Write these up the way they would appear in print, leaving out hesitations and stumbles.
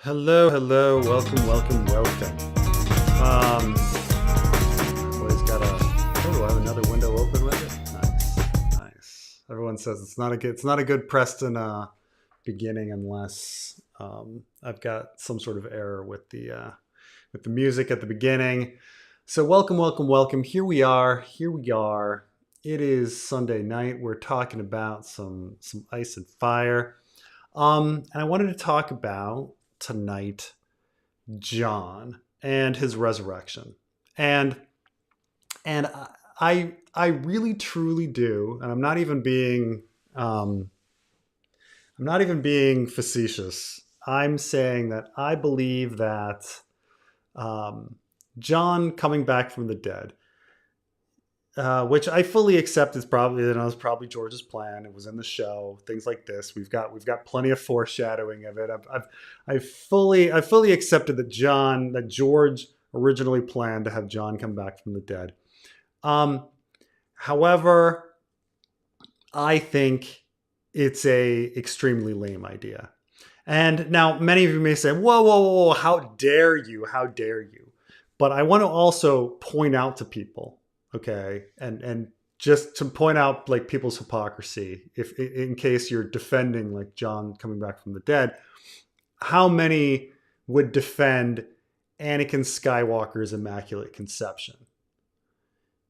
Hello, hello, welcome, welcome, welcome. Always gotta. Oh, do I have another window open with it? Nice, nice. Everyone says it's not a good Preston beginning unless I've got some sort of error with the music at the beginning. So welcome, welcome, welcome. Here we are. Here we are. It is Sunday night. We're talking about some ice and fire. And I wanted to talk about tonight John and his resurrection. And and I really truly do, and I'm not even being facetious. I'm saying that I believe that John coming back from the dead, which I fully accept is probably, was probably George's plan. It was in the show, things like this. We've got plenty of foreshadowing of it. I fully accepted that George originally planned to have John come back from the dead. However, I think it's a extremely lame idea. And now many of you may say, whoa, whoa, whoa, whoa, how dare you? How dare you? But I want to also point out to people, okay, and just to point out like people's hypocrisy, if in case you're defending like John coming back from the dead, how many would defend Anakin Skywalker's immaculate conception?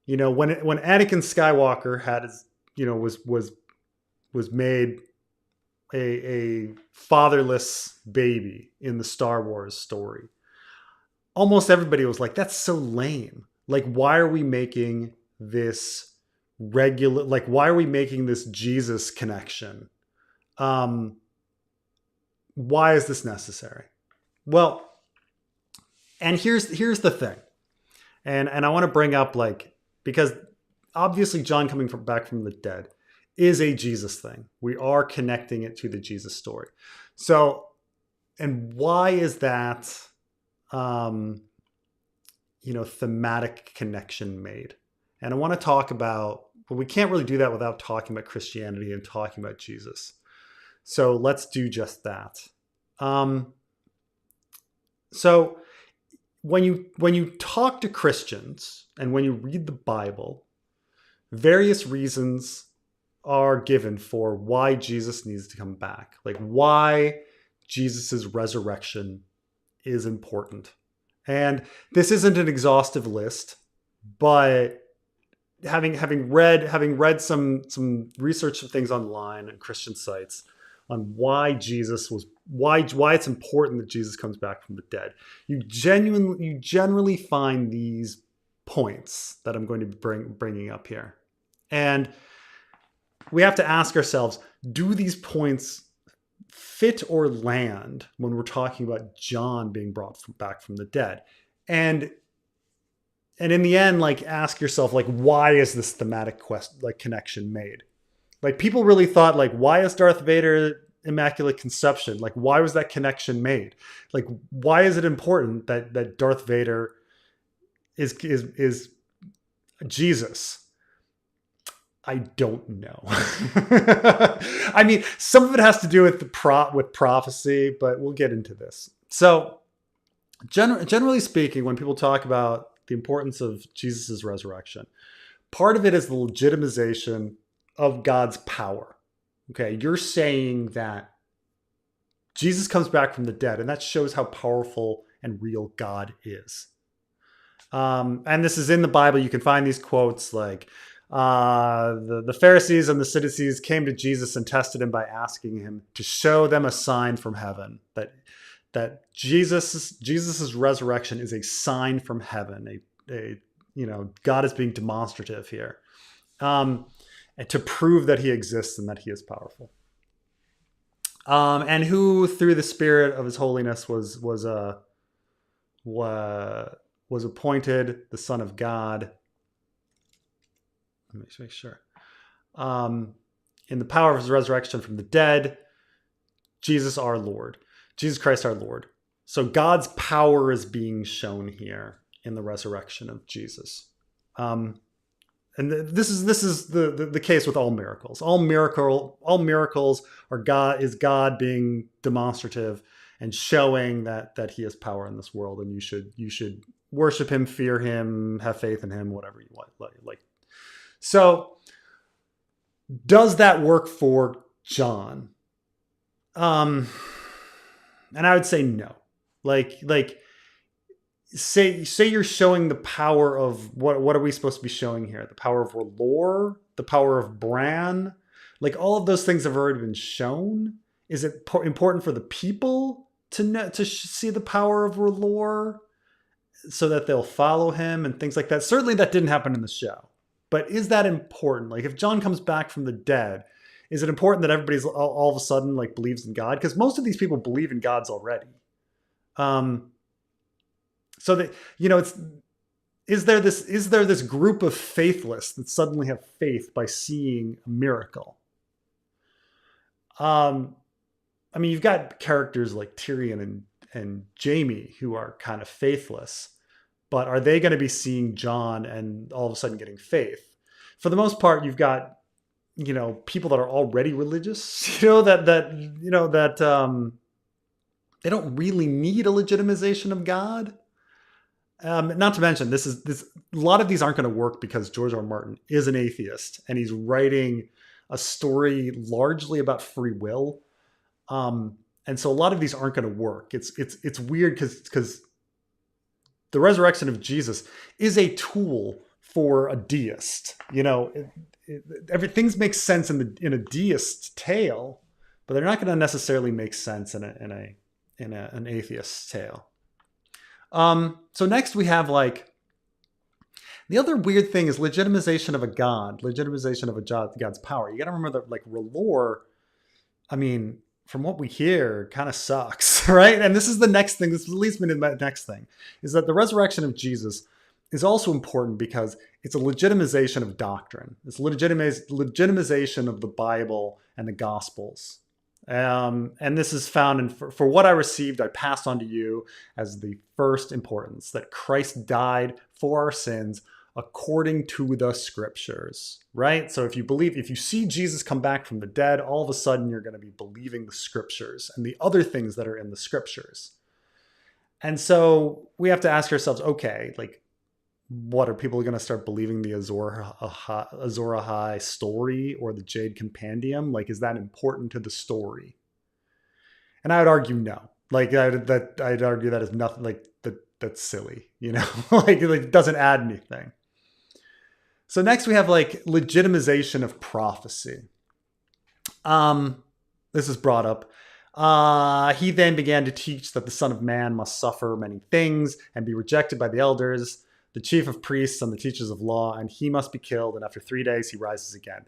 You know, when Anakin Skywalker had his, was made a fatherless baby in the Star Wars story, almost everybody was like, that's so lame. Like, why are we making this regular, like, why are we making this Jesus connection? Why is this necessary? Well, and here's the thing. And I want to bring up, like, because obviously John coming back from the dead is a Jesus thing. We are connecting it to the Jesus story. So, and why is that, thematic connection made? And I want to talk about, but we can't really do that without talking about Christianity and talking about Jesus. So let's do just that. So when you talk to Christians and when you read the Bible, various reasons are given for why Jesus needs to come back, like why Jesus's resurrection is important. And this isn't an exhaustive list, but having read some research of things online and Christian sites on why it's important that Jesus comes back from the dead, you generally find these points that I'm going to be bringing up here. And we have to ask ourselves, do these points fit or land when we're talking about John being brought back from the dead? And in the end, like, ask yourself, like, why is this thematic connection made? Like, people really thought, like, why is Darth Vader immaculate conception? Like, why was that connection made? Like, why is it important that Darth Vader is Jesus? I don't know. I mean, some of it has to do with with prophecy, but we'll get into this. So, generally speaking, when people talk about the importance of Jesus's resurrection, part of it is the legitimization of God's power. Okay, you're saying that Jesus comes back from the dead, and that shows how powerful and real God is. And this is in the Bible. You can find these quotes like, the Pharisees and the Sadducees came to Jesus and tested him by asking him to show them a sign from heaven, that Jesus's resurrection is a sign from heaven. God is being demonstrative here, and to prove that he exists and that he is powerful. And who through the Spirit of his holiness was appointed the Son of God. Let me make sure. In the power of his resurrection from the dead, Jesus our Lord, Jesus Christ our Lord. So God's power is being shown here in the resurrection of Jesus. and this is the case with all miracles. All miracles are God being demonstrative and showing that he has power in this world, and you should worship him, fear him, have faith in him, whatever you want. Like so, does that work for John? And I would say no. Like say you're showing the power of what are we supposed to be showing here? The power of R'hllor, the power of Bran, like all of those things have already been shown. Is it important for the people to see the power of R'hllor so that they'll follow him and things like that? Certainly that didn't happen in the show. But is that important? Like if John comes back from the dead, is it important that everybody's all of a sudden like believes in God? Because most of these people believe in gods already. So that, is there this group of faithless that suddenly have faith by seeing a miracle? I mean, you've got characters like Tyrion and Jaime who are kind of faithless, but are they going to be seeing John and all of a sudden getting faith? For the most part, you've got, people that are already religious, that they don't really need a legitimization of God. Not to mention, this a lot of these aren't going to work because George R. R. Martin is an atheist and he's writing a story largely about free will, and so a lot of these aren't going to work. It's weird because the resurrection of Jesus is a tool for a deist. Everything makes sense in a deist tale, but they're not going to necessarily make sense in an atheist tale. So next we have the other weird thing is legitimization of a god, legitimization of a god's power. You got to remember that R'hllor, I mean, from what we hear, kind of sucks, right? And this is the next thing. This leads me to the next thing, is that the resurrection of Jesus is also important because it's a legitimization of doctrine. It's legitimization of the Bible and the Gospels. And this is found in, for what I received, I passed on to you as the first importance, that Christ died for our sins according to the scriptures, right? So if you see Jesus come back from the dead, all of a sudden you're going to be believing the scriptures and the other things that are in the scriptures. And so we have to ask ourselves, okay, what are people going to start believing the Azor Ahai story or the Jade Compendium? Is that important to the story? And I would argue no. I'd argue that is nothing. That's silly. It doesn't add anything. So next we have legitimization of prophecy. This is brought up. He then began to teach that the Son of Man must suffer many things and be rejected by the elders, the chief of priests and the teachers of law, and he must be killed, and after 3 days he rises again.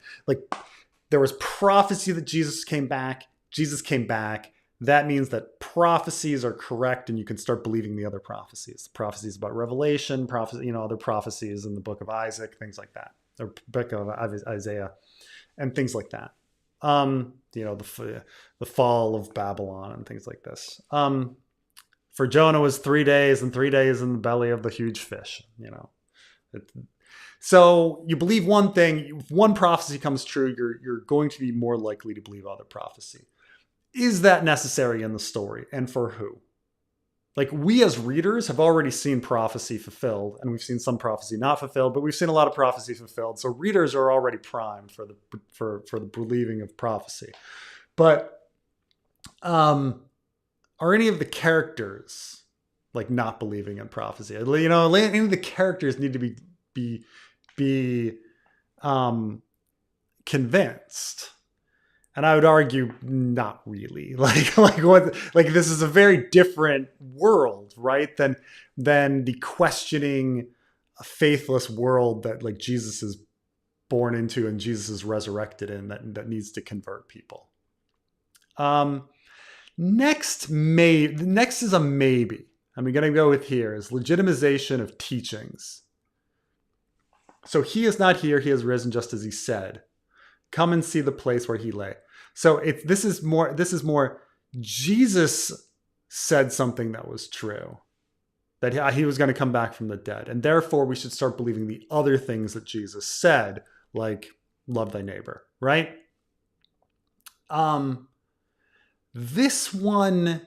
There was prophecy that Jesus came back. Jesus came back. That means that prophecies are correct, and you can start believing the other prophecies. Prophecies about Revelation, other prophecies in the book of Isaac, things like that, or book of Isaiah, and things like that. The fall of Babylon and things like this. For Jonah was 3 days and 3 days in the belly of the huge fish, So you believe one thing, if one prophecy comes true, you're going to be more likely to believe other prophecy. Is that necessary in the story, and for who? We as readers have already seen prophecy fulfilled, and we've seen some prophecy not fulfilled, but we've seen a lot of prophecy fulfilled. So readers are already primed for the believing of prophecy. But are any of the characters not believing in prophecy? Any of the characters need to be convinced. And I would argue not really. This is a very different world, right? Than the questioning, faithless world that Jesus is born into and Jesus is resurrected in, that needs to convert people. Next is a maybe. I'm going to go with here is legitimization of teachings. So he is not here. He has risen just as he said. Come and see the place where he lay. So this is more Jesus said something that was true, that he was going to come back from the dead. And therefore, we should start believing the other things that Jesus said, like love thy neighbor, right? This one,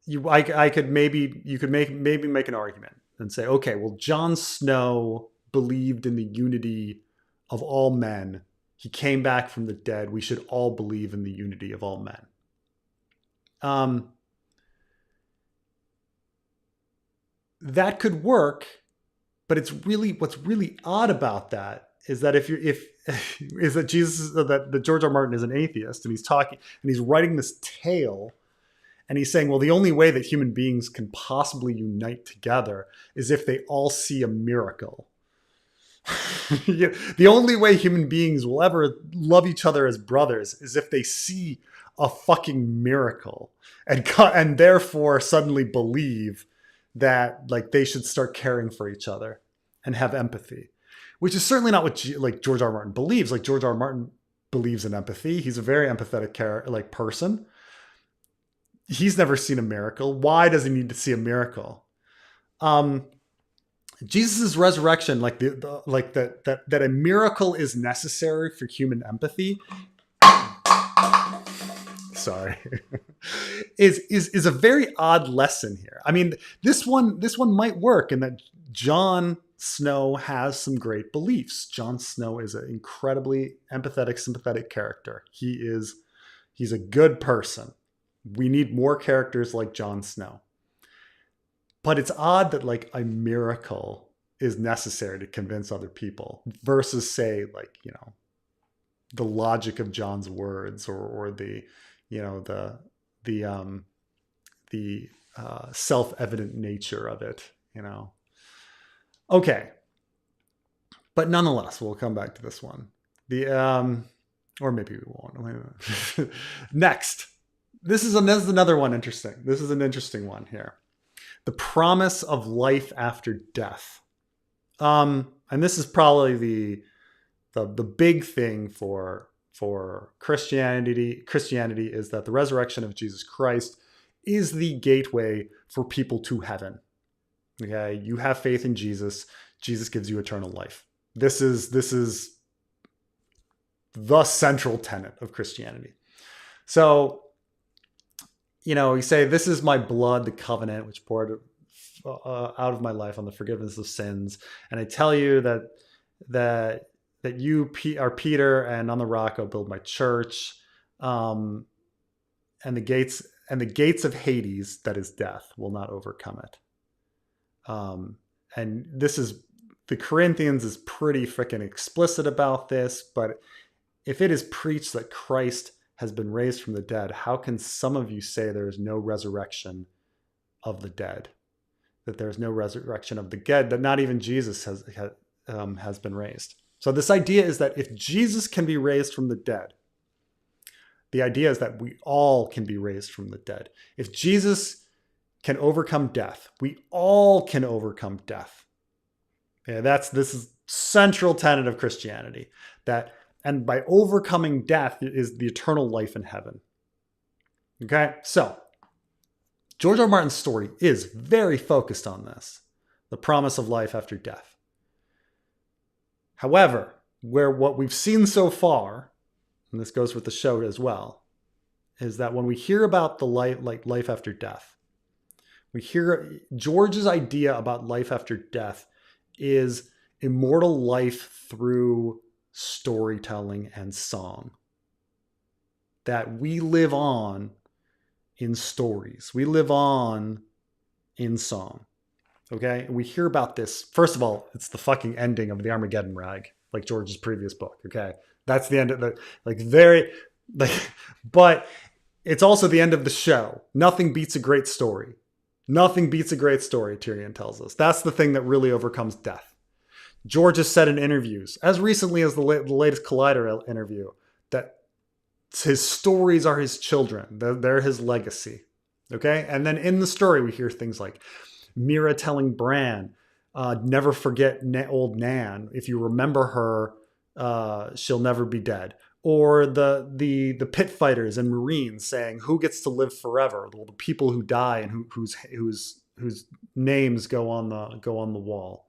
you could maybe make an argument and say, okay, well, Jon Snow believed in the unity of all men. He came back from the dead. We should all believe in the unity of all men. That could work, but what's really odd about that is that that George R. Martin is an atheist, and he's talking and he's writing this tale, and he's saying, well, the only way that human beings can possibly unite together is if they all see a miracle. The only way human beings will ever love each other as brothers is if they see a fucking miracle and therefore suddenly believe that like they should start caring for each other and have empathy, which is certainly not what George R. Martin believes. Like George R. Martin believes in empathy. He's a very empathetic person. He's never seen a miracle. Why does he need to see a miracle? Jesus' resurrection, that a miracle is necessary for human empathy. Sorry, is a very odd lesson here. I mean, this one might work in that Jon Snow has some great beliefs. Jon Snow is an incredibly empathetic, sympathetic character. He's a good person. We need more characters like Jon Snow. But it's odd that like a miracle is necessary to convince other people versus say like, the logic of John's words or the self-evident nature of it, Okay. But nonetheless, we'll come back to this one. Or maybe we won't. Next. This is another one interesting. This is an interesting one here. The promise of life after death. And this is probably the big thing for Christianity is that the resurrection of Jesus Christ is the gateway for people to heaven. Okay, you have faith in Jesus. Jesus gives you eternal life. This is the central tenet of Christianity. So, you say, this is my blood, the covenant, which poured out of my life on the forgiveness of sins. And I tell you that you are Peter, and on the rock I'll build my church. And the gates of Hades, that is death, will not overcome it. And the Corinthians is pretty freaking explicit about this, but if it is preached that Christ has been raised from the dead, how can some of you say there is no resurrection of the dead? That there is no resurrection of the dead, that not even Jesus has been raised. So this idea is that if Jesus can be raised from the dead, the idea is that we all can be raised from the dead. If Jesus can overcome death, we all can overcome death. Yeah, this is central tenet of Christianity. And by overcoming death is the eternal life in heaven. Okay, so George R. Martin's story is very focused on this, the promise of life after death. However, what we've seen so far, and this goes with the show as well, is that when we hear about the life after death, we hear George's idea about life after death is immortal life through storytelling and song. That we live on in stories. We live on in song. Okay? And we hear about this. First of all, it's the fucking ending of the Armageddon rag, like George's previous book. Okay? That's the end of but it's also the end of the show. Nothing beats a great story. Nothing beats a great story, Tyrion tells us. That's the thing that really overcomes death. George has said in interviews, as recently as the latest Collider interview, that his stories are his children. They're his legacy. Okay? And then in the story, we hear things like Mira telling Bran, never forget old Nan. If you remember her, she'll never be dead. Or the pit fighters and Marines saying, who gets to live forever? Well, the people who die and whose names go on the wall,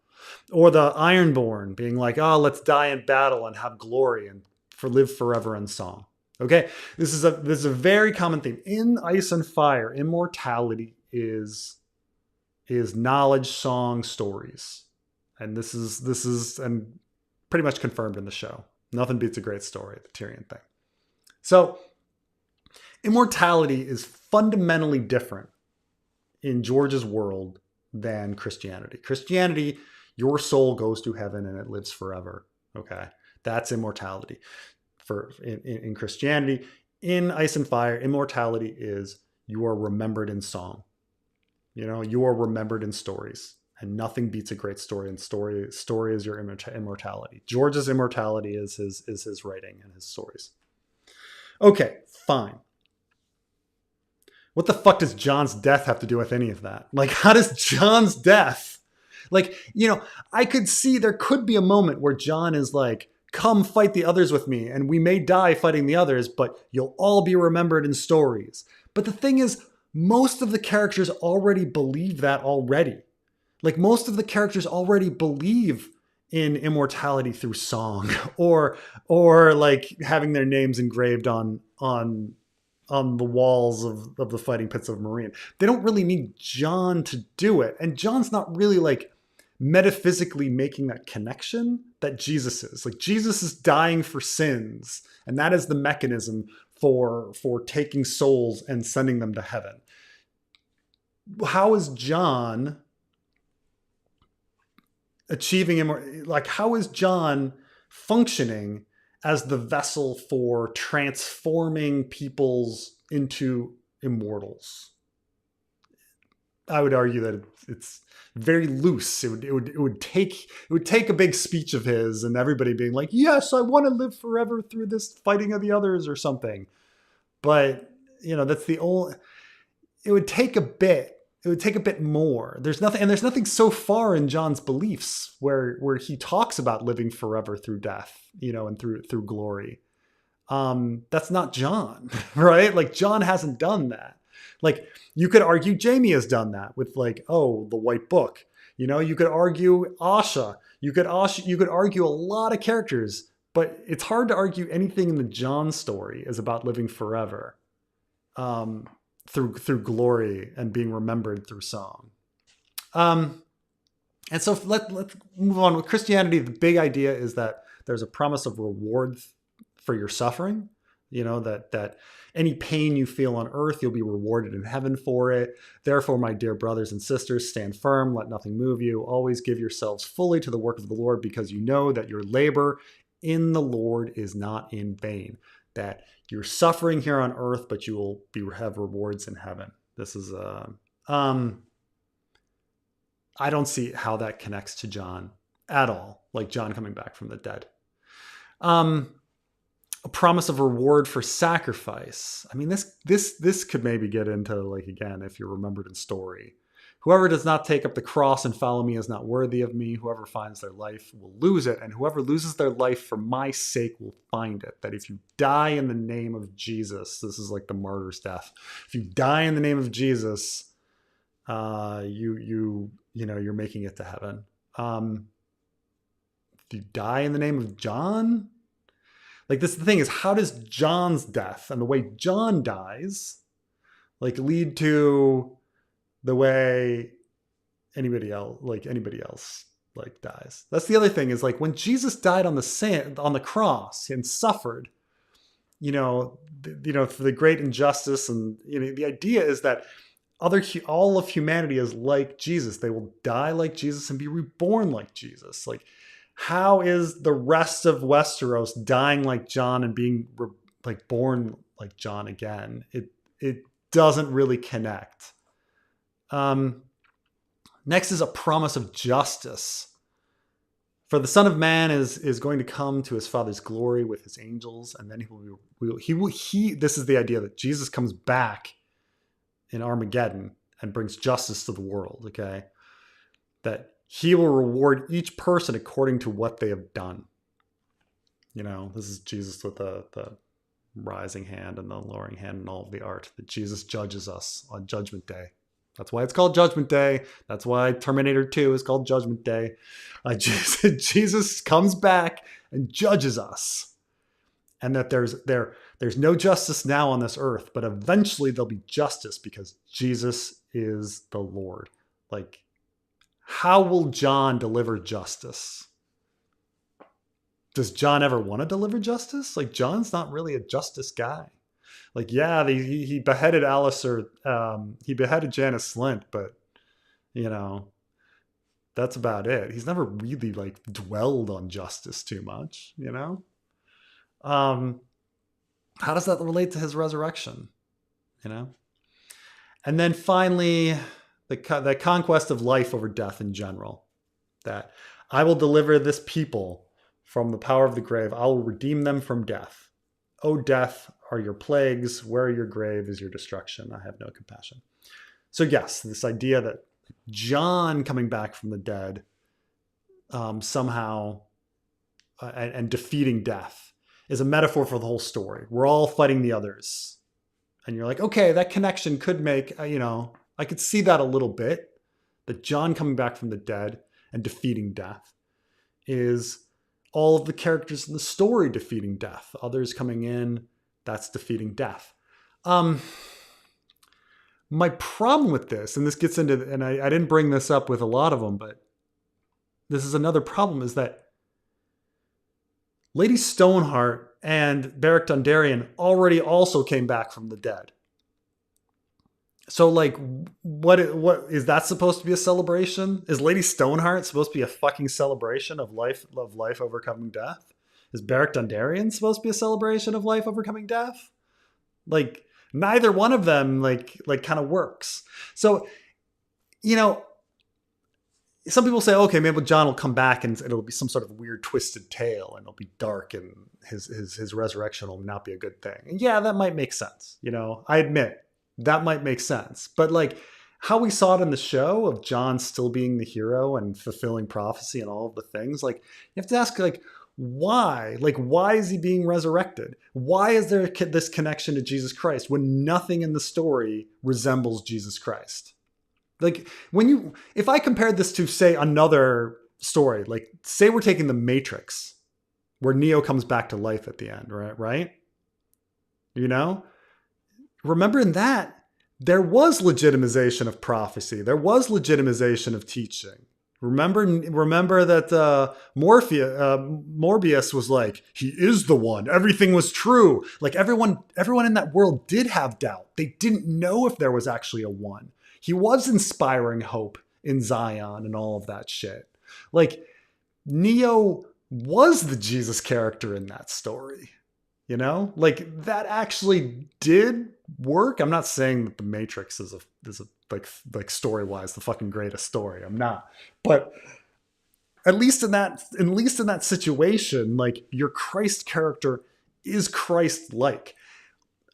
or the Ironborn being like, oh, let's die in battle and have glory and live forever in song. Okay, this is a very common theme in Ice and Fire. Immortality is knowledge, song, stories, and this is and pretty much confirmed in the show. Nothing beats a great story, the Tyrion thing. So immortality is fundamentally different in George's world than Christianity. Christianity, your soul goes to heaven and it lives forever. Okay, that's immortality. In Christianity, in Ice and Fire, immortality is you are remembered in song. You are remembered in stories, and nothing beats a great story. And story is your immortality. George's immortality is his writing and his stories. Okay, fine. What the fuck does Jon's death have to do with any of that? Like, how does Jon's death, like, I could see there could be a moment where Jon is like, come fight the others with me, and we may die fighting the others, but you'll all be remembered in stories. But the thing is, most of the characters already believe that already. Like, most of the characters already believe in immortality through song, or like having their names engraved on the walls of the fighting pits of Meereen. They don't really need Jon to do it. And Jon's not really like metaphysically making that connection that Jesus is. Like, Jesus is dying for sins, and that is the mechanism for taking souls and sending them to heaven. How is Jon how is Jon functioning as the vessel for transforming peoples into immortals? I would argue that it's very loose. It would take a big speech of his and everybody being like, yes, I want to live forever through this fighting of the others or something. But that's the only. It would take a bit. It would take a bit more. There's nothing so far in Jon's beliefs where he talks about living forever through death, and through glory. That's not Jon, right? Like, Jon hasn't done that. Like, you could argue Jaime has done that with, like, the White Book. You could argue Asha. You could argue a lot of characters, but it's hard to argue anything in the Jon story is about living forever. Through glory and being remembered through song. And so let's move on with Christianity. The big idea is that there's a promise of reward for your suffering. That any pain you feel on earth, you'll be rewarded in heaven for it. Therefore, my dear brothers and sisters, stand firm, let nothing move you. Always give yourselves fully to the work of the Lord, because you know that your labor in the Lord is not in vain. That you're suffering here on earth, but you will have rewards in heaven. This is I don't see how that connects to Jon at all, like Jon coming back from the dead. A promise of reward for sacrifice. I mean, this could maybe get into, like, again, if you're remembered in story. Whoever does not take up the cross and follow me is not worthy of me. Whoever finds their life will lose it, and whoever loses their life for my sake will find it. That if you die in the name of Jesus, this is like the martyr's death. If you die in the name of Jesus, you're making it to heaven. If you die in the name of Jon, like, this, the thing is, how does Jon's death and the way Jon dies, like, lead to the way anybody else dies? That's the other thing, is like, when Jesus died on the cross and suffered, for the great injustice, and the idea is that all of humanity is like Jesus. They will die like Jesus and be reborn like Jesus. Like, how is the rest of Westeros dying like Jon and being born like Jon again? It doesn't really connect. Next is a promise of justice. For the Son of Man is going to come to his Father's glory with his angels, and then this is the idea that Jesus comes back in Armageddon and brings justice to the world. Okay, that he will reward each person according to what they have done. This is Jesus with the rising hand and the lowering hand and all of the art, that Jesus judges us on Judgment Day. That's why it's called Judgment Day. That's why Terminator 2 is called Judgment Day. Jesus comes back and judges us. And that there's no justice now on this earth, but eventually there'll be justice because Jesus is the Lord. Like, how will John deliver justice? Does John ever want to deliver justice? Like, John's not really a justice guy. Like, yeah, he beheaded Alistair, he beheaded Janice Slint, but, you know, that's about it. He's never really, like, dwelled on justice too much, you know? How does that relate to his resurrection, you know? And then finally, the conquest of life over death in general. That I will deliver this people from the power of the grave. I will redeem them from death. O death, are your plagues. Where your grave is your destruction. I have no compassion. So yes, this idea that John coming back from the dead somehow and defeating death is a metaphor for the whole story. We're all fighting the others. And you're like, okay, that connection could make, I could see that a little bit. That John coming back from the dead and defeating death is all of the characters in the story defeating death. Others coming in, that's defeating death. My problem with this, and this gets into, and I didn't bring this up with a lot of them, but this is another problem, is that Lady Stoneheart and Beric Dondarrion already also came back from the dead. So, like, what is that supposed to be a celebration? Is Lady Stoneheart supposed to be a fucking celebration of life overcoming death? Is Beric Dondarrion supposed to be a celebration of life overcoming death? Like, neither one of them like kind of works. So, some people say, okay, maybe John will come back and it'll be some sort of weird twisted tale and it'll be dark and his resurrection will not be a good thing. And yeah, that might make sense. I admit that might make sense. But like how we saw it in the show of John still being the hero and fulfilling prophecy and all of the things, like you have to ask, like, why? Like, why is he being resurrected? Why is there this connection to Jesus Christ when nothing in the story resembles Jesus Christ? Like, if I compared this to, say, another story, like say we're taking The Matrix, where Neo comes back to life at the end, right? Remember in that, there was legitimization of prophecy. There was legitimization of teaching. Remember that Morbius was like, he is the one. Everything was true. Like everyone in that world did have doubt. They didn't know if there was actually a one. He was inspiring hope in Zion and all of that shit. Like Neo was the Jesus character in that story. Like that actually did work. I'm not saying that The Matrix is a like story-wise the fucking greatest story. I'm not. But at least in that situation, like your Christ character is Christ-like.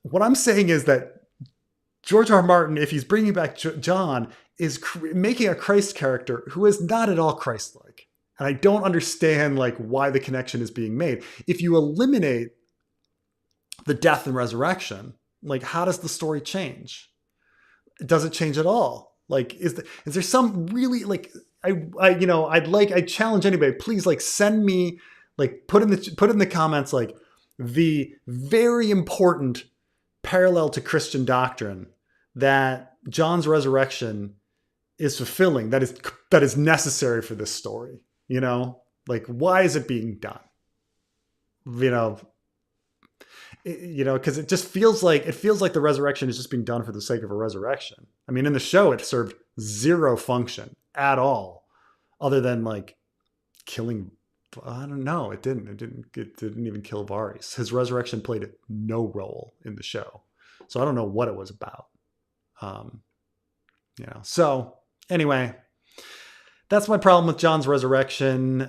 What I'm saying is that George R. R. Martin, if he's bringing back John, is making a Christ character who is not at all Christ-like. And I don't understand like why the connection is being made. If you eliminate the death and resurrection, like how does the story change? Does it change at all? Like, is there some really like I challenge anybody, please like send me like put in the comments like the very important parallel to Christian doctrine that John's resurrection is fulfilling, that is necessary for this story. Like why is it being done? Because it just feels like the resurrection is just being done for the sake of a resurrection. I mean, in the show, it served zero function at all, other than like killing. I don't know. It didn't even kill Varys. His resurrection played no role in the show, so I don't know what it was about. So anyway. That's my problem with John's resurrection.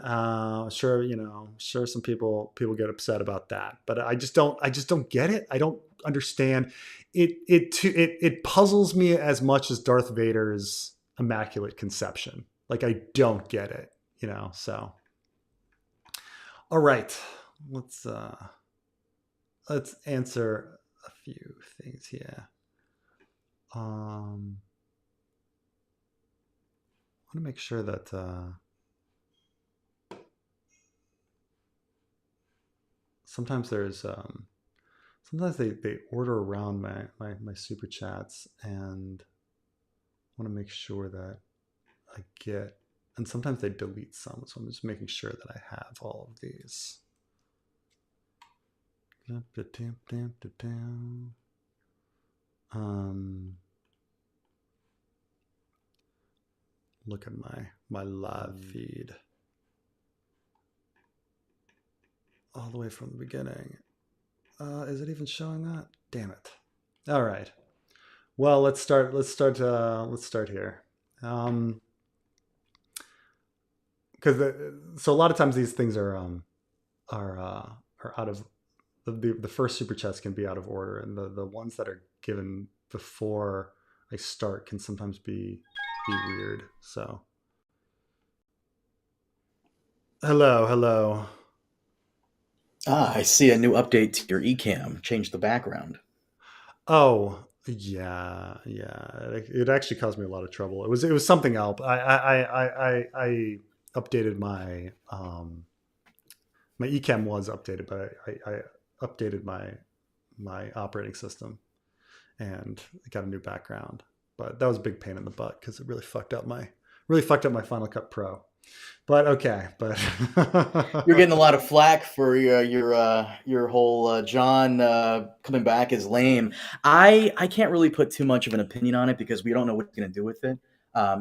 Sure, some people get upset about that, but I just don't get it. I don't understand it. It puzzles me as much as Darth Vader's Immaculate Conception. Like I don't get it, So, all right, let's answer a few things here. to make sure that sometimes there's sometimes they order around my super chats, and I want to make sure that I get, and sometimes they delete some, so I'm just making sure that I have all of these. Look at my live feed all the way from the beginning. Is it even showing that? Damn it! All right. Well, let's start here. Because so a lot of times these things are out of the first super chats can be out of order, and the ones that are given before I start can sometimes be weird. So hello. I see a new update to your eCam. Change the background. Oh yeah. It actually caused me a lot of trouble. It was something else. I updated my eCam was updated, but I updated my operating system and got a new background. But that was a big pain in the butt because it really fucked up my Final Cut Pro. But okay, but You're getting a lot of flack for your whole John coming back as lame. I can't really put too much of an opinion on it because we don't know what he's going to do with it.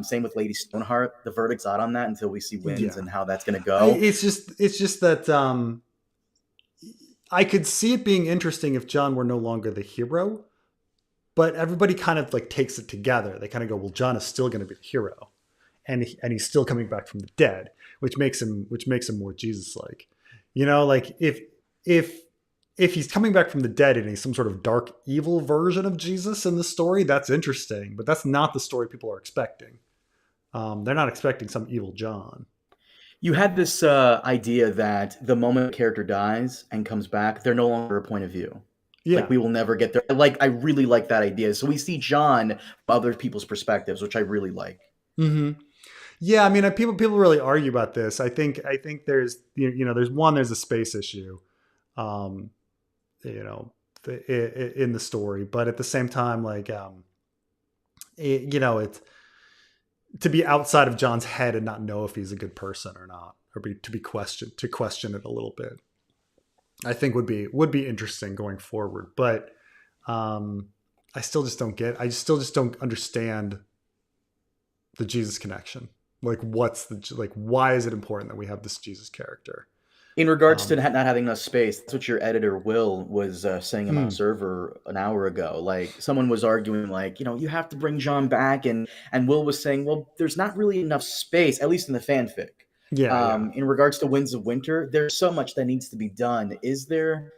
Same with Lady Stoneheart. The verdict's out on that until we see wins yeah, and how that's going to go. it's just that I could see it being interesting if John were no longer the hero, but everybody kind of like takes it together. They kind of go, well, John is still going to be the hero, and he's still coming back from the dead, which makes him more Jesus like. Like if he's coming back from the dead and he's some sort of dark evil version of Jesus in the story, that's interesting, but that's not the story people are expecting. They're not expecting some evil John. You had this idea that the moment a character dies and comes back, they're no longer a point of view. Like Yeah. we will never get there. Like I really like that idea. So we see John from other people's perspectives, which I really like. Hmm. Yeah, I mean, people really argue about this. I think there's a space issue, um, you know, in the story, but at the same time, like, it's to be outside of John's head and not know if he's a good person or not, or to question it a little bit. I think would be interesting going forward, but um, I still just don't understand the Jesus connection. Like, why is it important that we have this Jesus character? In regards to Um, not having enough space, that's what your editor Will was saying in my mm, server an hour ago. Like someone was arguing, like you have to bring John back, and Will was saying, well, there's not really enough space, at least in the fanfic. yeah. In regards to Winds of Winter, there's so much that needs to be done. Is there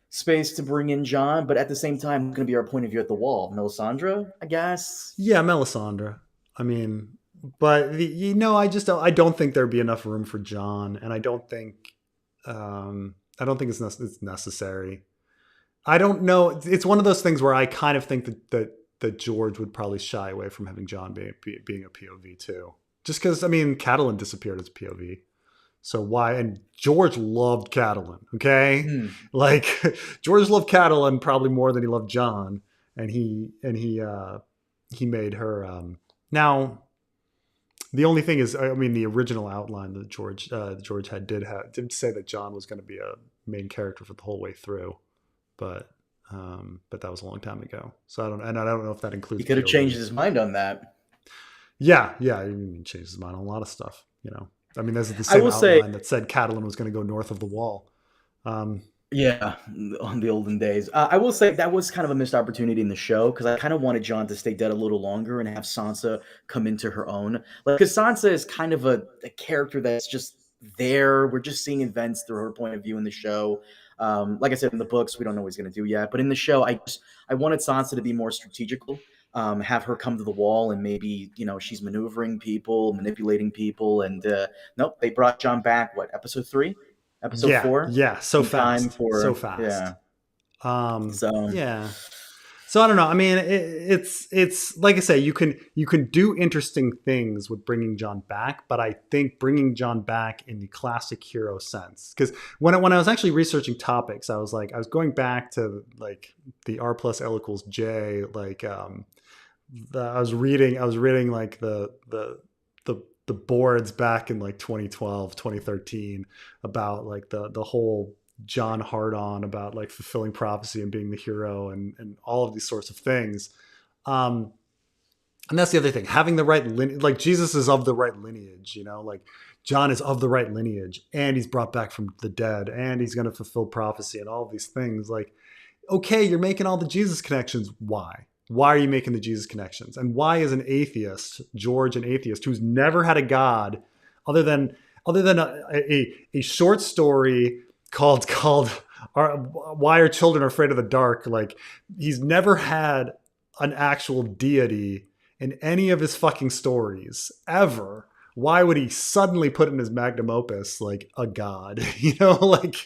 space to bring in John? But at the same time, it's going to be our point of view at the wall. Melisandre, I guess. Yeah, Melisandre. I mean, but I don't think there'd be enough room for John, and I don't think it's necessary. I don't know. It's one of those things where I kind of think that George would probably shy away from having John being a POV too, just because I mean, Catelyn disappeared as a POV. So why? And George loved Catelyn. Okay, Hmm. like George loved Catelyn probably more than he loved John, and he made her. Now the only thing is, I mean, the original outline that George did say that John was going to be a main character for the whole way through, but that was a long time ago. So I don't know if that He includes could have changed POV. his mind on that. Yeah, I mean, he changed his mind on a lot of stuff. I mean, this is the I same will say, outline that said Catelyn was going to go north of the wall. Um, yeah, on the olden days. I will say that was kind of a missed opportunity in the show because I kind of wanted John to stay dead a little longer and have Sansa come into her own. Like, because Sansa is kind of a character that's just there. We're just seeing events through her point of view in the show. Like I said, in the books, we don't know what he's going to do yet. But in the show, I wanted Sansa to be more strategical. Have her come to the wall and maybe she's maneuvering people, manipulating people, and nope, they brought John back. What, episode 3, episode yeah, 4? yeah, so In time fast, so for, fast. yeah. So Yeah. So I don't know. I mean, it's like I say, you can do interesting things with bringing John back, but I think bringing John back in the classic hero sense, because when I was actually researching topics, I was going back to like the R plus L equals J, like I was reading like the boards back in like 2012, 2013 about like the whole John hard on about like fulfilling prophecy and being the hero and all of these sorts of things. Um, and that's the other thing, having the right like Jesus is of the right lineage, you know, like John is of the right lineage and he's brought back from the dead and he's going to fulfill prophecy and all of these things. Like, okay, you're making all the Jesus connections. Why are you making the Jesus connections? And why is an atheist, George, an atheist who's never had a God other than a short story called Why Are Children Afraid of the Dark? Like, he's never had an actual deity in any of his fucking stories ever. Why would he suddenly put in his magnum opus like a god? You know, like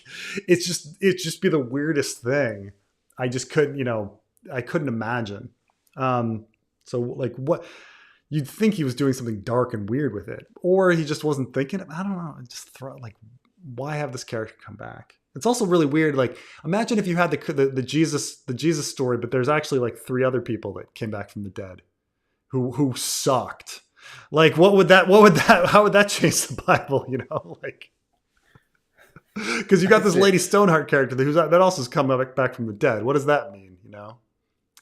it's just be the weirdest thing. I just couldn't, you know, I couldn't imagine. So like what you'd think he was doing something dark and weird with it, or he just wasn't thinking. I don't know. Just throw like, why have this character come back? It's also really weird. Like, imagine if you had the Jesus story, but there's actually like three other people that came back from the dead who sucked. Like, how would that change the Bible? You know, like, because you got this Lady Stoneheart character that also has come back from the dead. What does that mean? You know?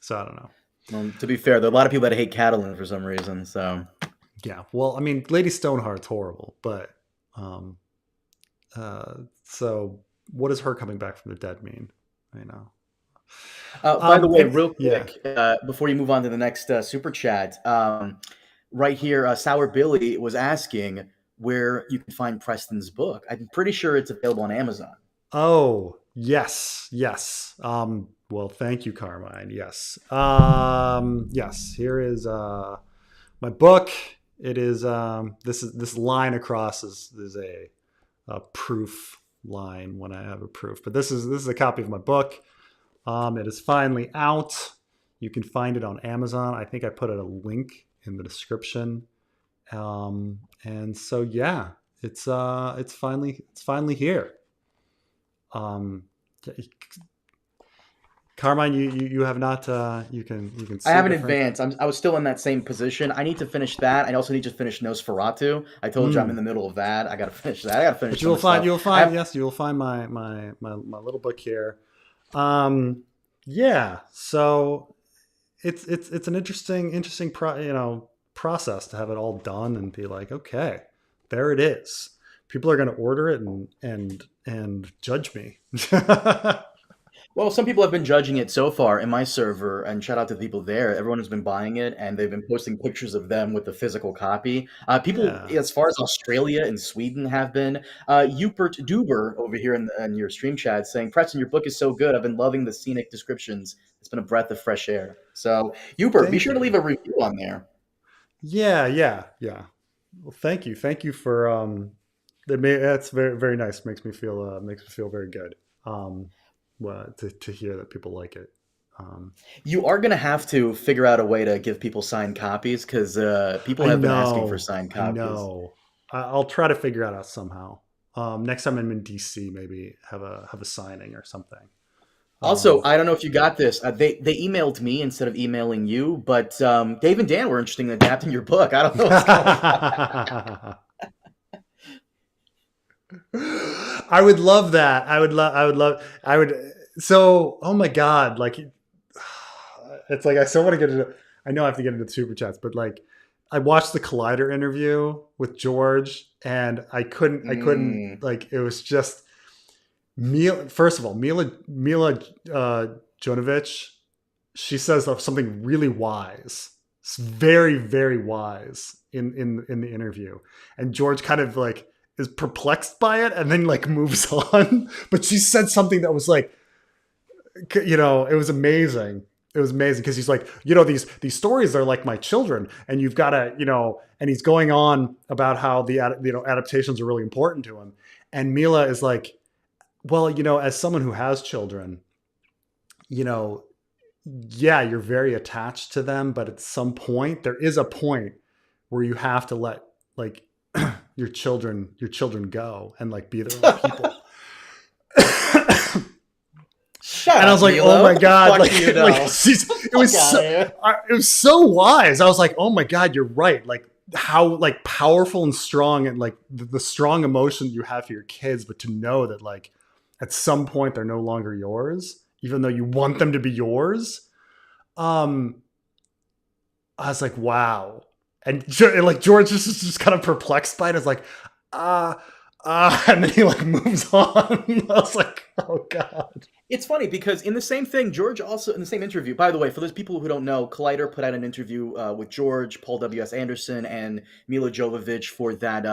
So I don't know. To be fair, there are a lot of people that hate Catalan for some reason. So yeah, well, I mean, Lady Stoneheart's horrible, but so what does her coming back from the dead mean? You know. By the way, real yeah. quick, before you move on to the next super chat, right here, Sour Billy was asking where you can find Preston's book. I'm pretty sure it's available on Amazon. Oh, yes, yes. Well, thank you, Carmine. Yes. Yes, here is my book. It is this line across is a proof line when I have a proof. But this is a copy of my book. It is finally out. You can find it on Amazon. I think I put a link in the description. And so yeah, it's finally here. Carmine, you have not. You can. See I haven't different. advanced. I was still in that same position. I need to finish that. I also need to finish Nosferatu. I told you I'm in the middle of that. I got to finish that. I got to finish. But you'll find. Yes, you will find my little book here. Yeah. So it's an interesting process to have it all done and be like, okay, there it is. People are going to order it and judge me. Well, some people have been judging it so far in my server, and shout out to the people there. Everyone has been buying it, and they've been posting pictures of them with the physical copy. People, Yeah. as far as Australia and Sweden, have been. Upert Duber over here in your stream chat saying, Preston, your book is so good. I've been loving the scenic descriptions. It's been a breath of fresh air. So, Upert, be Thank sure to you. leave a review on there. Yeah. Well, thank you. Thank you for that's very nice. Makes me feel very good. Well, to hear that people like it. You are going to have to figure out a way to give people signed copies because people I have been asking for know. signed I copies. know. I'll try to figure it out somehow. Next time I'm in DC, maybe have a signing or something. Also, I don't know if you got this. They emailed me instead of emailing you, but Dave and Dan were interested in adapting your book. I don't know what's going on. I would love that. I would. So, oh my God, like, it's like I still want to get into. I know I have to get into the super chats, but like, I watched the Collider interview with George, and I couldn't like. It was just Mila. First of all, Mila Jovovich, she says something really wise. It's very wise in the interview, and George kind of like is perplexed by it and then like moves on. But she said something that was like, you know, it was amazing. It was amazing because he's like, you know, these stories are like my children, and you've got to, you know, and he's going on about how the adaptations are really important to him, and Mila is like, well, you know, as someone who has children, you know, yeah, you're very attached to them, but at some point, there is a point where you have to let like your children go and like be their own people. And Shut I up, was like, oh Milo. my What the god, fuck like do you like know? Get the it was fuck out so, of here. it was so wise. I was like, oh my god, you're right. Like how like powerful and strong, and like the strong emotion you have for your kids, but to know that like at some point they're no longer yours, even though you want them to be yours. Um, I was like, wow. And like George just kind of perplexed by it. It's like, ah, and then he like moves on. I was like, oh god. It's funny because in the same thing, George also in the same interview. By the way, for those people who don't know, Collider put out an interview with George, Paul W.S. Anderson, and Mila Jovovich for that.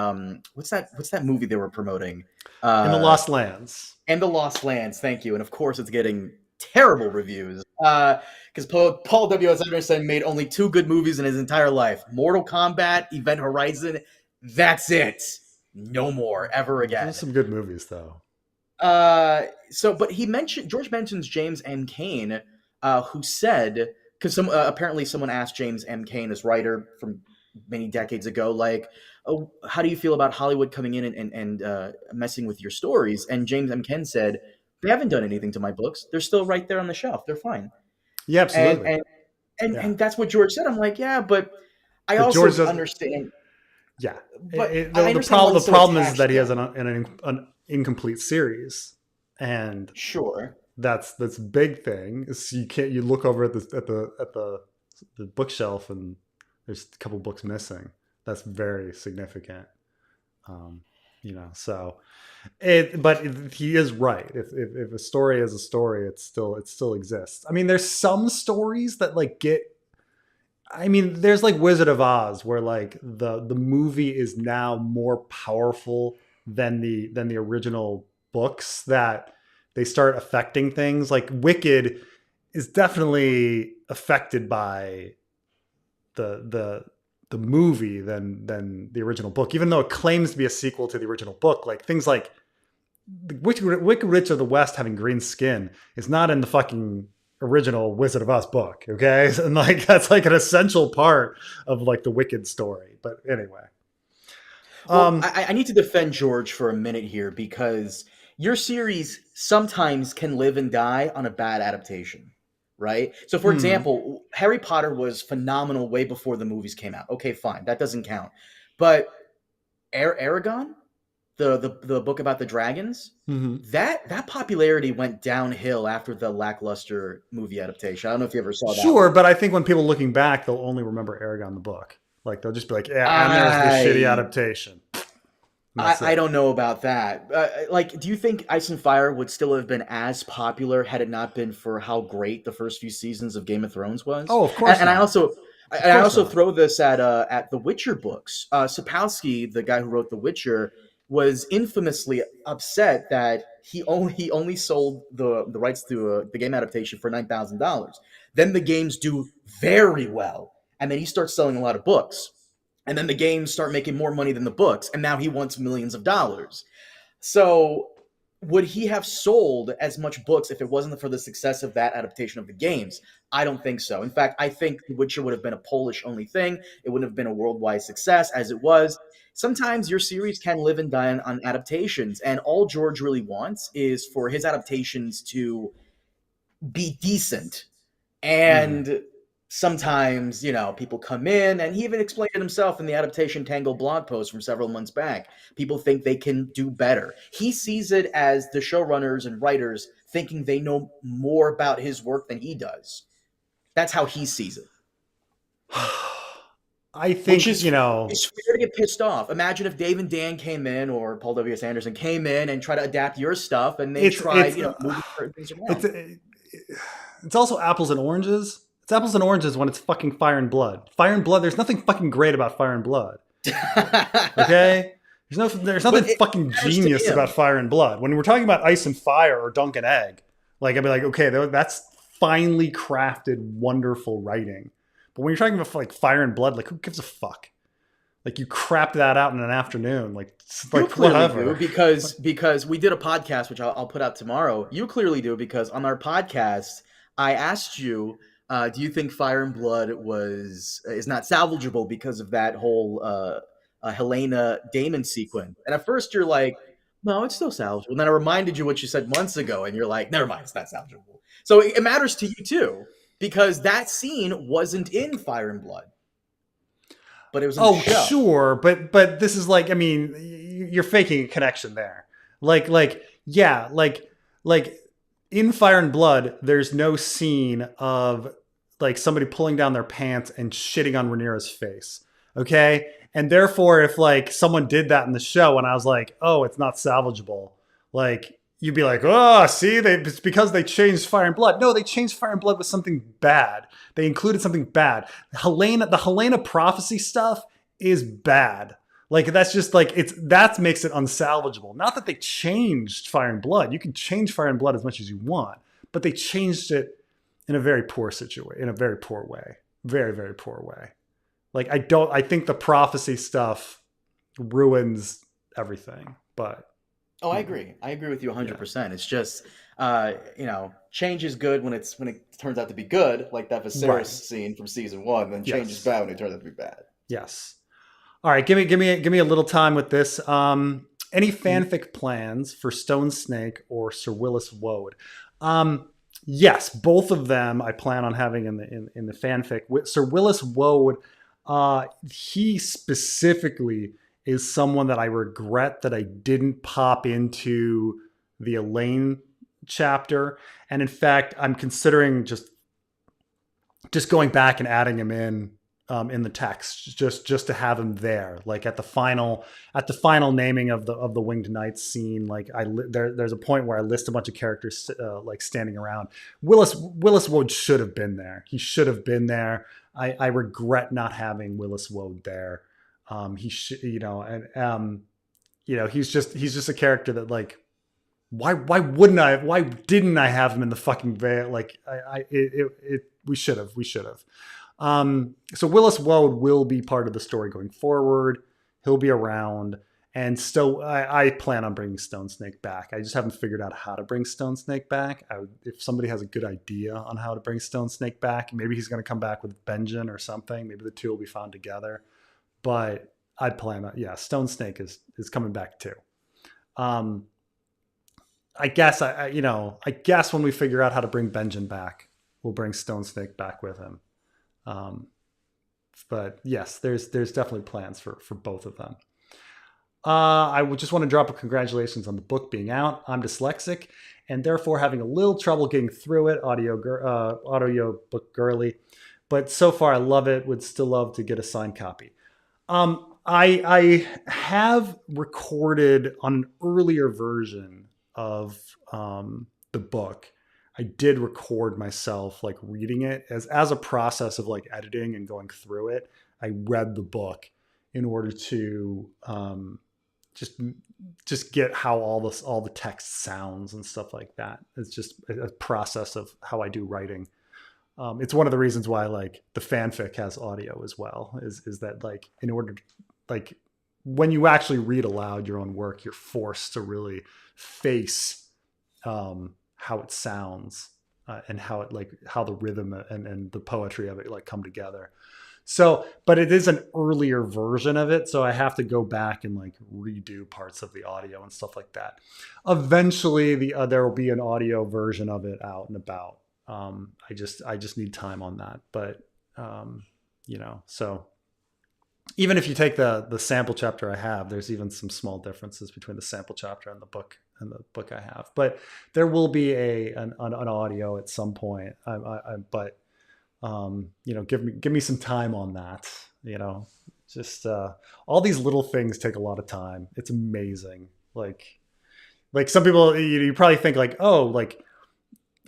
What's that movie they were promoting? In the Uh, Lost Lands. and the Lost Lands. Thank you. And of course, it's getting terrible reviews because Paul W.S. Anderson made only two good movies in his entire life: Mortal Kombat, Event Horizon. That's it. No more ever Those are again. some good movies, though. But George mentions James M. Cain, who said, because apparently someone asked James M. Cain, this writer from many decades ago, like, oh, how do you feel about Hollywood coming in and messing with your stories? And James M. Cain said, they haven't done anything to my books. They're still right there on the shelf. They're fine. Yeah, And absolutely. and and Yeah, and that's what George said. I'm like, yeah, but I but George also doesn't. understand. Yeah, But I understand why the he's so problem is attached, that he has though. an incomplete series, and Sure. that's a big thing. Is you look over at the bookshelf and there's a couple books missing. That's very significant. Um, so he is right. If a story is a story, it still exists. I mean, there's some stories that like get. I mean, there's like Wizard of Oz, where like the movie is now more powerful than the original books, that they start affecting things. Like Wicked is definitely affected by the the movie than the original book, even though it claims to be a sequel to the original book. Like things like the Wicked Witch of the West having green skin is not in the fucking original Wizard of Oz book. Okay, and like that's like an essential part of like the Wicked story. But anyway, Well, um, I need to defend George for a minute here because your series sometimes can live and die on a bad adaptation, right? So, for hmm, example, Harry Potter was phenomenal way before the movies came out. Okay, fine, that doesn't count. But Aragon, the book about the dragons, hmm. that popularity went downhill after the lackluster movie adaptation. I don't know if you ever saw that Sure, one. but I think when people looking back, they'll only remember Aragon the book. Like they'll just be like, yeah, and there's the shitty I adaptation, and that's I it. don't know about that. Like, do you think Ice and Fire would still have been as popular had it not been for how great the first few seasons of Game of Thrones was? Oh, of And, course and I not. also, Of and I course also not. throw this at the Witcher books. Sapkowski, the guy who wrote The Witcher, was infamously upset that he only sold the rights to the game adaptation for $9,000. Then the games do very well, and then he starts selling a lot of books, and then the games start making more money than the books, and now he wants millions of dollars. So would he have sold as much books if it wasn't for the success of that adaptation of the games? I don't think so. In fact, I think The Witcher would have been a Polish only thing. It wouldn't have been a worldwide success as it was. Sometimes your series can live and die on adaptations, and all George really wants is for his adaptations to be decent. Hmm. And sometimes, people come in, and he even explained it himself in the Adaptation Tangle blog post from several months back. People think they can do better. He sees it as the showrunners and writers thinking they know more about his work than he does. That's how he sees it, I which think is it's fair to get pissed off. Imagine if Dave and Dan came in, or Paul W.S. Anderson came in and tried to adapt your stuff, and they tried, it's moving certain things it's around. it's also apples and oranges. It's apples and oranges when it's fucking Fire and Blood. Fire and Blood. There's nothing fucking great about Fire and Blood. Okay. There's nothing But it fucking matters to genius about him. Fire and Blood. When we're talking about Ice and Fire or Dunk and Egg, like I'd be like, okay, that's finely crafted, wonderful writing. But when you're talking about like Fire and Blood, like who gives a fuck? Like you crapped that out in an afternoon, You like clearly do whatever. because we did a podcast, which I'll put out tomorrow. You clearly do because on our podcast, I asked you, do you think Fire and Blood is not salvageable because of that whole Helena Damon sequence? And at first you're like, no, it's still salvageable. And then I reminded you what you said months ago, and you're like, never mind, it's not salvageable. So it matters to you too, because that scene wasn't in Fire and Blood, but it was in the Oh, show. sure, but this is like, I mean, you're faking a connection there. Yeah, like in Fire and Blood, there's no scene of like somebody pulling down their pants and shitting on Rhaenyra's face. Okay? And therefore, if like someone did that in the show and I was like, oh, it's not salvageable, like you'd be like, oh, see, it's because they changed Fire and Blood. No, they changed Fire and Blood with something bad. They included something bad. The Helena prophecy stuff is bad. Like that's just like that makes it unsalvageable. Not that they changed Fire and Blood. You can change Fire and Blood as much as you want, but they changed it in a very poor situation, in a very poor way. Very, very poor way. Like I think the prophecy stuff ruins everything. But Oh, I you know, agree. I agree with you yeah. 100%. It's just, change is good when it turns out to be good, like that Viserys Right. scene from season one. And then change is Yes. bad when it turns out to be bad. Yes. All right, give me a little time with this. Any fanfic plans for Stone Snake or Sir Willis Woad? Yes, both of them I plan on having in the fanfic. With Sir Willis Woad, he specifically is someone that I regret that I didn't pop into the Elaine chapter, and in fact, I'm considering just going back and adding him in the text, just to have him there, like at the final naming of the winged knights scene. Like there's a point where I list a bunch of characters like standing around. Willis Woad should have been there. He should have been there. I regret not having Willis Woad there. He should, and he's just a character that like why didn't I have him in the fucking veil? Like we should have. So Willis Woad will be part of the story going forward. He'll be around, and so I plan on bringing Stone Snake back. I just haven't figured out how to bring Stone Snake back. If somebody has a good idea on how to bring Stone Snake back, maybe he's going to come back with Benjen or something. Maybe the two will be found together. But I'd plan on, yeah, Stone Snake is coming back too. Um, I guess when we figure out how to bring Benjen back, we'll bring Stone Snake back with him. Um, but yes, there's definitely plans for both of them. I would just want to drop a congratulations on the book being out. I'm dyslexic and therefore having a little trouble getting through it. Audio book girly, but so far I love it. Would still love to get a signed copy. I have recorded on an earlier version of the book. I did record myself like reading it as a process of like editing and going through it. I read the book in order to just get how all the text sounds and stuff like that. It's just a process of how I do writing. It's one of the reasons why like the fanfic has audio as well. Is that like in order to, like when you actually read aloud your own work, you're forced to really face how it sounds and how the rhythm and the poetry of it like come together. So, but it is an earlier version of it, so I have to go back and like redo parts of the audio and stuff like that. Eventually, there will be an audio version of it out and about. I just need time on that, but so even if you take the sample chapter I have, there's even some small differences between the sample chapter and the book I have. But there will be an audio at some point. But give me some time on that. Just all these little things take a lot of time. It's amazing. Like some people, you probably think like, oh, like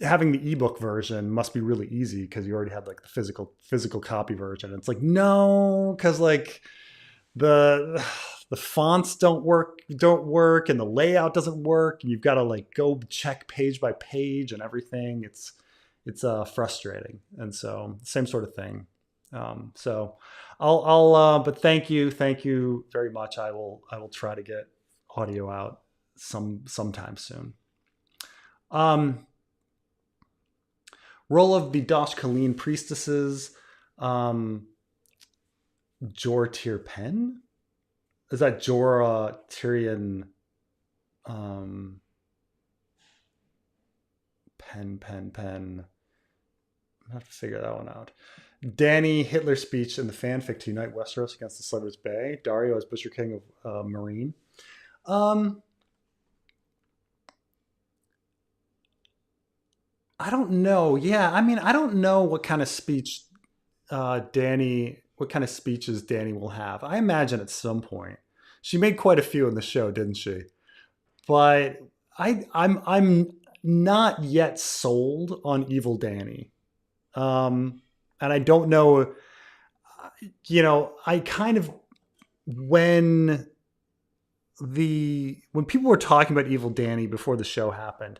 having the ebook version must be really easy because you already had like the physical copy version. It's like no, because like the fonts don't work, and the layout doesn't work, and you've got to like go check page by page and everything. It's frustrating, and so same sort of thing. So but thank you very much. I will try to get audio out sometime soon. Role of the Dosh Kaleen priestesses. Um, Jor Tyr Pen? Is that Jorah Tyrion? Um, Pen. I have to figure that one out. Danny Hitler's speech in the fanfic to unite Westeros against the Sliver's Bay. Dario as Butcher King of Marine. Um, I don't know. Yeah, I mean, I don't know what kind of speech what kind of speeches Danny will have. I imagine at some point. She made quite a few in the show, didn't she? But I'm not yet sold on Evil Danny. And I don't know, I kind of when when people were talking about Evil Danny before the show happened,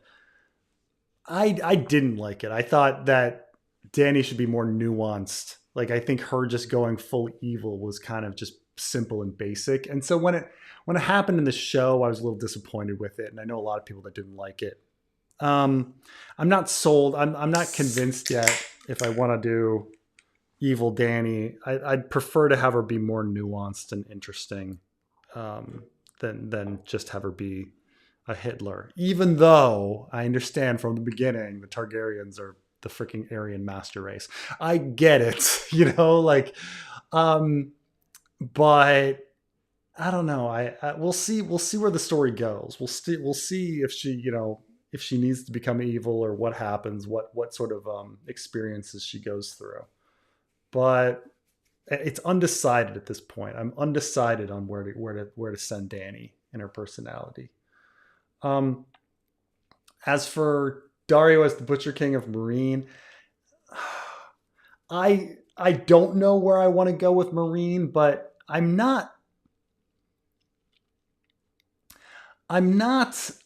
I didn't like it. I thought that Danny should be more nuanced. Like I think her just going full evil was kind of just simple and basic. And so when it happened in the show, I was a little disappointed with it, and I know a lot of people that didn't like it. I'm not sold. I'm not convinced yet if I want to do Evil Danny. I'd prefer to have her be more nuanced and interesting than just have her be a Hitler. Even though I understand from the beginning the Targaryens are the freaking Aryan master race. I get it, but I don't know. We'll see. We'll see where the story goes. We'll see if if she needs to become evil or what happens. What sort of experiences she goes through. But it's undecided at this point. I'm undecided on where to send Danny and her personality. As for Dario as the Butcher King of Marine, I don't know where I want to go with Marine, but I'm not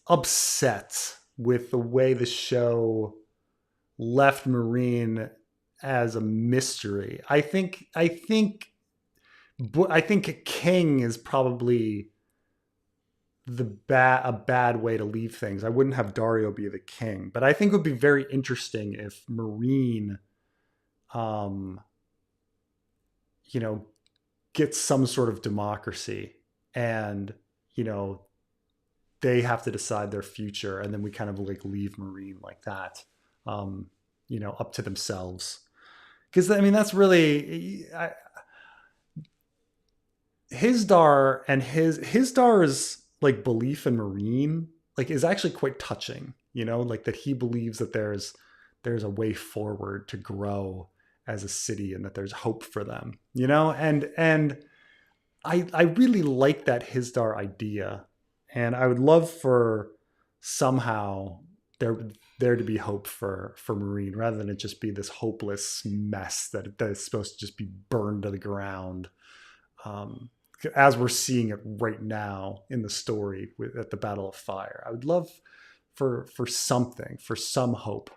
upset with the way the show left Marine as a mystery. I think King is probably a bad way to leave things. I wouldn't have Dario be the king, but I think it would be very interesting if Marine, um, you know, gets some sort of democracy, and you know they have to decide their future, and then we kind of like leave Marine like that, up to themselves. Because I mean, that's really Hisdar, and Hisdar's like belief in Marine like is actually quite touching. Like that he believes that there's a way forward to grow as a city, and that there's hope for them. And I really like that Hisdar idea, and I would love for somehow there to be hope for Marine, rather than it just be this hopeless mess that is supposed to just be burned to the ground, as we're seeing it right now in the story at the Battle of Fire. I would love for some hope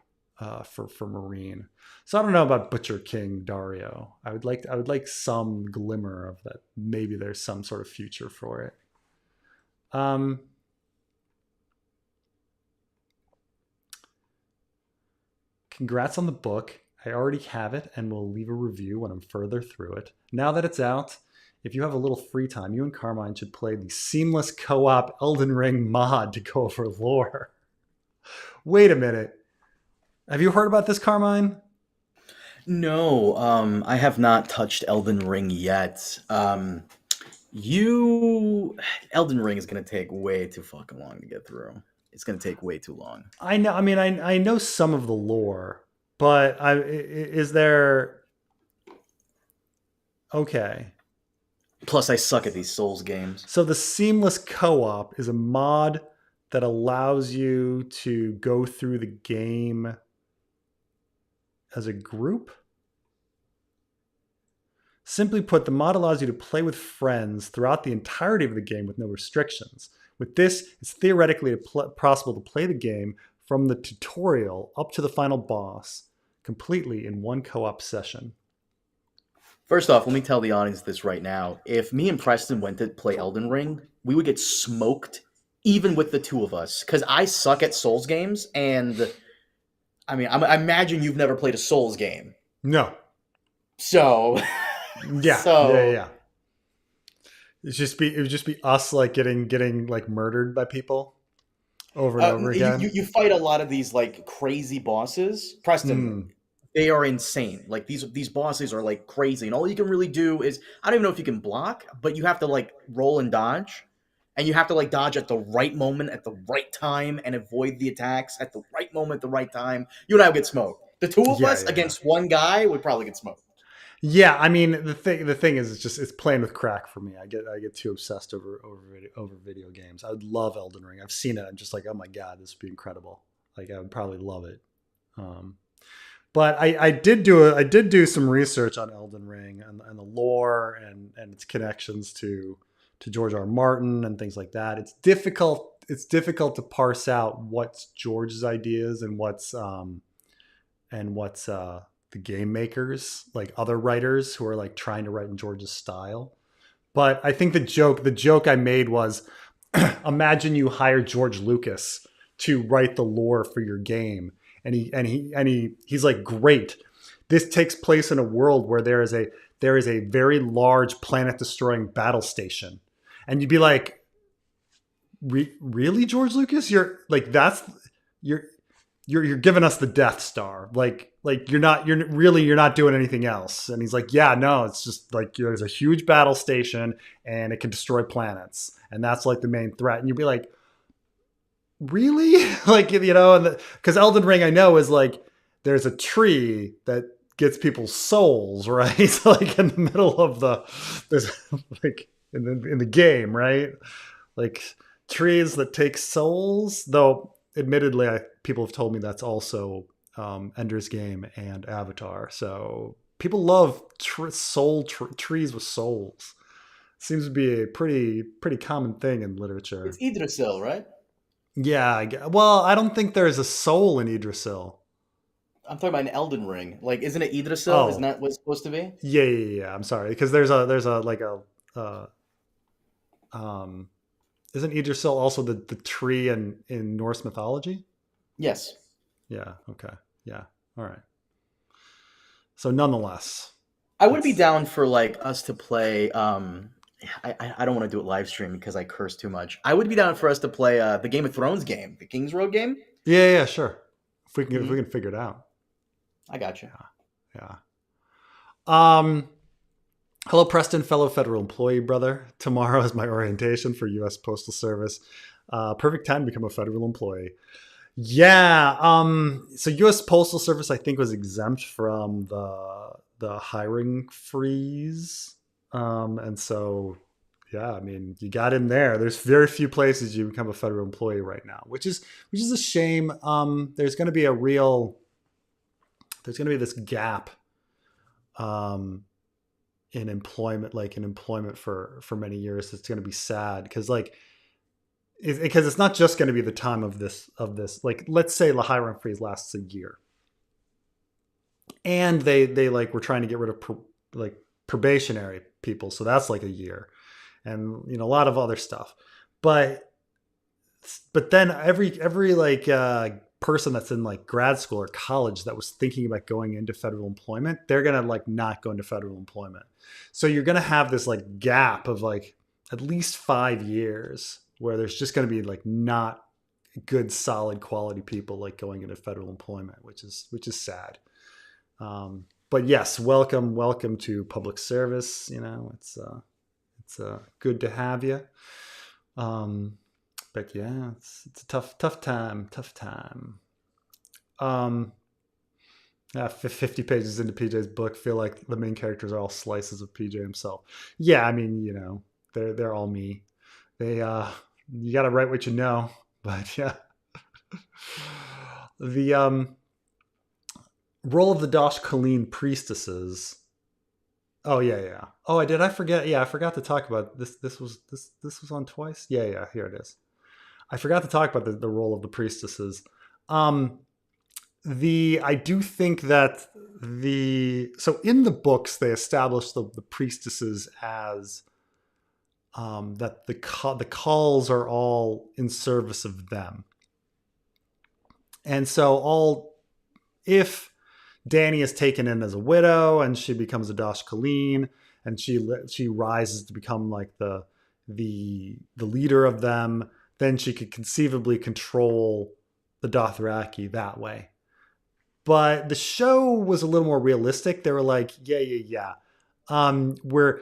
for Marine. So I don't know about Butcher King Dario. I would like some glimmer of that. Maybe there's some sort of future for it. Congrats on the book. I already have it and will leave a review when I'm further through it. Now that it's out, if you have a little free time, you and Carmine should play the seamless co-op Elden Ring mod to go over lore. Wait a minute. Have you heard about this, Carmine? No, I have not touched Elden Ring yet. Elden Ring is gonna take way too fucking long to get through. It's gonna take way too long. I know. I mean, I know some of the lore, but is there? Okay. Plus, I suck at these Souls games. So the seamless co-op is a mod that allows you to go through the game as a group. Simply put, the mod allows you to play with friends throughout the entirety of the game with no restrictions. With this, it's theoretically possible to play the game from the tutorial up to the final boss completely in one co-op session. First off, let me tell the audience this right now. If me and Preston went to play Elden Ring, we would get smoked even with the two of us, because I suck at Souls games, and I mean, I imagine you've never played a Souls game, No. so Yeah. Yeah. so Yeah. It would just be us like getting like murdered by people over and over again. you fight a lot of these like crazy bosses, Preston. Hmm. They are insane. Like these bosses are like crazy, and all you can really do is I don't even know if you can block, but you have to like roll and dodge, and you have to like dodge at the right moment, at the right time, and avoid the attacks at the right moment, at the right time. You and I would get smoked. The two of Yeah. us Yeah. Yeah. against one guy would probably get smoked. Yeah, I mean the thing is it's playing with crack for me. I get too obsessed over video games. I would love Elden Ring. I've seen it. I'm just like, oh my god, this would be incredible. Like I would probably love it. Um, but I did do some research on Elden Ring and the lore and its connections to George R. R. Martin and things like that. It's difficult to parse out what's George's ideas and what's the game makers, like other writers who are like trying to write in George's style. But I think the joke I made was imagine you hire George Lucas to write the lore for your game. And he's like, great. This takes place in a world where there is a very large planet destroying battle station. And you'd be like, really, George Lucas? You're you're giving us the Death Star. Like you're not doing anything else. And he's like, yeah, no, it's just like there's a huge battle station and it can destroy planets. And that's like the main threat. And you'd be like, really? Like, and because Elden Ring I know is like there's a tree that gets people's souls, right? So like in the middle of there's like in the game, right? Like trees that take souls, though admittedly people have told me that's also Ender's Game and Avatar. So people love trees with souls. Seems to be a pretty common thing in It's literature. Yggdrasil, right? Yeah, well, I don't think there's a soul in Idrisil. I'm talking about an Elden Ring. Like, isn't it Yggdrasil? Isn't Oh, that what it's supposed to be? yeah, yeah, yeah, yeah. I'm sorry, because there's a like a um, isn't Idrisil also the tree in Norse mythology? Yes. Yeah. Okay. Yeah. All right. So nonetheless, I would be it's down for like us to play. I don't want to do it live stream because I curse too much. I would be down for us to play the Game of Thrones game, the King's Road game. yeah, yeah, yeah, sure. If we can Hmm. figure it out. I got you. Yeah. Um. Hello, Preston, fellow federal employee brother. Tomorrow is my orientation for U.S. Postal Service. Perfect time to become a federal employee. Yeah. So U.S. Postal Service, I think, was exempt from the hiring freeze. And so, yeah, I mean, you got in there. There's very few places you become a federal employee right now, which is a shame. There's going to be this gap um, in employment, like in employment for many years. It's going to be sad because it's not just going to be the time of this. Like, let's say the hiring freeze lasts a year, and they like were trying to get rid of like probationary people, so that's like a year, and a lot of other stuff. But then every like person that's in like grad school or college that was thinking about going into federal employment, they're gonna like not go into federal employment. So you're gonna have this like gap of like at least 5 years where there's just gonna be like not good solid quality people like going into federal employment, which is sad. But yes, welcome to public service. It's good to have you. But yeah, it's a tough time, tough time. Um, 50 pages into PJ's book, feel like the main characters are all slices of PJ himself. Yeah, I mean, they're all me. They you got to write what you know, but yeah. The role of the Dosh Colleen priestesses. Oh yeah, yeah. Oh, I forget. Yeah, I forgot to talk about this. This was on twice. Yeah, yeah. Here it is. I forgot to talk about the role of the priestesses. Um, the I do think that so in the books they establish the priestesses as that the calls are all in service of them, and so all if Dany is taken in as a widow and she becomes a Dosh Colleen, and she rises to become like the leader of them, then she could conceivably control the Dothraki that way. But the show was a little more realistic. They were like, yeah. We're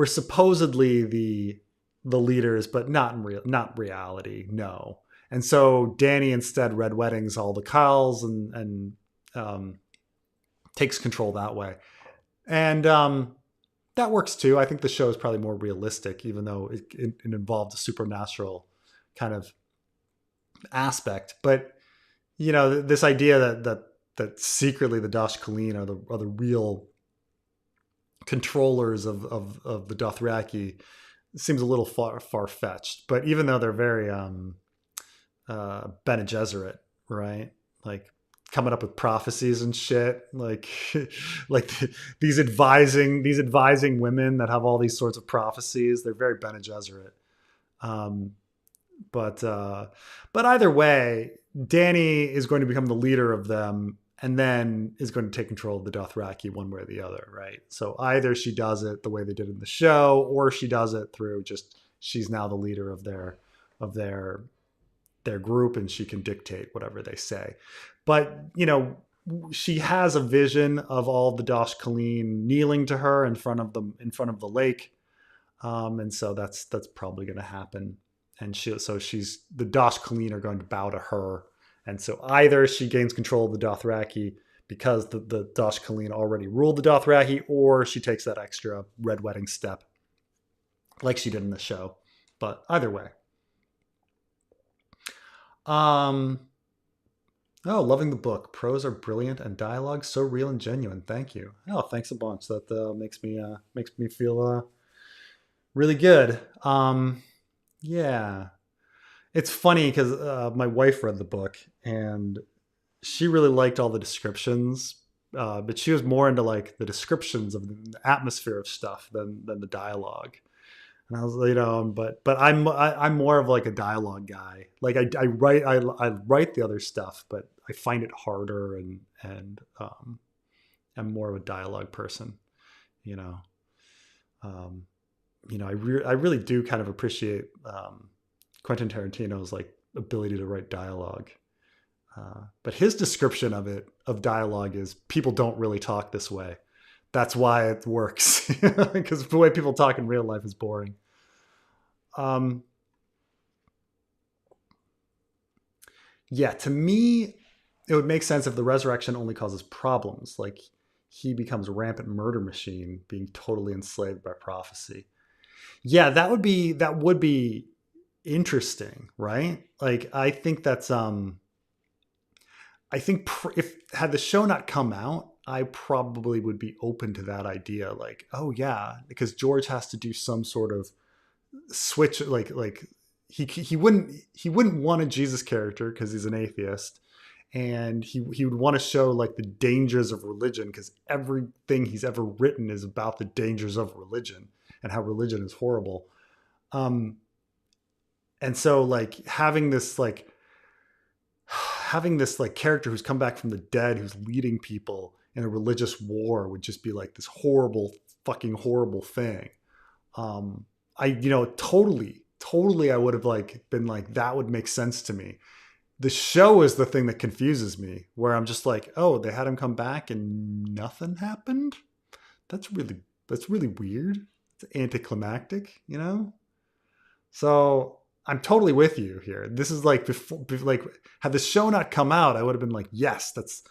supposedly the leaders, but not reality. No. And so Dany instead red weddings all the Kyles and um, takes control that way. And that works too. I think the show is probably more realistic, even though it involved a supernatural kind of aspect. But this idea that secretly the Dosh Colleen are the real controllers of the Dothraki seems a little far fetched. But even though they're very Bene Gesserit, right? Like coming up with prophecies and shit, like like these advising women that have all these sorts of prophecies. They're very Bene Gesserit. Um, but either way, Dany is going to become the leader of them, and then is going to take control of the Dothraki one way or the other, right? So either she does it the way they did in the show, or she does it through just she's now the leader of their group, and she can dictate whatever they say. But she has a vision of all the Dosh Colleen kneeling to her in front of the lake, and so that's probably going to happen. And she's the Dosh Colleen are going to bow to her, and so either she gains control of the Dothraki because the Dosh Colleen already ruled the Dothraki, or she takes that extra red wedding step, like she did in the show. But either way, oh, loving the book. Prose are brilliant and dialogue so real and genuine. Thank you. Oh, thanks a bunch. That makes me feel really good. Yeah, it's funny because my wife read the book and she really liked all the descriptions, but she was more into like the descriptions of the atmosphere of stuff than the dialogue. And I was, but I'm more of like a dialogue guy. Like I write the other stuff, but I find it harder, and I'm more of a dialogue person. You know, um, I really do kind of appreciate Quentin Tarantino's like ability to write dialogue. But his description of dialogue is people don't really talk this way. That's why it works, because the way people talk in real life is boring. Yeah, to me, it would make sense if the resurrection only causes problems, like he becomes a rampant murder machine, being totally enslaved by prophecy. Yeah, that would be interesting, right? Like I think if had the show not come out, I probably would be open to that idea. Like, oh yeah, because George has to do some sort of switch. Like he wouldn't want a Jesus character because he's an atheist, and he would want to show like the dangers of religion because everything he's ever written is about the dangers of religion and how religion is horrible. Um, and so like having this character who's come back from the dead, who's leading people in a religious war, would just be like this fucking horrible thing. I totally I would have like been like, that would make sense to me. The show is the thing that confuses me, where I'm just like, oh, they had him come back and nothing happened. That's really weird. It's anticlimactic. So I'm totally with you here. This is like like had the show not come out, I would have been like, yes, that's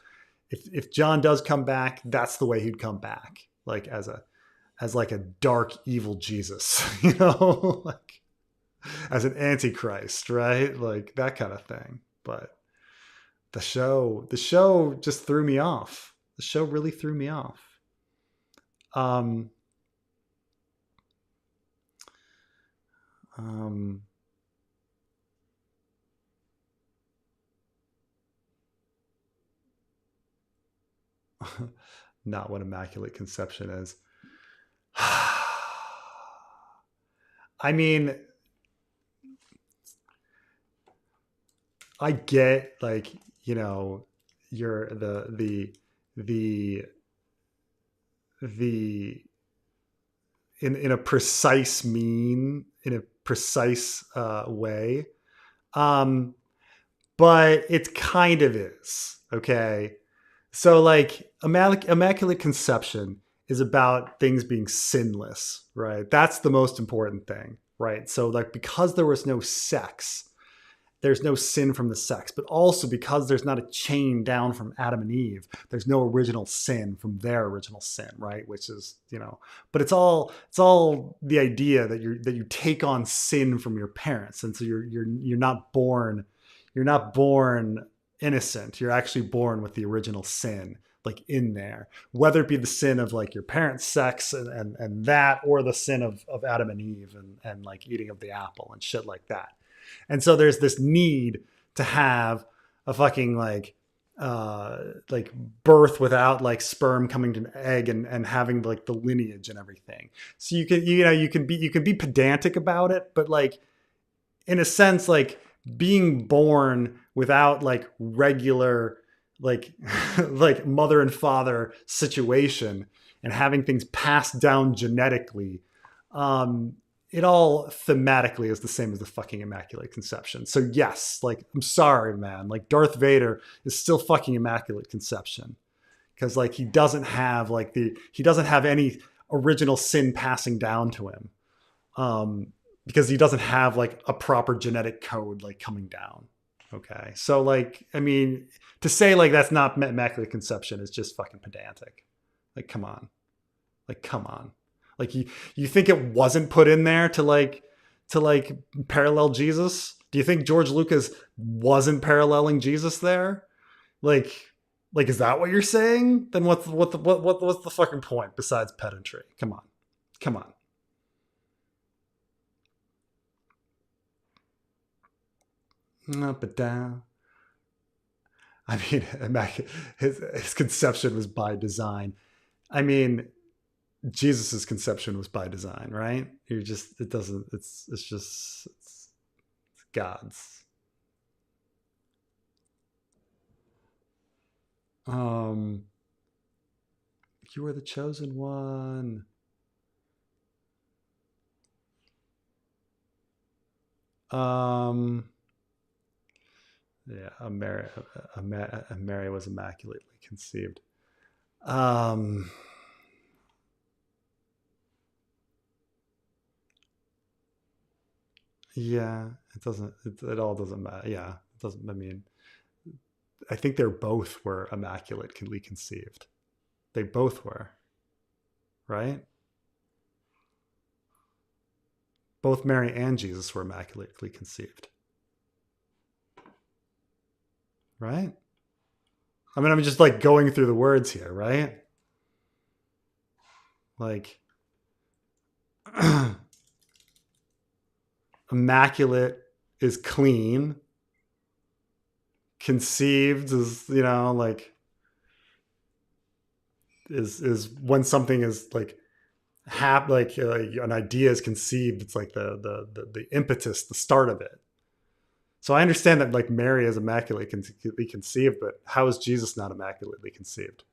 if John does come back, that's the way he'd come back, like as like a dark evil Jesus, like as an antichrist, right? Like that kind of thing. But the show just threw me off. The show really threw me off. Um, um, not what immaculate conception is. I mean, I get like, your the the in a precise way. Um, but it kind of is, okay. So like immaculate conception is about things being sinless, right? That's the most important thing, right? So like because there was no sex, there's no sin from the sex, but also because there's not a chain down from Adam and Eve, there's no original sin from their original sin, right? Which is, but it's all the idea that you take on sin from your parents, and so you're not born innocent. You're actually born with the original sin like in there, whether it be the sin of like your parents' sex and that, or the sin of Adam and Eve and like eating of the apple and shit like that. And so there's this need to have a fucking like birth without like sperm coming to an egg and having like the lineage and everything. So you can be pedantic about it, but like in a sense, like being born without like regular like like mother and father situation and having things passed down genetically, it all thematically is the same as the fucking immaculate conception. So yes, like I'm sorry, man, like Darth Vader is still fucking immaculate conception, because like he doesn't have any original sin passing down to him, because he doesn't have like a proper genetic code like coming down. Okay, so like I mean, to say like that's not immaculate conception is just fucking pedantic. Like come on, like you think it wasn't put in there to parallel Jesus? Do you think George Lucas wasn't paralleling Jesus there? Like like is that what you're saying? Then what's the fucking point besides pedantry? Come on, come on. Up and down. I mean, his conception was by design. I mean, Jesus's conception was by design, right? You're just it doesn't. It's just it's God's. Um, you are the chosen one. Um, yeah, Mary was immaculately conceived. Um, yeah, it doesn't. It all doesn't matter. Yeah, it doesn't. I mean, I think they're both were immaculately conceived. They both were, right? Both Mary and Jesus were immaculately conceived, right? I mean, I'm just like going through the words here, right? Like, immaculate is clean, conceived is, like is when something is like an idea is conceived. It's like the impetus, the start of it. So I understand that like Mary is immaculately conceived, but how is Jesus not immaculately conceived?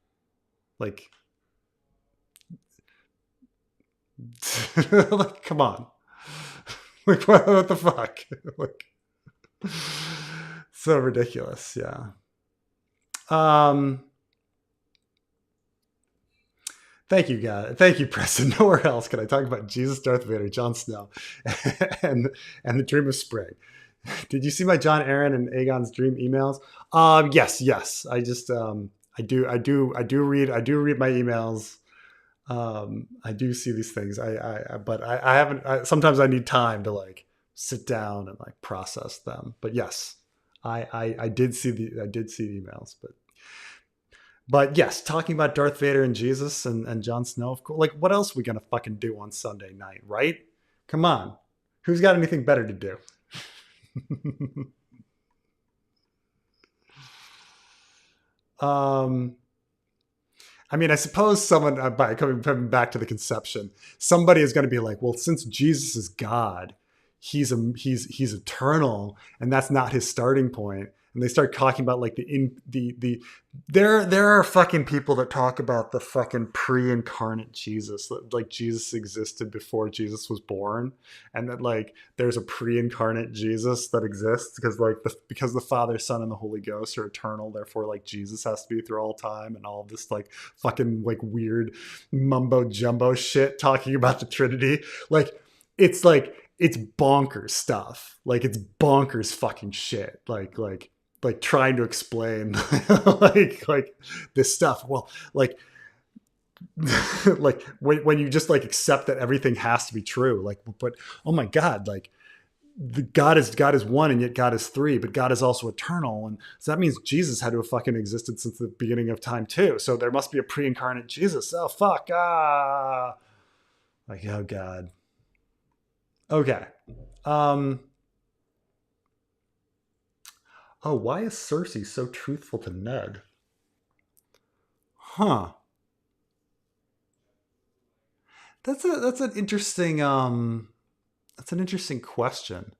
Like, like come on, like what the fuck? Like, so ridiculous. Yeah. Um. Thank you, guys. Thank you, Preston. Nowhere else can I talk about Jesus, Darth Vader, Jon Snow, and and the Dream of Spring. Did you see my John Aaron and Aegon's Dream emails? Yes, yes. I do read my emails. I do see these things. But I haven't. Sometimes I need time to like sit down and like process them. But yes, I did see the emails. But yes, talking about Darth Vader and Jesus and Jon Snow, of course. Like, what else are we gonna fucking do on Sunday night, right? Come on, who's got anything better to do? um, I mean, I suppose someone by coming back to the conception, somebody is going to be like, well, since Jesus is God, he's eternal, and that's not his starting point. and they start talking about like there are fucking people that talk about the fucking pre-incarnate Jesus, like Jesus existed before Jesus was born, and that like there's a pre-incarnate Jesus that exists because the Father, Son, and the Holy Ghost are eternal, therefore like Jesus has to be through all time, and all this like fucking like weird mumbo jumbo shit talking about the Trinity. Like it's bonkers stuff. Like it's bonkers fucking shit. Like trying to explain like this stuff. Well, like like when you just like accept that everything has to be true. Like, but oh my God, like God is one, and yet God is three, but God is also eternal, and so that means Jesus had to have fucking existed since the beginning of time too. So there must be a pre-incarnate Jesus. Oh fuck, like oh God. Okay. Um. Oh, why is Cersei so truthful to Ned? Huh. That's an interesting that's an interesting question.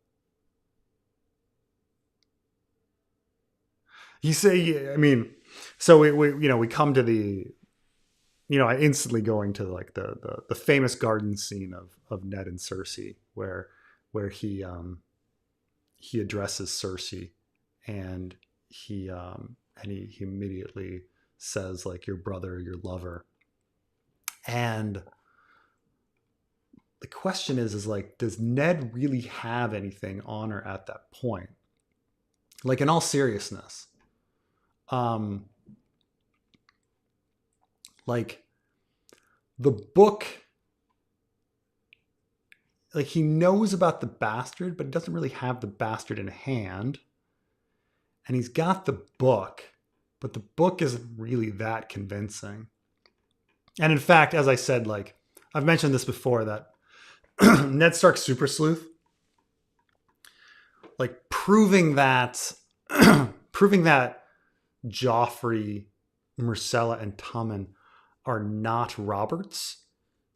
You say, I mean, so we come to the I instantly going to like the famous garden scene of Ned and Cersei where he addresses Cersei, and he immediately says like your brother, your lover. And the question is like, does Ned really have anything on her at that point? Like in all seriousness, um, like the book, like he knows about the bastard, but he doesn't really have the bastard in hand. And he's got the book, but the book isn't really that convincing. And in fact, as I said, like I've mentioned this before, that Ned Stark's super sleuth, like proving that Joffrey, Myrcella, and Tommen are not Roberts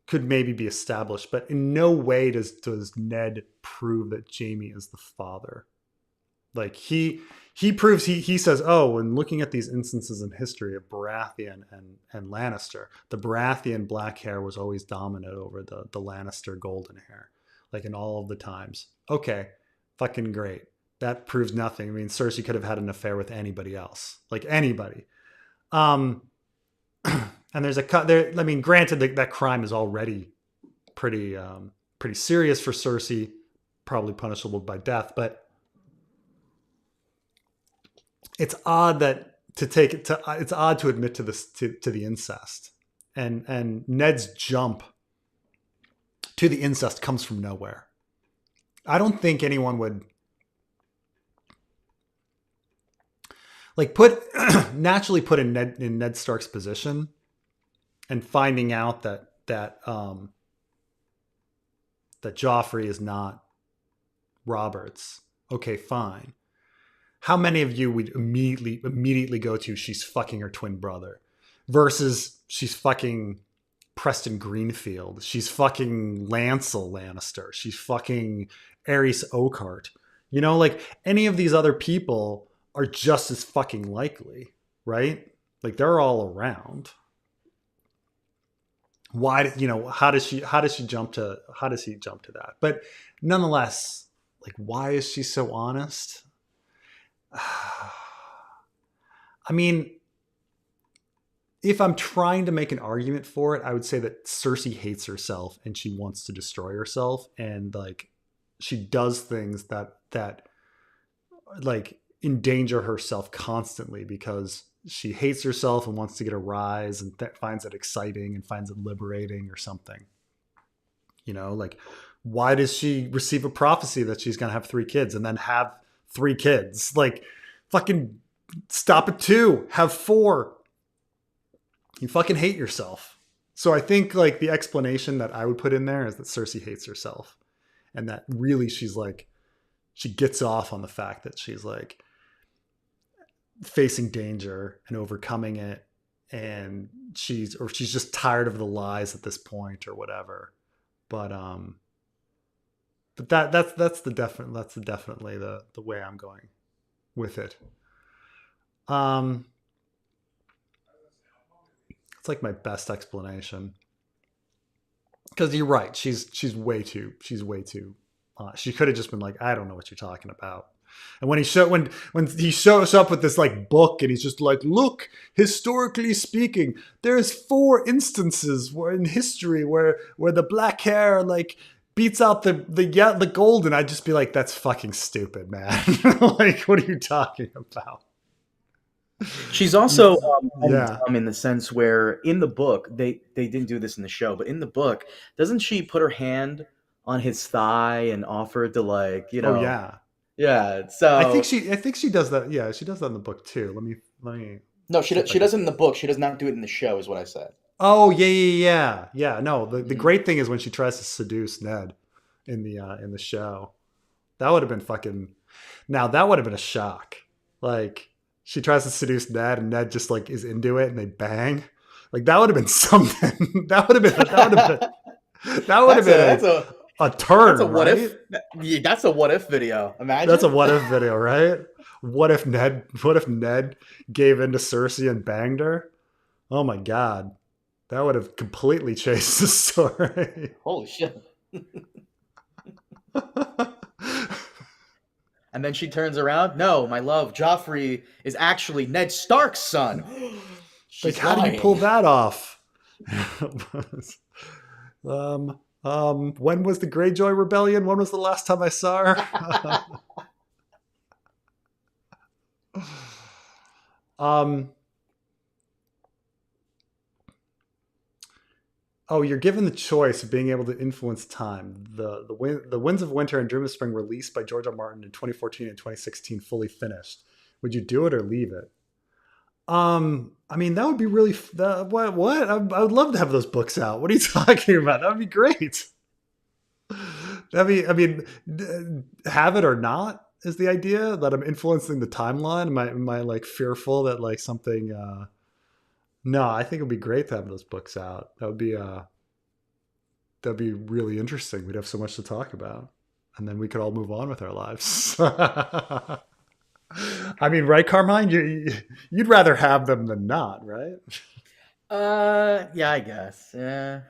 could maybe be established, but in no way does Ned prove that Jaime is the father. Like he proves he says, oh, when looking at these instances in history of Baratheon and Lannister, the Baratheon black hair was always dominant over the Lannister golden hair, like in all of the times. Okay, fucking great. That proves nothing. I mean, Cersei could have had an affair with anybody else, like anybody. Um, and there's a cut there. I mean, granted that crime is already pretty serious for Cersei, probably punishable by death, but it's odd that to take it to it's odd to admit to this to the incest, and Ned's jump to the incest comes from nowhere. I don't think anyone would like put naturally put in Ned Stark's position and finding out that Joffrey is not Roberts. Okay, fine. How many of you would immediately go to she's fucking her twin brother versus she's fucking Preston Greenfield, she's fucking Lancel Lannister, she's fucking Aerys Oakheart. Like any of these other people are just as fucking likely, right? Like they're all around. Why, how does he jump to that? But nonetheless, like why is she so honest? I mean, if I'm trying to make an argument for it, I would say that Cersei hates herself and she wants to destroy herself, and like she does things that like endanger herself constantly because she hates herself and wants to get a rise and finds it exciting and finds it liberating or something. Like why does she receive a prophecy that she's going to have 3 kids and then have 3 kids? Like fucking stop at 2, have 4. You fucking hate yourself. So I think like the explanation that I would put in there is that Cersei hates herself, and that really she's like, she gets off on the fact that she's like facing danger and overcoming it, and she's just tired of the lies at this point or whatever. But that's definitely the way I'm going with it. Um, it's like my best explanation because you're right. She's way too. She could have just been like, I don't know what you're talking about. And when he shows up with this like book and he's just like, look, historically speaking, there's 4 instances where in history where the black hair like beats out the gold, and I'd just be like, that's fucking stupid, man. Like, what are you talking about? She's also kind of Yeah. dumb in the sense where in the book they didn't do this in the show, but in the book, doesn't she put her hand on his thigh and offer to like Oh yeah. yeah. So I think she does that. Yeah, she does that in the book too. Let me no, see if I she can. doesn't in the book. She does not do it in the show, is what I said. Oh yeah. No, the Mhm. great thing is when she tries to seduce Ned in the show. That would have been fucking. Now that would have been a shock. Like she tries to seduce Ned, and Ned just like is into it, and they bang. Like that would have been something. That would have That's a been a that's a turn, what right? if yeah, that's a what if video. That's a Imagine. what if video, right? What if Ned gave in to Cersei and banged her? Oh my god. That would have completely changed the story. Holy shit. And then she turns around. No, my love, Joffrey is actually Ned Stark's son. Like, She's how do you pull lying. that off? When was the Greyjoy Rebellion? When was the last time I saw her? um, oh, you're given the choice of being able to influence time. The Winds of Winter and Dream of Spring, released by George R. R. Martin in 2014 and 2016, fully finished. Would you do it or leave it? I mean, that would be really what? What? I would love to have those books out. What are you talking about? That would be great. I mean, have it or not is the idea that I'm influencing the timeline. Am I like fearful that like something? No, I think it would be great to have those books out. That'd be really interesting. We'd have so much to talk about, and then we could all move on with our lives. I mean, right, Carmine? You'd rather have them than not, right? Yeah, I guess. Yeah,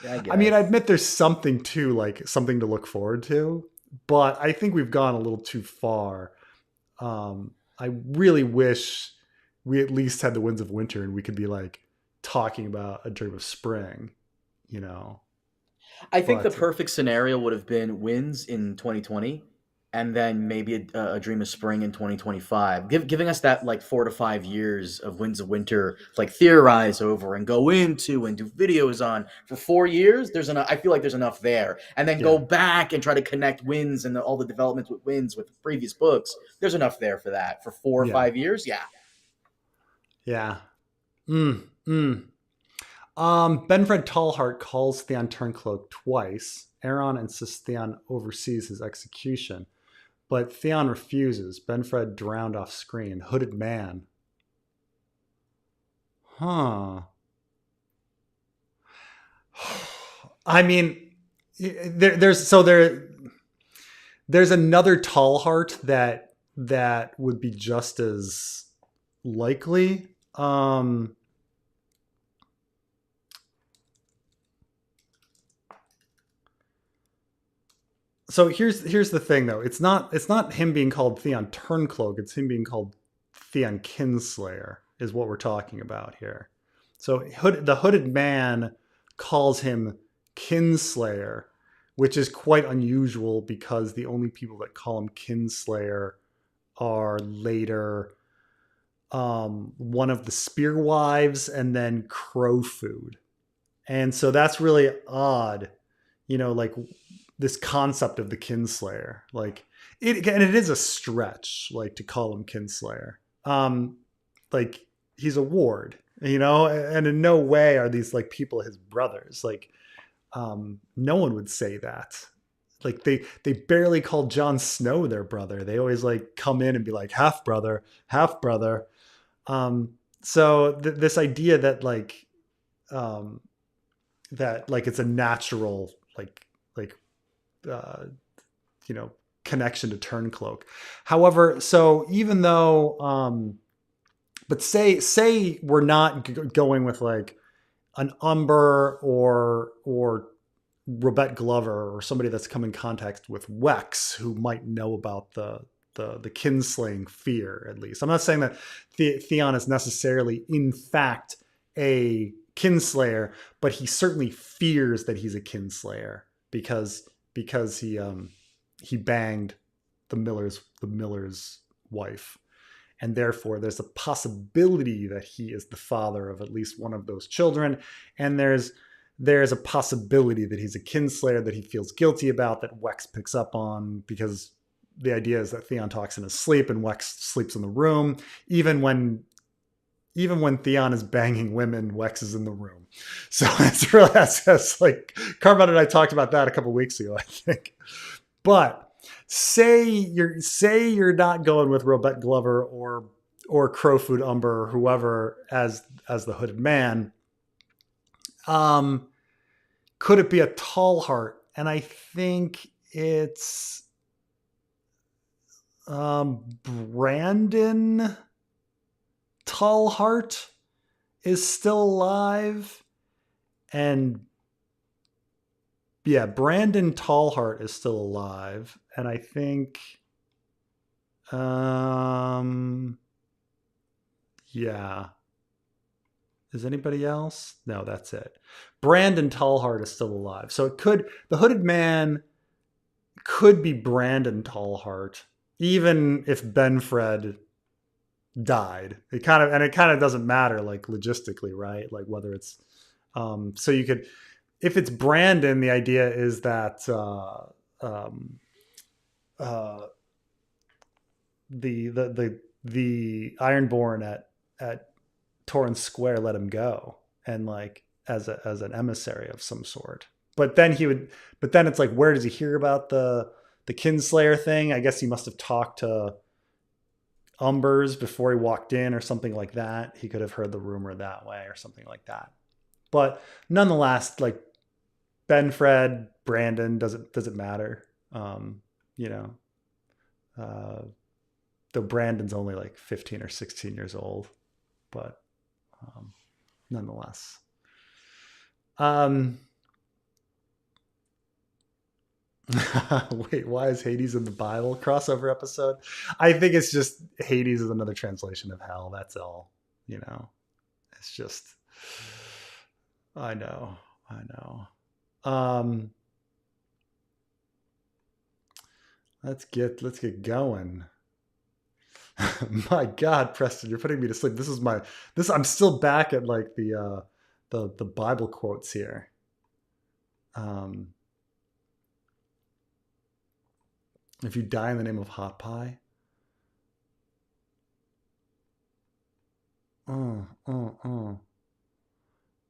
I I mean, I guess. admit there's something to like something to look forward to, but I think we've gone a little too far. I really wish we at least had the Winds of Winter and we could be like talking about a Dream of Spring, you know. I think the But perfect scenario would have been wins in 2020 and then maybe a Dream of Spring in 2025, giving us that like 4 to 5 years of Winds of Winter, to, like theorize over and go into and do videos on for 4 years. There's enough. I feel like there's enough there, and then go yeah, back and try to connect Winds and all the developments with Winds with previous books. There's enough there for that for four or yeah, five years. Yeah, yeah. Mm. Benfred Tallheart calls Theon Turncloak twice. Aeron insists Theon oversees his execution, but Theon refuses. Benfred drowned off screen. Hooded man. Huh. I mean, there's another tall heart that would be just as likely. So here's the thing though. It's not him being called Theon Turncloak. It's him being called Theon Kinslayer is what we're talking about here. So the hooded man calls him Kinslayer, which is quite unusual because the only people that call him Kinslayer are later one of the spear wives and then crow food. And so that's really odd, like this concept of the kinslayer. Like it is a stretch, like to call him kinslayer. Like he's a ward, and in no way are these like people his brothers. Like no one would say that. Like they barely call Jon Snow their brother. They always like come in and be like half brother, half brother. So this idea um, that like it's a natural like uh, you know connection to Turncloak. However, so even though But say we're not going with like an Umber or Robert Glover or somebody that's come in contact with Wex who might know about the kinslaying fear. At least I'm not saying that Theon is necessarily in fact a kinslayer, but he certainly fears that he's a kinslayer because he banged the miller's wife, and therefore there's a possibility that he is the father of at least one of those children, and there's a possibility that he's a kinslayer that he feels guilty about, that Wex picks up on, because the idea is that Theon talks in his sleep and Wex sleeps in the room. Even when Theon is banging women, Wex is in the room. So it's really, that's like Carmine and I talked about that a couple weeks ago, I think. But say you're not going with Robert Glover or Crowfoot Umber or whoever as the hooded man. Could it be a tall heart? And I think it's Brandon Tallheart is still alive. And yeah, Brandon Tallheart is still alive. And I think yeah. Is anybody else? No, that's it. Brandon Tallheart is still alive. So the hooded man could be Brandon Tallheart, even if Benfred died. It kind of doesn't matter, like logistically, right? Like whether it's so you could, if it's Brandon, the idea is that uh, the Ironborn at Torrance Square let him go, and like as an emissary of some sort. But then it's like, where does he hear about the Kinslayer thing? I guess he must have talked to Umbers before he walked in or something like that. He could have heard the rumor that way or something like that. But nonetheless, like Benfred, Brandon, does it matter? You know, though Brandon's only like 15 or 16 years old, but nonetheless. Wait, why is Hades in the Bible? Crossover episode? I think it's just Hades is another translation of hell. That's all. It's just. I know. Let's get going. My God, Preston, you're putting me to sleep. I'm still back at like the Bible quotes here. If you die in the name of hot pie.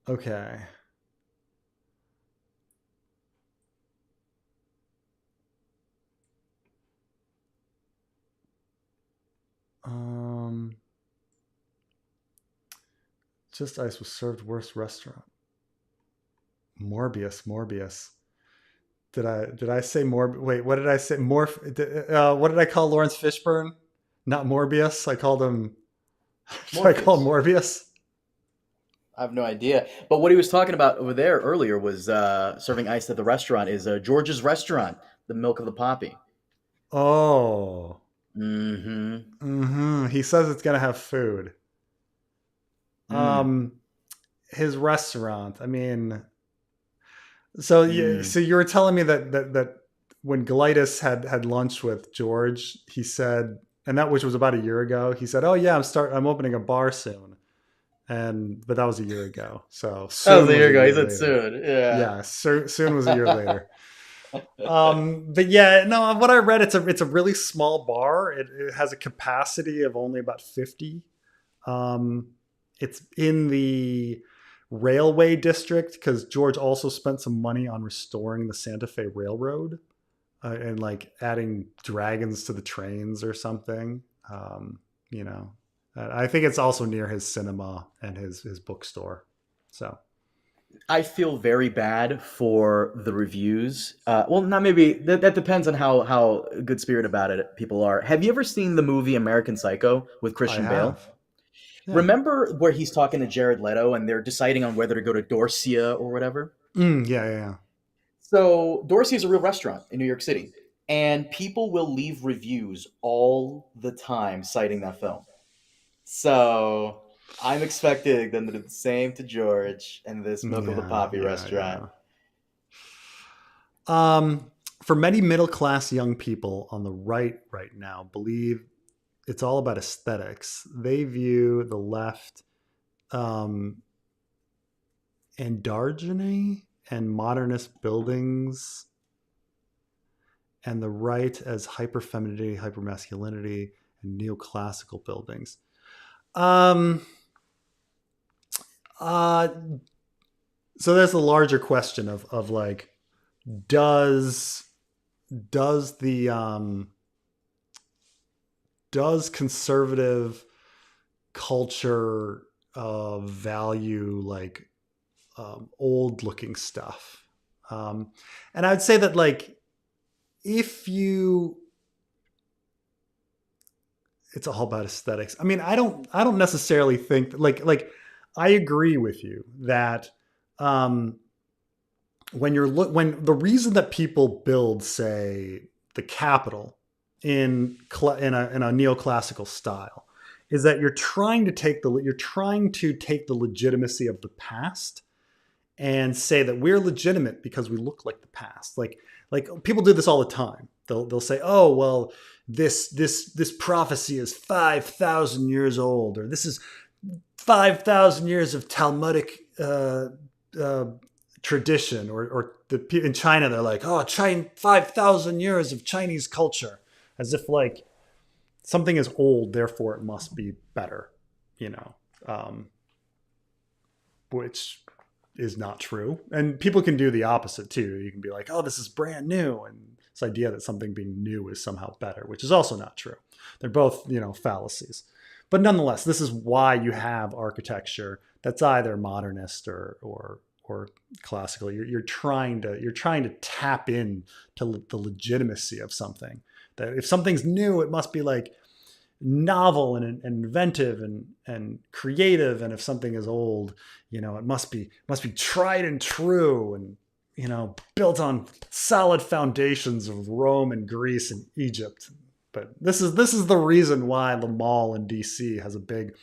Okay. Just Ice was served worst restaurant. Morbius. Did I say Wait, what did I say? What did I call Lawrence Fishburne? Not Morbius. I called him. Did I call him Morbius? I have no idea. But what he was talking about over there earlier was serving ice at the restaurant is George's Restaurant, the Milk of the Poppy. Oh. Mm-hmm. He says it's gonna have food. His restaurant. I mean, so you were telling me that when Glytus had lunch with George, he said, and that which was about a year ago, he said, "Oh yeah, I'm opening a bar soon." But that was a year ago. So soon that was a year ago. He said later. soon. Yeah. Yeah, soon was a year later. But yeah, no, what I read, it's a really small bar. It has a capacity of only about 50. It's in the railway district because George also spent some money on restoring the Santa Fe Railroad and like adding dragons to the trains or something. I think it's also near his cinema and his bookstore. So I feel very bad for the reviews. Well, not maybe. That depends on how good spirit about it people are. Have you ever seen the movie American Psycho with I Christian Bale? have. Yeah. Remember where he's talking to Jared Leto and they're deciding on whether to go to Dorsia or whatever? Yeah, yeah, So Dorsia is a real restaurant in New York City, and people will leave reviews all the time citing that film. So I'm expecting them to do the same to George and this Milk of the yeah, Poppy yeah, restaurant. yeah. For many middle class young people on the right now believe it's all about aesthetics. They view the left um, androgyny and modernist buildings, and the right as hyperfemininity, hypermasculinity, and neoclassical buildings. Um, uh, so there's a larger question of like, does does the does conservative culture value like old looking stuff? Um, and I'd say that like if you it's all about aesthetics. I mean, I don't necessarily think that, like I agree with you that um when the reason that people build, say, the Capitol in a neoclassical style is that you're trying to take the legitimacy of the past and say that we're legitimate because we look like the past. Like people do this all the time. They'll say, "Oh, well, this prophecy is 5,000 years old, or this is 5,000 years of Talmudic uh, tradition," or in China they're like, "Oh, China 5,000 years of Chinese culture," as if like something is old, therefore it must be better, you know, which is not true. And people can do the opposite too. You can be like, "Oh, this is brand new," and this idea that something being new is somehow better, which is also not true. They're both, fallacies. But nonetheless, this is why you have architecture that's either modernist or classical. You're trying to tap in to the legitimacy of something. That if something's new, it must be like novel and inventive and creative, and if something is old, it must be tried and true, and built on solid foundations of Rome and Greece and Egypt. But this is the reason why the mall in DC has a big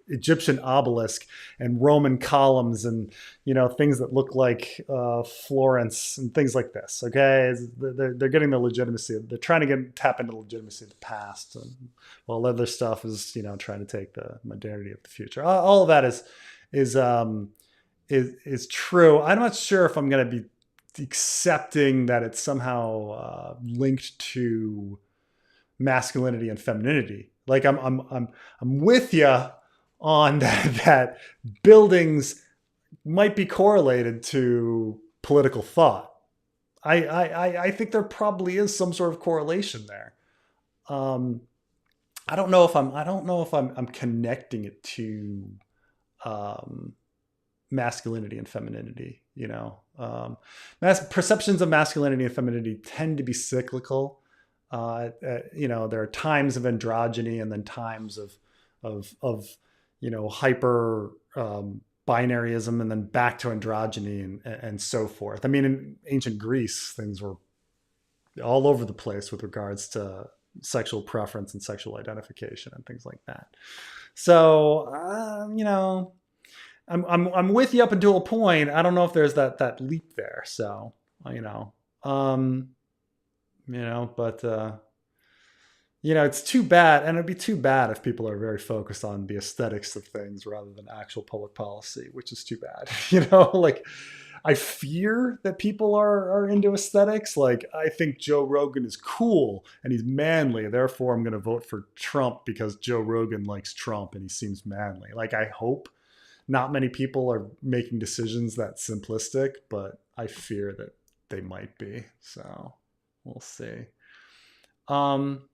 Egyptian obelisk and Roman columns and things that look like Florence and things like this. Okay, they're getting the legitimacy. They're trying to tap into the legitimacy of the past, while other stuff is trying to take the modernity of the future. All of that is true. I'm not sure if I'm going to be accepting that it's somehow linked to masculinity and femininity. Like I'm with you on that buildings might be correlated to political thought. I think there probably is some sort of correlation there. Um, I don't know if I'm connecting it to um, masculinity and femininity. Perceptions of masculinity and femininity tend to be cyclical. There are times of androgyny and then times of hyper binaryism, and then back to androgyny and so forth. I mean, in ancient Greece, things were all over the place with regards to sexual preference and sexual identification and things like that. So, I'm with you up until a point. I don't know if there's that leap there. So, you know, um, but it's too bad, and it'd be too bad if people are very focused on the aesthetics of things rather than actual public policy, which is too bad. Like I fear that people are into aesthetics. Like I think Joe Rogan is cool and he's manly, therefore I'm going to vote for Trump because Joe Rogan likes Trump and he seems manly. Like I hope not many people are making decisions that simplistic, but I fear that they might be. So we'll see. Um,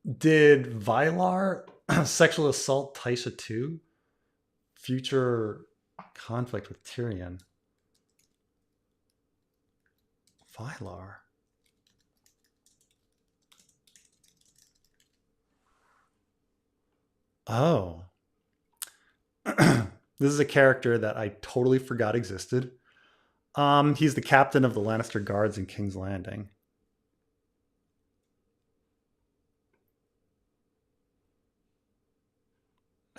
did Vylar sexual assault Taisha too? Future conflict with Tyrion. Vylar. Oh. This is a character that I totally forgot existed. He's the captain of the Lannister guards in King's Landing.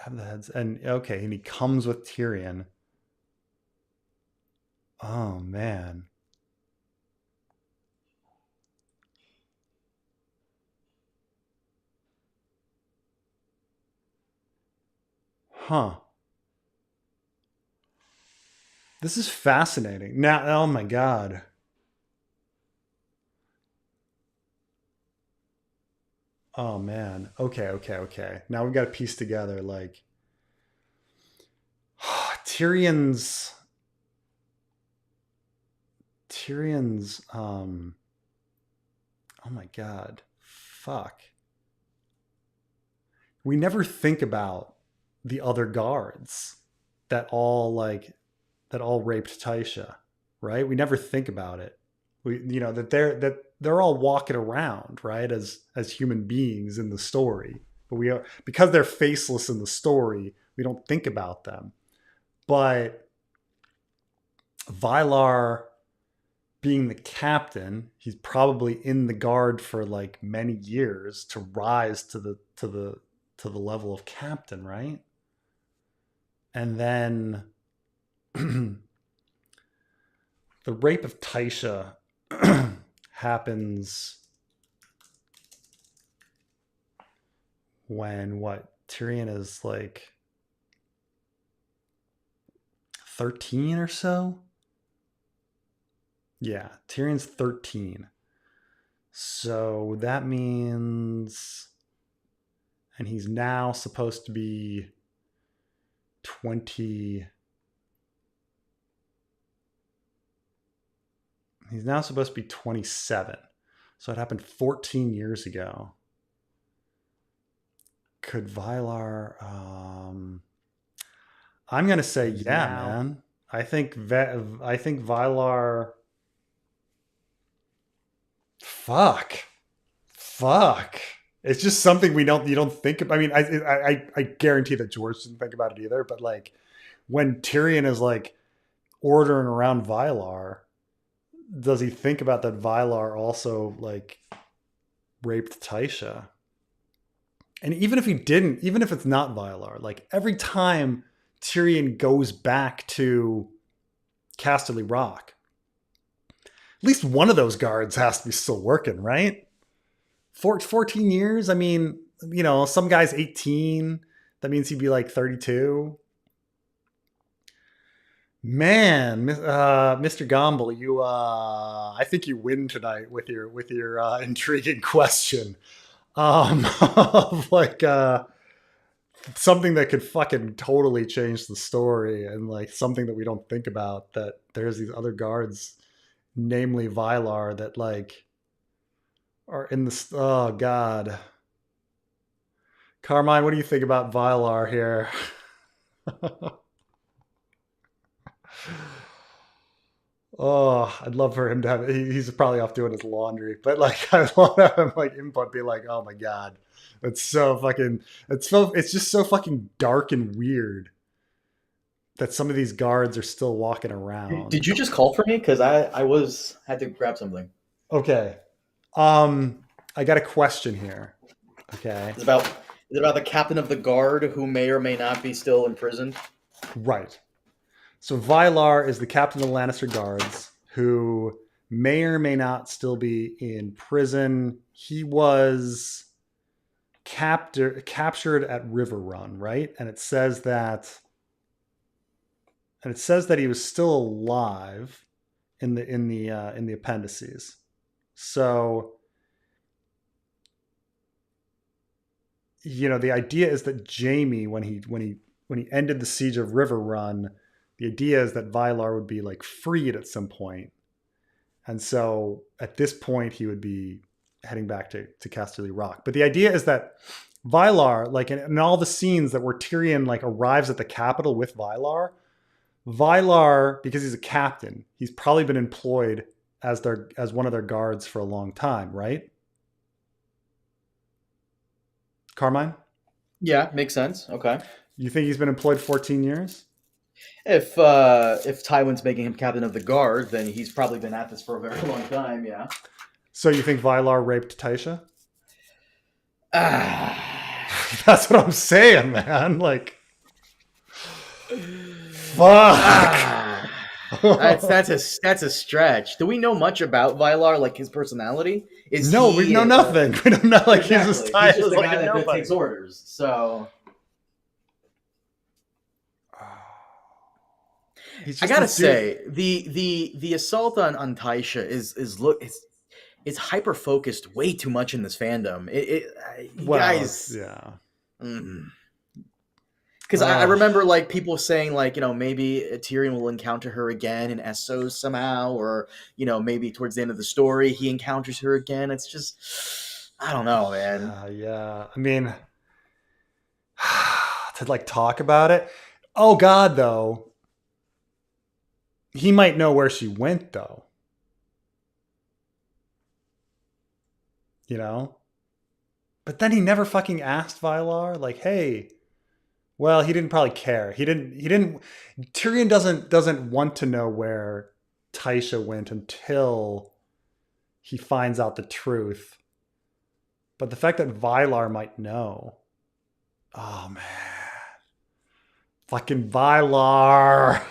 Have the heads and okay, and he comes with Tyrion. Oh man. Huh. This is fascinating. Now, oh my god. Oh man. Okay, okay, okay. Now we've got to piece together like Tyrion's Tyrion's oh my god. Fuck. We never think about the other guards that all like that all raped Taisha, right? We never think about it. We that they're all walking around, right, as human beings in the story. But we are because they're faceless in the story, we don't think about them. But Vylar being the captain, he's probably in the guard for like many years to rise to the level of captain, right? And then the rape of Taisha happens when what Tyrion is like 13 or so. Yeah, Tyrion's 13. So that means and he's now supposed to be 20. He's now supposed to be 27. So it happened 14 years ago. Could Vylar I'm going to say He's yeah, now man. I think Vylar fuck. Fuck. It's just something you don't think about. I mean, I guarantee that George didn't think about it either. But like when Tyrion is like ordering around Vylar, does he think about that Vylar also like raped Taisha? And even if he didn't, even if it's not Vylar, like every time Tyrion goes back to Casterly Rock, at least one of those guards has to be still working, right? 14 years. I mean, some guy's 18. That means he'd be like 32. Man, Mr. Gomble, I think you win tonight with your intriguing question. Of like something that could fucking totally change the story, and like something that we don't think about, that there's these other guards, namely Vylar, that like are in this. Oh God, Carmine, what do you think about Vylar here? Oh, I'd love for him to have. He's probably off doing his laundry, but like, I want to have him like input, be like, "Oh my god, it's so fucking. It's just so fucking dark and weird that some of these guards are still walking around." Did you just call for me? Because I was had to grab something. Okay, um, I got a question here. Okay, It's about is it about the captain of the guard who may or may not be still imprisoned? right. So Vylar is the captain of the Lannister guards who may or may not still be in prison. He was captured at River Run, right? And it says that he was still alive in the appendices. So the idea is that Jaime, when he ended the siege of River Run, the idea is that Vylar would be like freed at some point, and so at this point he would be heading back to Casterly Rock. But the idea is that Vylar, like in all the scenes that where Tyrion like arrives at the capital with Vylar, because he's a captain, he's probably been employed as one of their guards for a long time, right? Carmine? Yeah, makes sense. Okay. You think he's been employed 14 years? If Tywin's making him captain of the guard, then he's probably been at this for a very long time. Yeah. So you think Vylar raped Taisha? Ah. That's what I'm saying, man. Like, fuck. Ah. That's a stretch. Do we know much about Vylar, like his personality? Is No, we know he nothing. We don't know. Like he's just exactly? He's just tired, a like guy a that nobody. takes orders. So He's I just this gotta dude. say, the assault on Taisha is look it's hyper focused way too much in this fandom. You Well, it's guys. yeah. Mm. Because I Uh, remember like people saying like maybe Tyrion will encounter her again in Essos somehow, or maybe towards the end of the story he encounters her again. It's just I don't know, man. yeah. I mean, to like talk about it. Oh God, though, he might know where she went, though. You know. But then he never fucking asked Vylar, like, hey. Well, he didn't probably care. He didn't. He didn't. Tyrion doesn't want to know where Taisha went until he finds out the truth. But the fact that Vylar might know, oh man, fucking Vylar,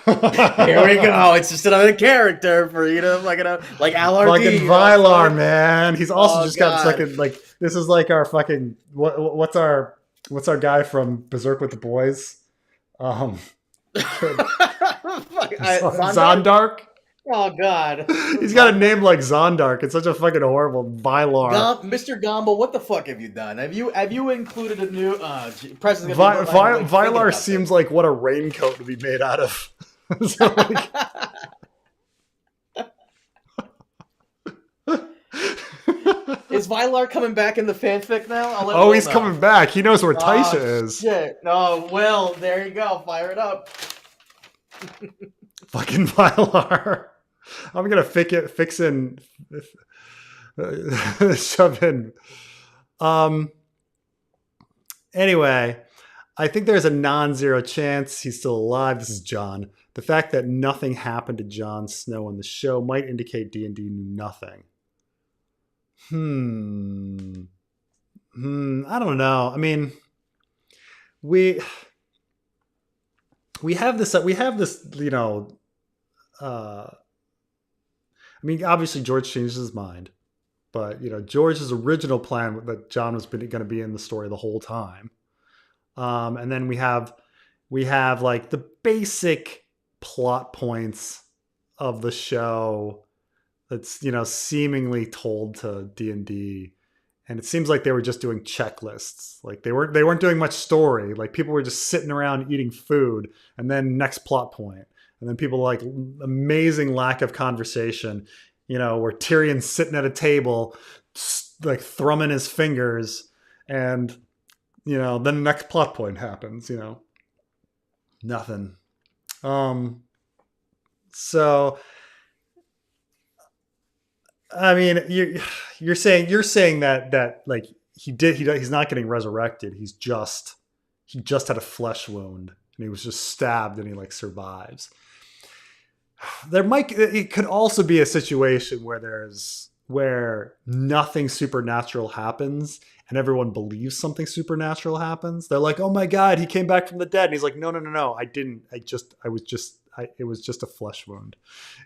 Here we go. It's just another character for like fucking LRD. Vylar, man. He's also Oh just got God. fucking like this is like our fucking what's our guy from Berserk with the Boys, um, Zondark? Zondark. Oh God. He's got a name like Zondark. It's such a fucking horrible Vylar. Mr. Gombo, what the fuck have you done? Have you included a new Press is gonna be like thinking Vylar about seems this. like what a raincoat would be made out of. So, like, Is Vylar coming back in the fanfic now? I'll let oh, Will he's know. coming back. He knows where Taisha Oh is. shit. Oh Will, there you go. Fire it up. Fucking Vylar. I'm gonna fix in, shove in. Um. Anyway, I think there's a non-zero chance he's still alive. This is John. The fact that nothing happened to Jon Snow in the show might indicate D&D knew nothing. I don't know. I mean, we we have this, I mean, obviously George changed his mind, but George's original plan that John was going to be in the story the whole time. And then we have like the basic plot points of the show that's seemingly told to D&D, and it seems like they were just doing checklists. Like they weren't doing much story. Like people were just sitting around eating food, and then next plot point, and then people like amazing lack of conversation. Where Tyrion's sitting at a table, like thrumming his fingers, and then the next plot point happens. Nothing. So I mean, you're saying that like he's not getting resurrected. He just had a flesh wound and he was just stabbed and he like survives. It could also be a situation where nothing supernatural happens and everyone believes something supernatural happens. They're like, "Oh my God, he came back from the dead," and he's like, "No, no, no, no, I didn't. It was just a flesh wound."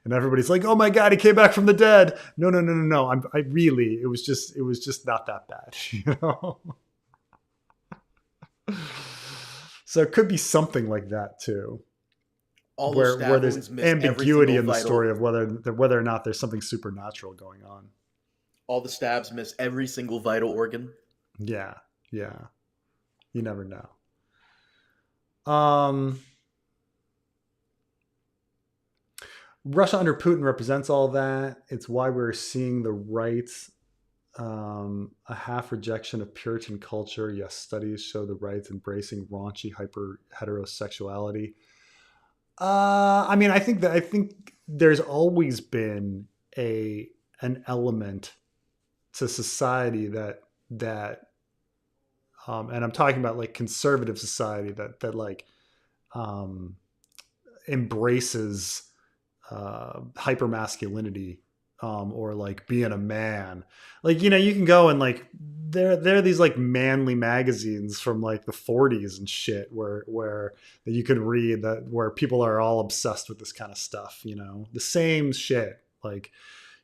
And everybody's like, "Oh my God, he came back from the dead." No, no, no, no, no. It was just not that bad, So it could be something like that too, All those where stab there's wounds miss every ambiguity single in the vital. story of whether or not there's something supernatural going on. All the stabs miss every single vital organ. Yeah, yeah. You never know. Um, Russia under Putin represents all that. It's why we're seeing the right, a half rejection of Puritan culture. Yes, studies show the right embracing raunchy hyper heterosexuality. I mean, I think there's always been an element to society that and I'm talking about like conservative society that like um, embraces hyper masculinity, or like being a man. Like, you can go and like there are these like manly magazines from like the 40s and shit where that you can read that where people are all obsessed with this kind of stuff. The same shit. Like,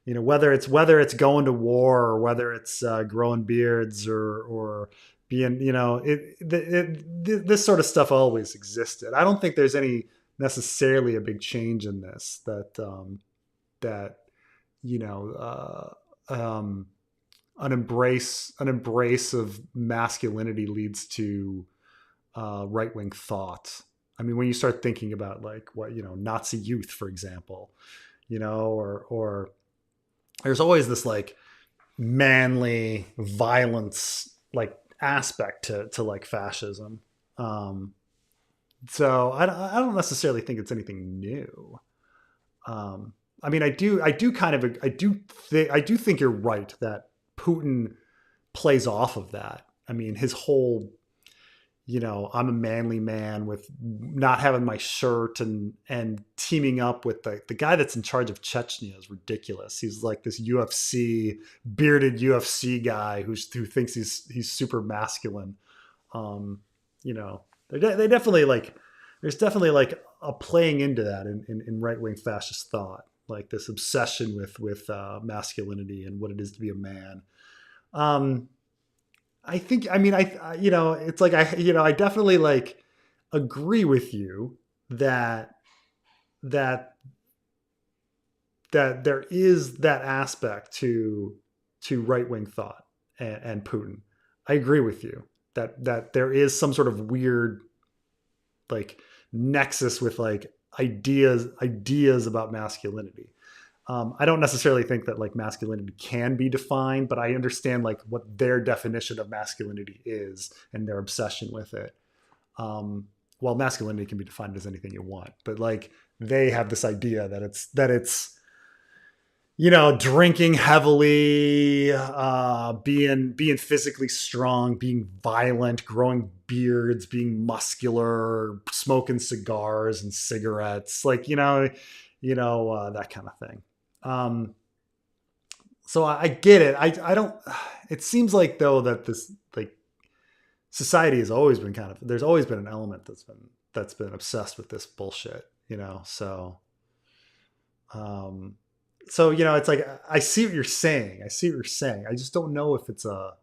whether it's going to war or whether it's growing beards or being, this sort of stuff always existed. I don't think there's any necessarily a big change in this that you know an embrace of masculinity leads to right wing thought. I mean, when you start thinking about like what Nazi youth, for example, or there's always this like manly violence like aspect to like fascism. Um, so I don't necessarily think it's anything new. I mean, I do think you're right that Putin plays off of that. I mean, his whole, I'm a manly man with not having my shirt and teaming up with the guy that's in charge of Chechnya is ridiculous. He's like this bearded UFC guy who thinks he's super masculine. Um, you know, they definitely like, there's definitely like a playing into that in right wing fascist thought, like this obsession with masculinity and what it is to be a man. Um, I think, I mean, it's like, I definitely like agree with you that, that, that there is that aspect to right wing thought and Putin. I agree with you that there is some sort of weird, like nexus with like ideas about masculinity. I don't necessarily think that like masculinity can be defined, but I understand like what their definition of masculinity is and their obsession with it. While masculinity can be defined as anything you want, but like they have this idea that it's drinking heavily, being physically strong, being violent, growing beards, being muscular, smoking cigars and cigarettes, like that kind of thing. Um, so I get it. I don't. It seems like though that this like society has always been there's always been an element that's been obsessed with this bullshit. Um, it's like I see what you're saying. I see what you're saying. I just don't know if it's a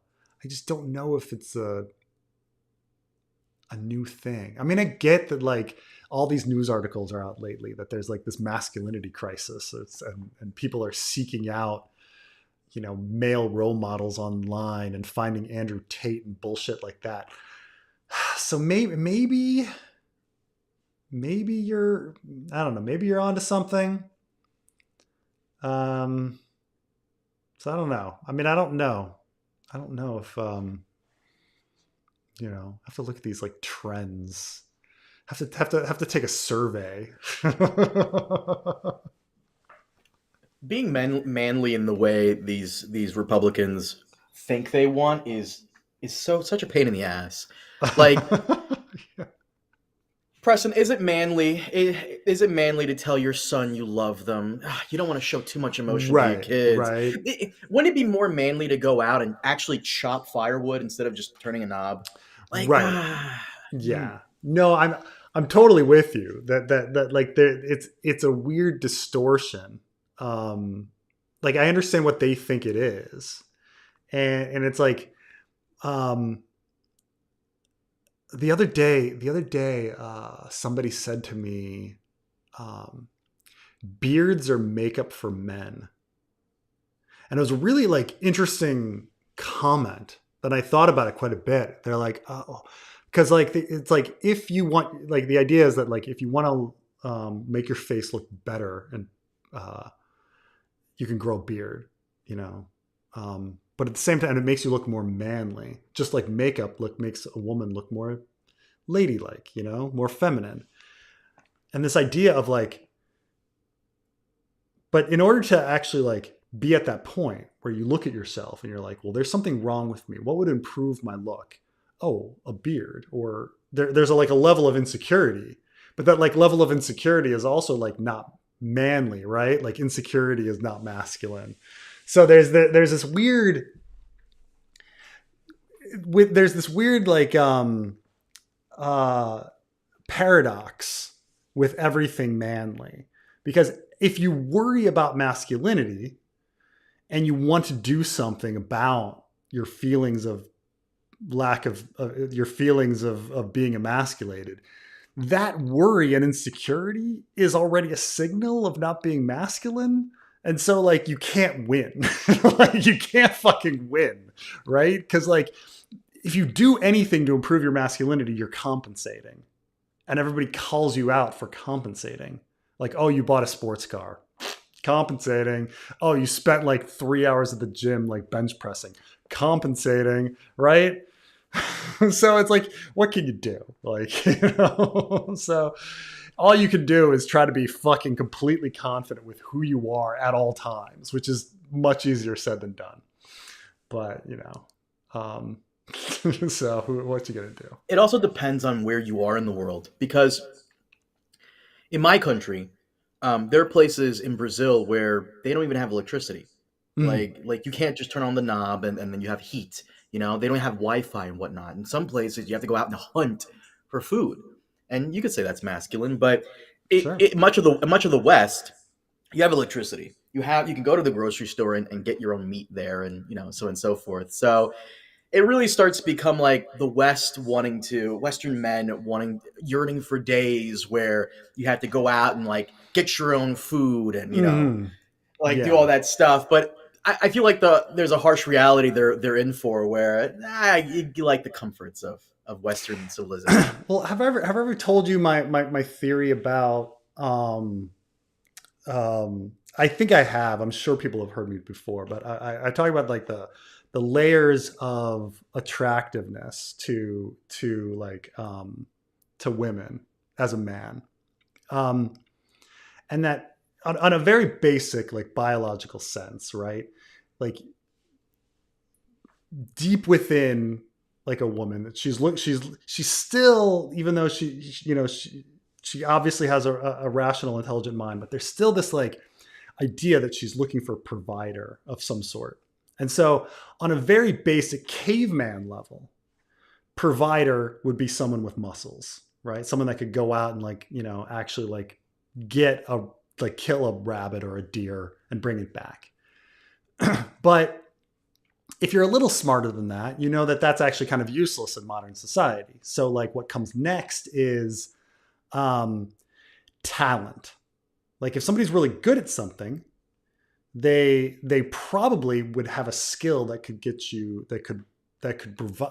new thing. I mean, I get that like all these news articles are out lately that there's like this masculinity crisis, and people are seeking out male role models online and finding Andrew Tate and bullshit like that. So maybe you're, I don't know, maybe you're onto something. Um, so I don't know. I mean, I don't know. I don't know if I have to look at these like trends. Have to take a survey. Being manly in the way these Republicans think they want is such a pain in the ass. Like, Yeah. Preston, Is it manly to tell your son you love them? You don't want to show too much emotion to your Right, kids. right, Wouldn't it be more manly to go out and actually chop firewood instead of just turning a knob? Like, right. Yeah. No, I'm totally with you. That like it's a weird distortion. Like I understand what they think it is, and it's like, um, the other day, somebody said to me, um, beards are makeup for men, and it was a really like interesting comment. That I thought about it quite a bit. They're like, oh, because like it's like if you want, like the idea is that like if you want to make your face look better, and uh, you can grow a beard, you know. But at the same time, it makes you look more manly. Just like makeup makes a woman look more ladylike, more feminine. And this idea of like, but in order to actually like be at that point where you look at yourself and you're like, well, there's something wrong with me. What would improve my look? oh, a beard, or there's a, like a level of insecurity, but that like level of insecurity is also like not manly, right? Like insecurity is not masculine. So there's this weird there's this weird like uh paradox with everything manly, because if you worry about masculinity and you want to do something about your feelings of lack of your feelings of being emasculated, that worry and insecurity is already a signal of not being masculine. And so like you can't win. Like you can't fucking win, right? Because like if you do anything to improve your masculinity, you're compensating, and everybody calls you out for compensating. Like, oh, you bought a sports car, compensating. Oh, you spent like 3 hours at the gym, like bench pressing, compensating, right? So it's like, what can you do? Like, you know, so all you can do is try to be fucking completely confident with who you are at all times, which is much easier said than done. But, you know, so what you gonna do? It also depends on where you are in the world, because in my country, there are places in Brazil where they don't even have electricity. Mm, Like you can't just turn on the knob and then you have heat. You know, they don't have Wi-Fi and whatnot. In some places, you have to go out and hunt for food, and you could say that's masculine. But sure. much of the West, you have electricity. You can go to the grocery store and get your own meat there, and you know, so and so forth. So it really starts to become like the Western men wanting, yearning for days where you have to go out and like get your own food and, you know, Mm, like do all yeah. that stuff. But I feel like there's a harsh reality they're in for, where you like the comforts of Western civilization. Well, have I ever told you my theory about I think I have. I'm sure people have heard me before, but I talk about like the layers of attractiveness to women as a man, um, and that on a very basic like biological sense, right? Like deep within like a woman, that she's still, even though she obviously has a rational intelligent mind, but there's still this like idea that she's looking for a provider of some sort. And so on a very basic caveman level, provider would be someone with muscles, right? Someone that could go out and like, you know, actually like get a like kill a rabbit or a deer and bring it back. But if you're a little smarter than that, you know that that's actually kind of useless in modern society. So like what comes next is um, talent. Like if somebody's really good at something, they probably would have a skill that could get you that could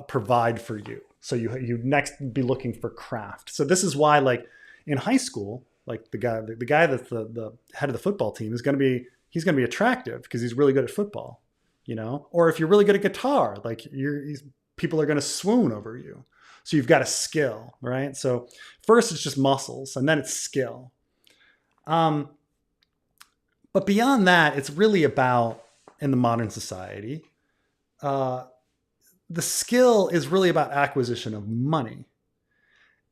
provide for you. So you next be looking for craft. So this is why like in high school, like the guy that's the head of the football team is going to be he's going to be attractive because he's really good at football, you know. Or if you're really good at guitar, like people are going to swoon over you. So you've got a skill, right? So first it's just muscles, and then it's skill. Um, but beyond that, it's really about in the modern society, uh, the skill is really about acquisition of money.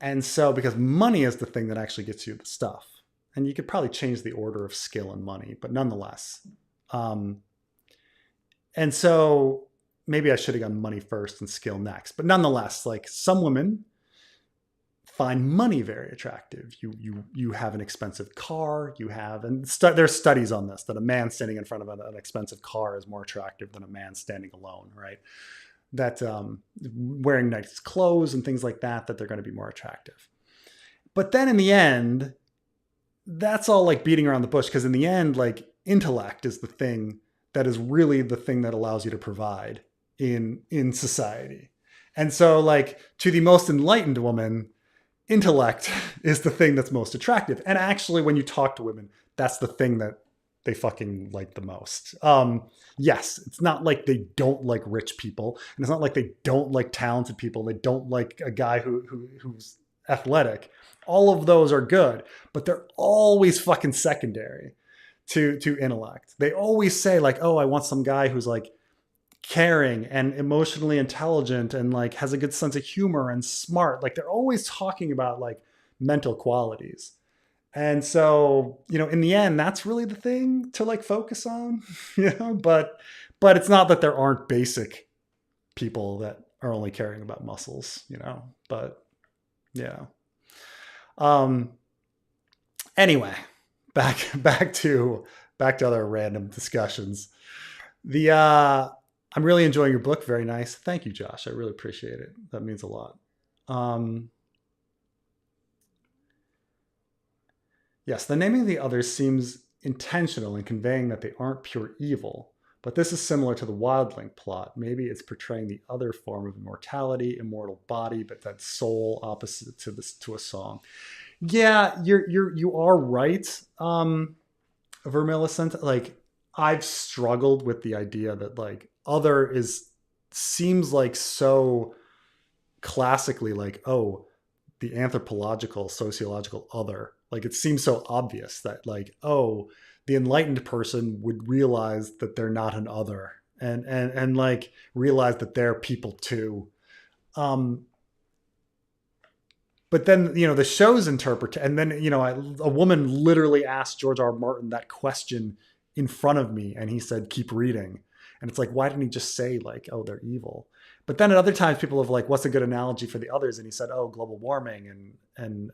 And so, because money is the thing that actually gets you the stuff, and you could probably change the order of skill and money, but nonetheless. Um, and so, maybe I should have gone money first and skill next, but nonetheless, like some women find money very attractive. You have an expensive car. You have, and there's studies on this that a man standing in front of an expensive car is more attractive than a man standing alone, right? That wearing nice clothes and things like that, that they're going to be more attractive. But then in the end, that's all like beating around the bush, because in the end, like intellect is the thing that is really the thing that allows you to provide in society. And so like to the most enlightened woman, intellect is the thing that's most attractive. And actually when you talk to women, that's the thing that they fucking like the most. Yes, it's not like they don't like rich people, and it's not like they don't like talented people. They don't like a guy who's athletic. All of those are good, but they're always fucking secondary to intellect. They always say like, "Oh, I want some guy who's like caring and emotionally intelligent and like has a good sense of humor and smart. Like they're always talking about like mental qualities. And so, in the end, that's really the thing to like focus on, but it's not that there aren't basic people that are only caring about muscles. But yeah. Um anyway, back to other random discussions. The I'm really enjoying your book. Very nice. Thank you, Josh. I really appreciate it. That means a lot. Um Yes, the naming of the others seems intentional in conveying that they aren't pure evil, but this is similar to the Wildling plot. Maybe it's portraying the other form of immortality, immortal body, but that soul opposite to a song. Yeah, you are right, Vermillicent. Like I've struggled with the idea that like other is seems like so classically like, oh, the anthropological sociological other. Like it seems so obvious that like, oh, the enlightened person would realize that they're not an other, and like realize that they're people too. um but then the show's interpret, and then a woman literally asked George R. R. Martin that question in front of me, and he said keep reading. And it's like, why didn't he just say like, oh, they're evil? But then at other times people have like, what's a good analogy for the others? And he said, oh, global warming. And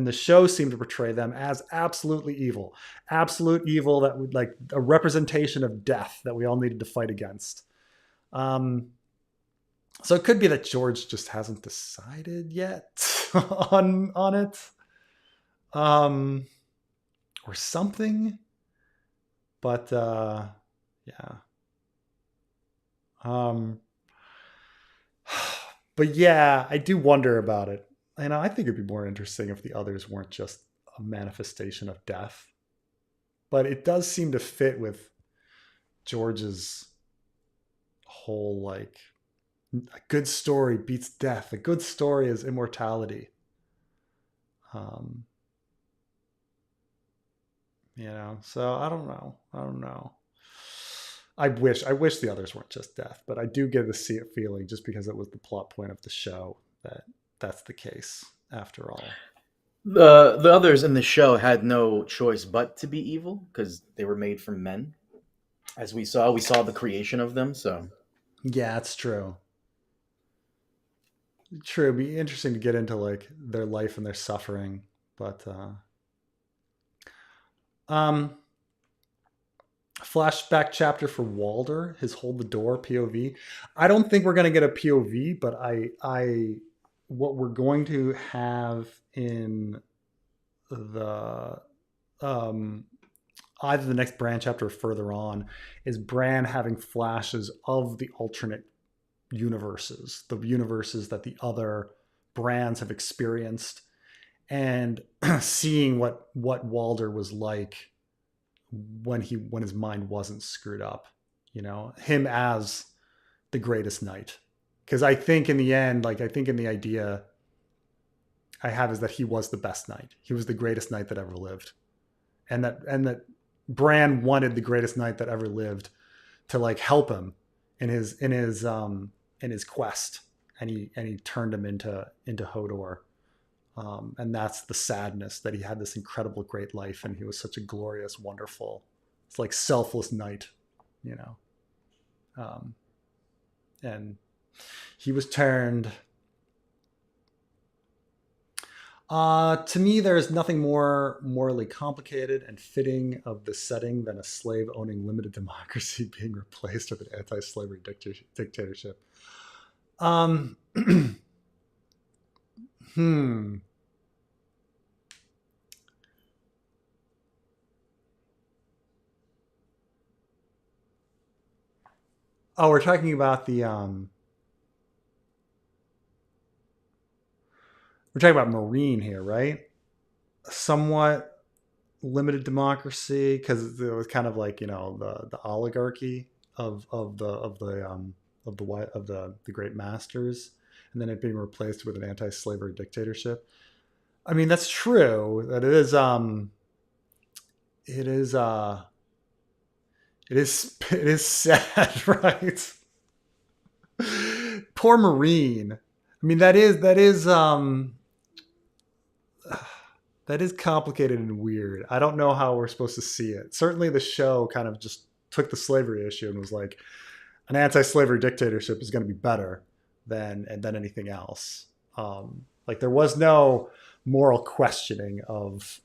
the show seemed to portray them as absolutely evil, absolute evil, that would like a representation of death that we all needed to fight against. um so it could be that George just hasn't decided yet on it, um, or something. But yeah, um, but yeah, I do wonder about it. And I think it'd be more interesting if the others weren't just a manifestation of death. But it does seem to fit with George's whole like a good story beats death. A good story is immortality. Um, so I don't know. I wish the others weren't just death, but I do get the see it feeling, just because it was the plot point of the show, that that's the case after all. The others in the show had no choice but to be evil because they were made from men. As we saw the creation of them. So Yeah, it's true. True. It'd be interesting to get into like their life and their suffering, but um flashback chapter for Walder, his hold the door POV. I don't think we're going to get a POV, but I what we're going to have in the um either the next Bran chapter or further on is Bran having flashes of the alternate universes, the universes that the other Brans have experienced, and seeing what Walder was like when his mind wasn't screwed up. Him as the greatest knight. Because I think in the end, like I think in the idea I have is that he was the best knight. He was the greatest knight that ever lived, and that Bran wanted the greatest knight that ever lived to like help him in his quest, and he turned him into Hodor. And that's the sadness, that he had this incredible great life and he was such a glorious, wonderful, it's like selfless knight, you know. Um, and he was turned. To me, there is nothing more morally complicated and fitting of the setting than a slave owning limited democracy being replaced with an anti slavery dictatorship. Um, hmm. Oh, we're talking about Marine here, right? Somewhat limited democracy, because it was kind of like the oligarchy of the great masters, and then it being replaced with an anti-slavery dictatorship. I mean, that's true. That it is it is sad, right? poor Marine. I mean, that is complicated and weird. I don't know how we're supposed to see it. Certainly, the show kind of just took the slavery issue and was like, an anti-slavery dictatorship is going to be better than anything else. Like there was no moral questioning of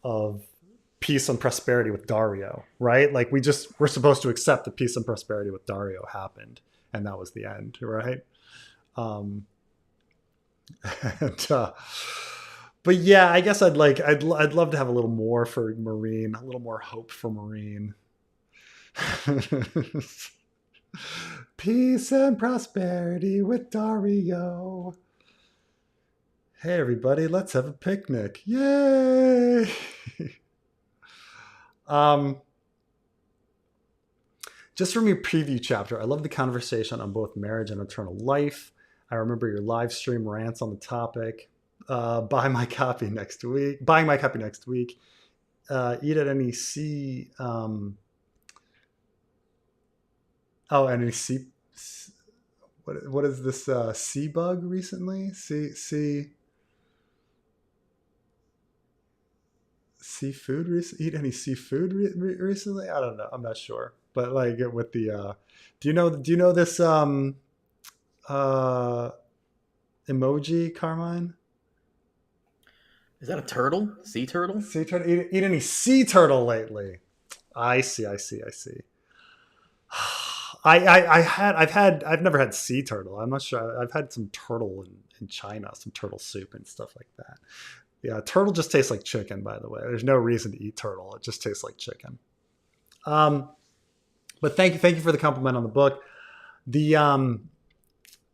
peace and prosperity with Dario, right? Like we're supposed to accept that peace and prosperity with Dario happened, and that was the end, right? Um, and, but yeah, I guess I'd love to have a little more for Marine, a little more hope for Marine. Peace and prosperity with Dario. Hey everybody, let's have a picnic. Yay! um just from your preview chapter, I love the conversation on both marriage and eternal life. I remember your live stream rants on the topic. Buy my copy next week. Buying my copy next week. Eat at NEC. NEC. What is this sea bug recently? Seafood? Eat any seafood recently? I don't know. I'm not sure. But like with the, do you know this uh, emoji, Carmine? Is that a turtle? Sea turtle? Sea turtle. Eat any sea turtle lately? I see. I've never had sea turtle. I'm not sure. I've had some turtle in China, some turtle soup and stuff like that. Yeah, turtle just tastes like chicken, by the way. There's no reason to eat turtle. It just tastes like chicken. But thank you for the compliment on the book. The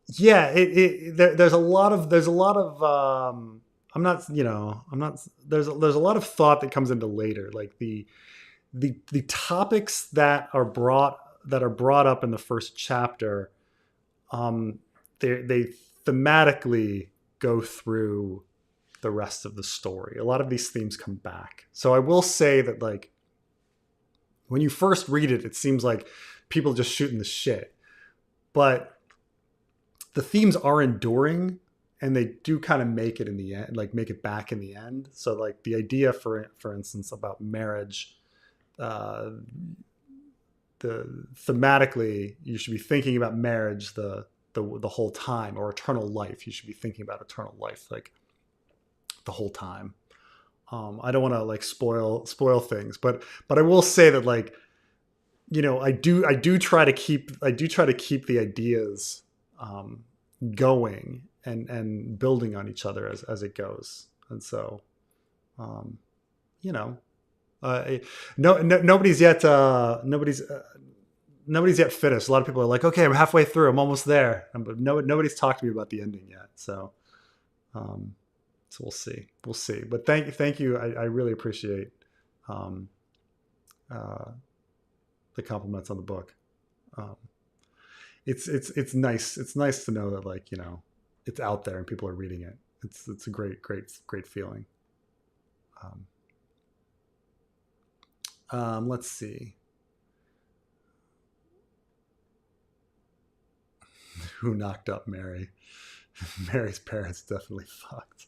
yeah, there's a lot of I'm not there's a lot of thought that comes into later, like the topics that are brought up in the first chapter. They thematically go through the rest of the story. A lot of these themes come back. So I will say that, like, when you first read it, it seems like people just shooting the shit. But the themes are enduring, and they do kind of make it in the end, like make it back in the end. So like the idea, for instance, about marriage, the thematically, you should be thinking about marriage the whole time, or eternal life. You should be thinking about eternal life like the whole time. I don't want to like spoil things, but I will say that, like, I do try to keep the ideas going and building on each other as it goes. And so, nobody's yet finished. A lot of people are like, okay, I'm halfway through, I'm almost there, but nobody's talked to me about the ending yet. So we'll see. But thank you. I really appreciate the compliments on the book. It's nice. It's nice to know that, like, it's out there and people are reading it. It's a great feeling. Let's see. Who knocked up Mary? Mary's parents definitely fucked.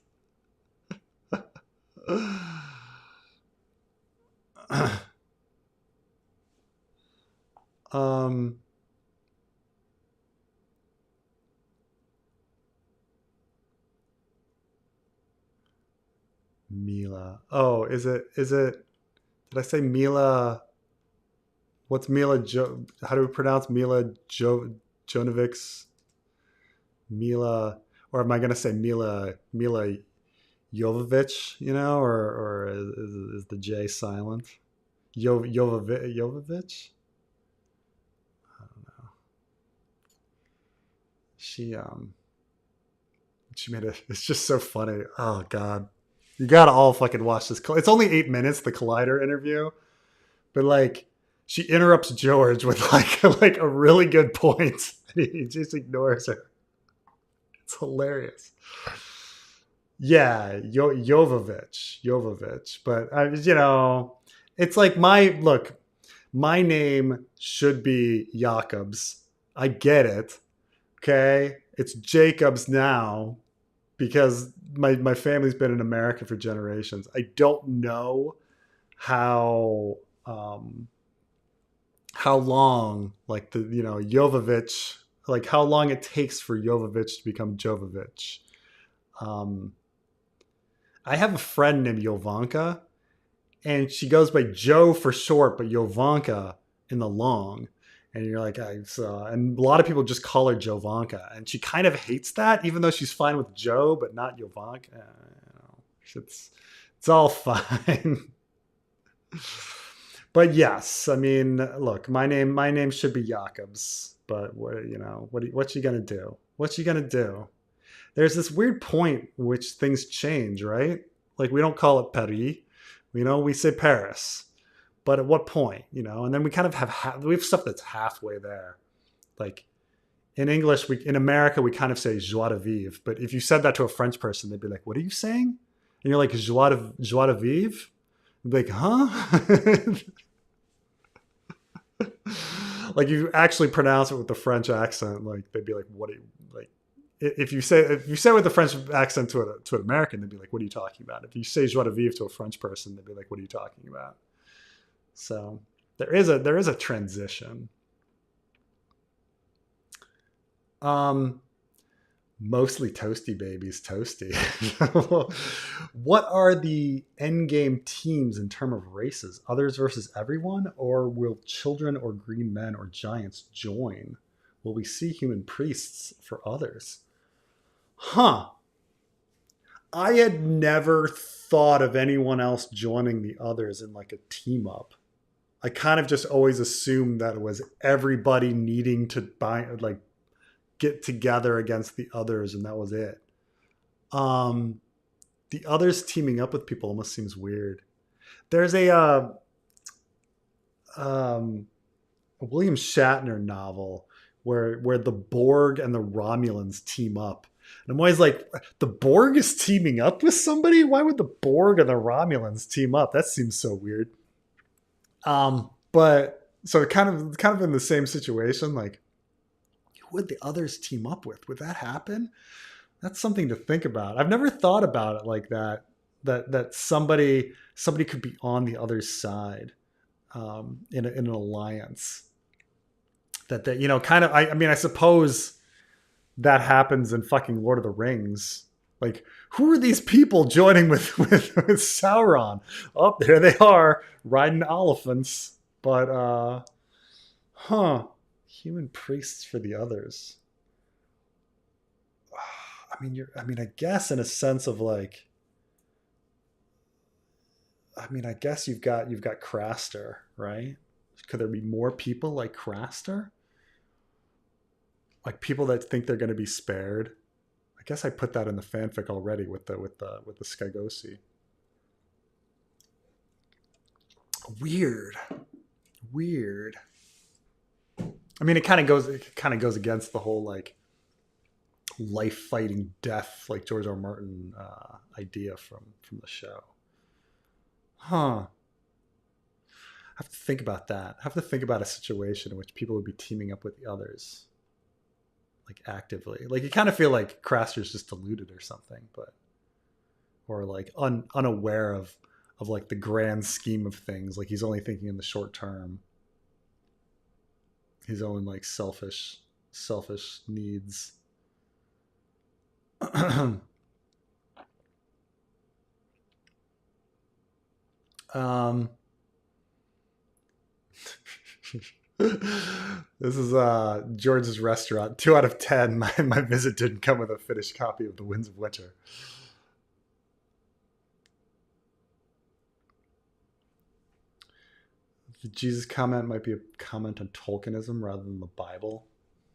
Mila. Oh, is it did I say Mila? What's Mila how do we pronounce Mila Jonovic's? Mila, or am I going to say Mila Jovovich, or is the J silent? Jovovich? I don't know. She made it's just so funny. Oh God. You gotta all fucking watch this. It's only 8 minutes, the Collider interview, but like she interrupts George with like a really good point, and he just ignores her. It's hilarious. Yeah, Jovovich. But it's like my name should be Jakobs. I get it, Okay, it's Jacobs now because my family's been in America for generations. I don't know how um, how long like the Jovovich, like how long it takes for Jovovich to become Jovovich. Um, I have a friend named Jovanka, and she goes by Joe for short, but Jovanka in the long. And you're like, and a lot of people just call her Jovanka, and she kind of hates that, even though she's fine with Joe, but not Jovanka. It's it's all fine. But yes, I mean, look, my name should be Jacobs, but what you gonna do? What you gonna do? There's this weird point which things change, right? Like we don't call it Paris, we say Paris. But at what point, and then we kind of we have stuff that's halfway there. Like in English, in America, we kind of say joie de vivre. But if you said that to a French person, they'd be like, "What are you saying?" And you're like, joie de vivre." They'd be like, "Huh?" Like you actually pronounce it with the French accent, like they'd be like, "What are you like?" If you say it with a French accent to an American, they'd be like, "What are you talking about?" If you say joie de vivre to a French person, they'd be like, "What are you talking about?" So there is a transition. Um, Mostly toasty babies, toasty. What are the end game teams in terms of races? Others versus everyone, or will children or green men or giants join? Will we see human priests for others? Huh. I had never thought of anyone else joining the others in like a team up. I kind of just always assumed that it was everybody needing to get together against the others, and that was it. Um, the others teaming up with people almost seems weird. There's a William Shatner novel where the Borg and the Romulans team up. And I'm always like, the Borg is teaming up with somebody? Why would the Borg and the Romulans team up? That seems so weird. But so kind of in the same situation, like who would the others team up with? Would that happen? That's something to think about. I've never thought about it like that. That somebody could be on the other side in an alliance. That kind of. I mean, I suppose that happens in fucking Lord of the Rings. Like, who are these people joining with Sauron? Oh, there they are riding elephants. But huh, human priests for the others. I guess in a sense of like, I guess you've got Craster, right? Could there be more people like Craster? Like people that think they're going to be spared? I guess I put that in the fanfic already with the Skygosi. Weird, weird. I mean, it kind of goes against the whole like life fighting death, like George R. R. Martin idea from the show. Huh. I have to think about that. I have to think about a situation in which people would be teaming up with the others, like actively. Like you kind of feel like Craster's just deluded or something, but or like unaware of like the grand scheme of things. Like he's only thinking in the short term. His own like selfish needs. um, this is George's restaurant. 2 out of 10. My visit didn't come with a finished copy of The Winds of Winter. The Jesus comment might be a comment on Tolkienism rather than the Bible.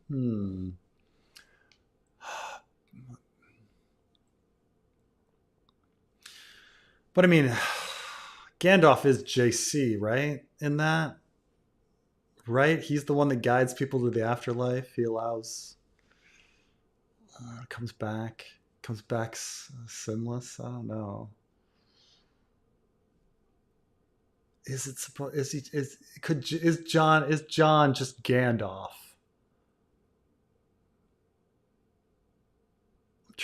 Hmm. But I mean, Gandalf is JC, right? In that, right? He's the one that guides people to the afterlife. He allows, comes back sinless. I don't know. Is it supposed? Is he? Is John just Gandalf?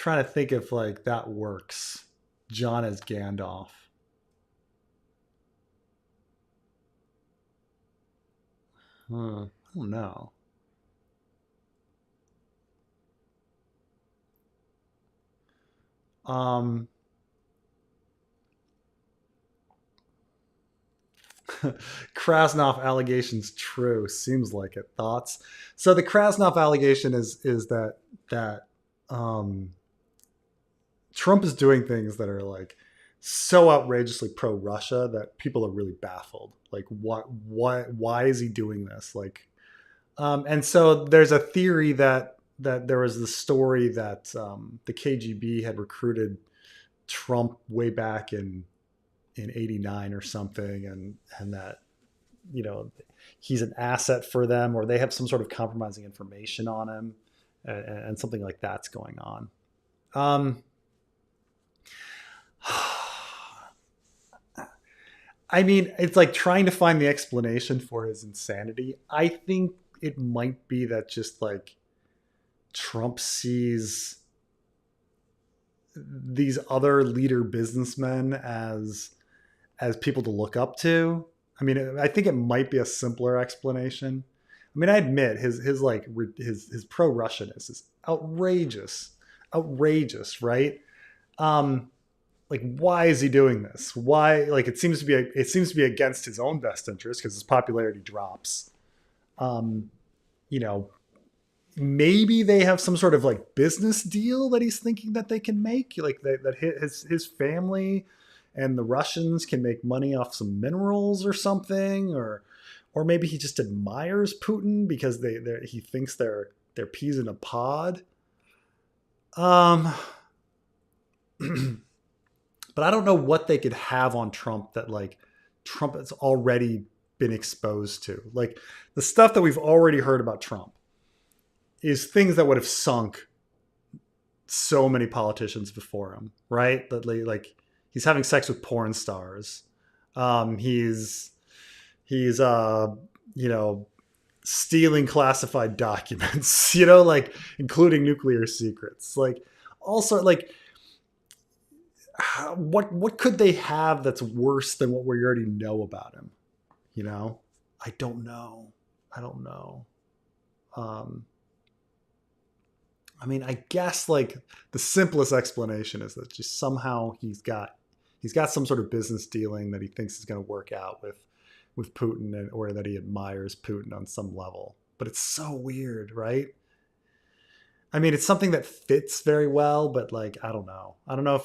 trying to think if like that works. John as Gandalf. I don't know. Um, Krasnov allegations true. Seems like it. Thoughts? So the Krasnov allegation is that um, Trump is doing things that are like so outrageously pro Russia that people are really baffled. Like, why is he doing this? Like, and so there's a theory that there was this story that the KGB had recruited Trump way back in '89 or something, and that he's an asset for them, or they have some sort of compromising information on him, and something like that's going on. Um, I mean, it's like trying to find the explanation for his insanity. I think it might be that just like Trump sees these other leader businessmen as people to look up to. I mean, I think it might be a simpler explanation. I mean, I admit his like his pro Russianness is outrageous, outrageous, right? Um, like, why is he doing this? Why? Like, it seems to be against his own best interest because his popularity drops. Um, you know, maybe they have some sort of like business deal that he's thinking that they can make, like that his family and the Russians can make money off some minerals or something, or maybe he just admires Putin because he thinks they're peas in a pod. Um, but I don't know what they could have on Trump that like Trump has already been exposed to. Like the stuff that we've already heard about Trump is things that would have sunk so many politicians before him, right? That like he's having sex with porn stars. He's you know stealing classified documents, like including nuclear secrets. Like also like what could they have that's worse than what we already know about him? I don't know. I don't know. Um, I mean, I guess like the simplest explanation is that just somehow he's got some sort of business dealing that he thinks is going to work out with Putin, or that he admires Putin on some level. But it's so weird, right? I mean, it's something that fits very well, but like I don't know. I don't know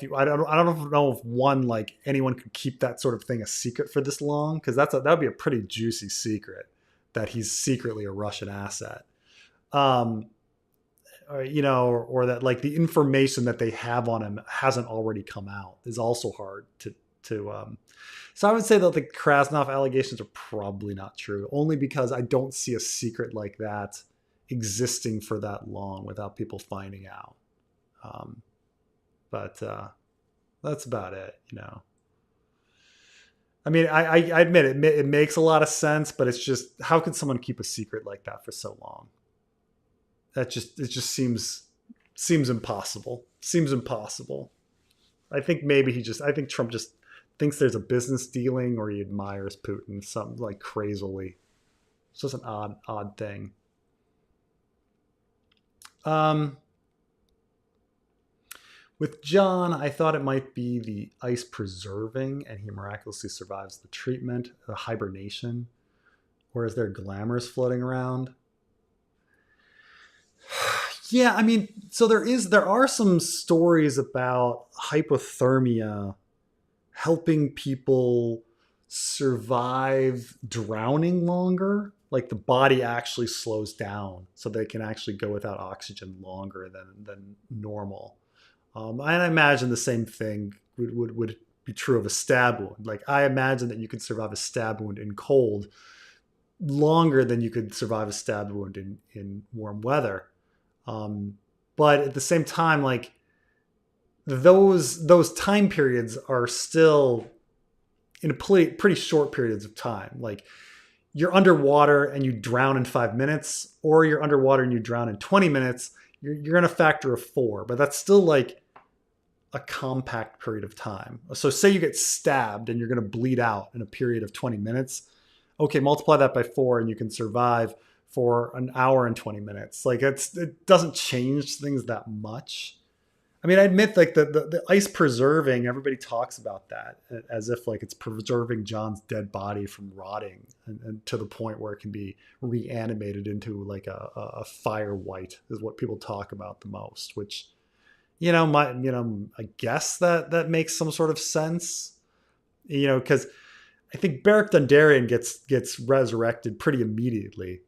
if one like anyone could keep that sort of thing a secret for this long, because that would be a pretty juicy secret that he's secretly a Russian asset. Um, or that like the information that they have on him hasn't already come out is also hard to. So I would say that the Krasnov allegations are probably not true, only because I don't see a secret like that existing for that long without people finding out. Um, but that's about it. I mean, I admit it makes a lot of sense, but it's just, how could someone keep a secret like that for so long? It just seems impossible. Seems impossible. I think Trump just thinks there's a business dealing, or he admires Putin something like crazily. It's just an odd thing. With John, I thought it might be the ice preserving and he miraculously survives the treatment, the hibernation, or is there glamours floating around? Yeah, I mean, so there are some stories about hypothermia helping people survive drowning longer. Like the body actually slows down so they can actually go without oxygen longer than normal. And I imagine the same thing would be true of a stab wound. Like I imagine that you could survive a stab wound in cold longer than you could survive a stab wound in warm weather. But at the same time, like those time periods are still in a pretty short periods of time. Like you're underwater and you drown in 5 minutes, or you're underwater and you drown in 20 minutes, you're in a factor of four, but that's still like a compact period of time. So say you get stabbed and you're going to bleed out in a period of 20 minutes. Okay, multiply that by four and you can survive for an hour and 20 minutes. Like it doesn't change things that much. I mean, I admit like the ice preserving, everybody talks about that as if like it's preserving John's dead body from rotting and to the point where it can be reanimated into like a fire white is what people talk about the most, which, I guess that makes some sort of sense, because I think Beric Dondarrion gets resurrected pretty immediately.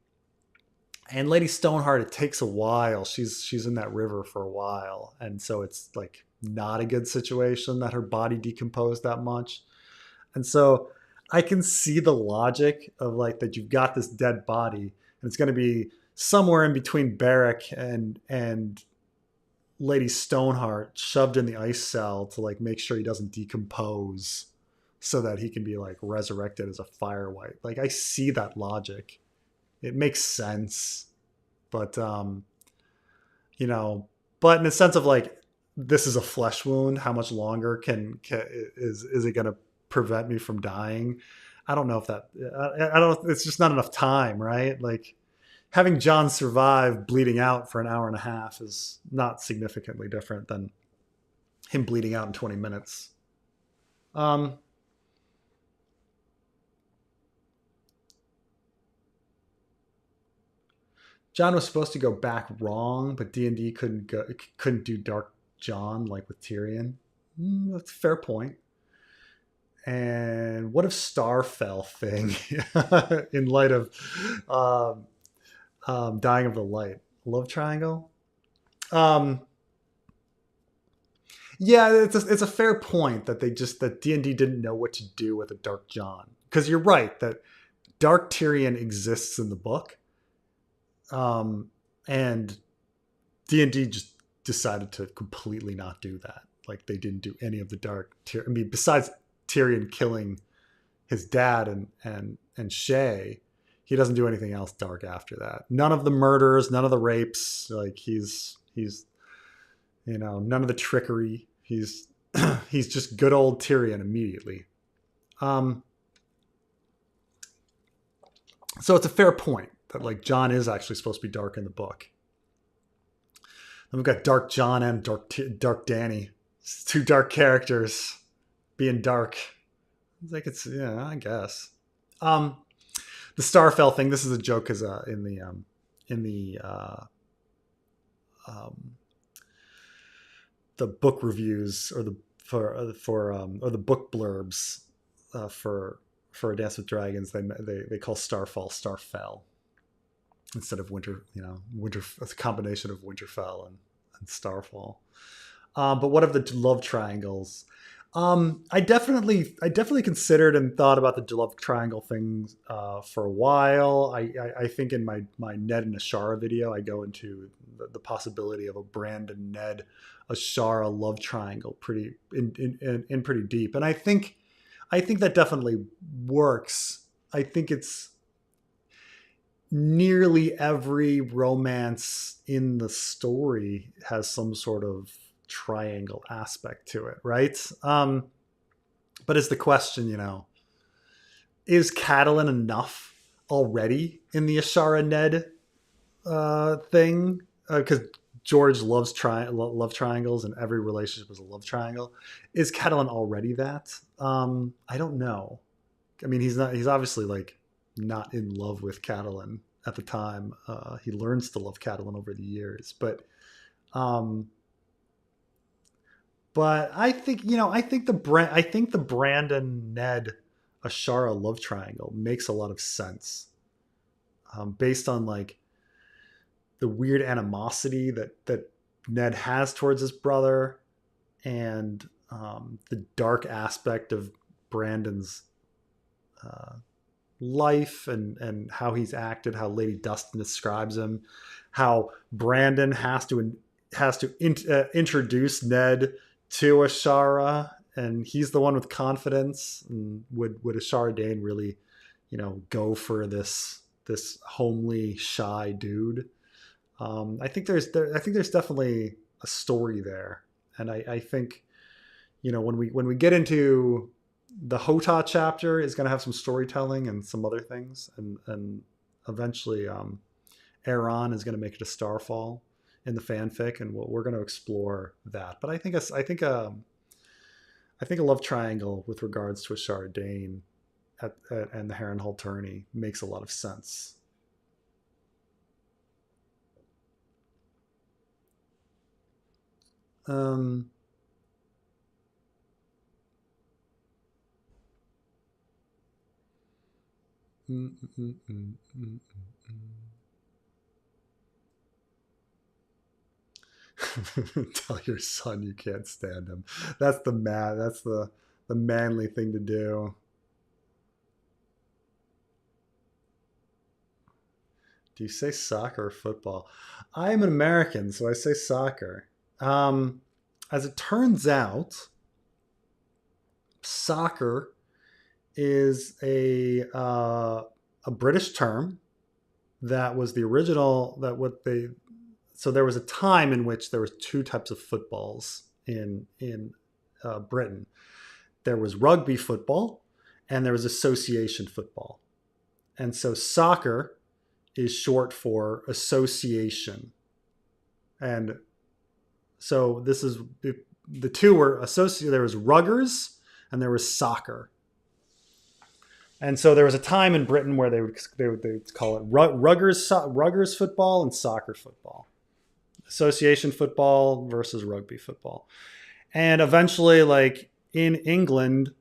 And Lady Stoneheart, it takes a while. She's in that river for a while, and so it's like not a good situation that her body decomposed that much. And so I can see the logic of like that you've got this dead body, and it's going to be somewhere in between Beric and Lady Stoneheart shoved in the ice cell to like make sure he doesn't decompose, so that he can be like resurrected as a fire white. Like I see that logic. It makes sense, but you know, but in the sense of like this is a flesh wound. How much longer is it going to prevent me from dying? I don't know if that. I don't. It's just not enough time, right? Like having John survive bleeding out for an hour and a half is not significantly different than him bleeding out in 20 minutes. Um, John was supposed to go back wrong, but D&D couldn't do Dark John like with Tyrion. That's a fair point. And what if Starfell thing in light of Dying of the Light? Love triangle? Um, yeah, it's a fair point that that D&D didn't know what to do with a Dark John. Because you're right that Dark Tyrion exists in the book, and D&D just decided to completely not do that. Like they didn't do any of the dark. I mean, besides Tyrion killing his dad and Shay, he doesn't do anything else dark after that. None of the murders, none of the rapes. Like he's none of the trickery. He's he's just good old Tyrion immediately. Um, so it's a fair point that like John is actually supposed to be dark in the book. Then we've got Dark John and Dark Danny. It's two dark characters being dark. It's like yeah, I guess. Um, the Starfell thing. This is a joke because in the book reviews or the or the book blurbs for A Dance with Dragons, they call Starfall Starfell instead of winter. Winter. It's a combination of Winterfell and Starfall. But what of the love triangles? I definitely considered and thought about the love triangle things for a while. I think in my Ned and Ashara video, I go into the possibility of a Brandon, Ned, Ashara love triangle pretty in pretty deep, and I think that definitely works. I think it's nearly every romance in the story has some sort of triangle aspect to it, right? But is the question, is Catelyn enough already in the Ashara Ned thing? Because George loves love triangles, and every relationship is a love triangle. Is Catelyn already that? I don't know. I mean, he's not. He's obviously like not in love with Catelyn at the time. He learns to love Catelyn over the years, but I think I think the Brandon Ned Ashara love triangle makes a lot of sense, based on like the weird animosity that Ned has towards his brother, and the dark aspect of Brandon's life and how he's acted, how Lady Dustin describes him, how Brandon has to introduce Ned to Ashara, and he's the one with confidence. And would Ashara Dane really, go for this homely, shy dude. I think there's definitely a story there, and I think when we get into the Hota chapter is going to have some storytelling and some other things, and eventually Aaron is going to make it to Starfall in the fanfic, and we're going to explore that. But I think a love triangle with regards to Ashara Dane and the Harrenhal tourney makes a lot of sense. Um, mm, mm, mm, mm, Tell your son you can't stand him. That's the man. That's the manly thing to do. Do you say soccer or football? I'm an American, so I say soccer. Um, as it turns out, soccer is a British term that was the original. That what they So there was a time in which there was two types of footballs in Britain. There was rugby football, and there was association football. And so soccer is short for association. And so the two were associated. There was ruggers and there was soccer. And so there was a time in Britain where they would call it ruggers football and soccer football, association football versus rugby football. And eventually, like in England,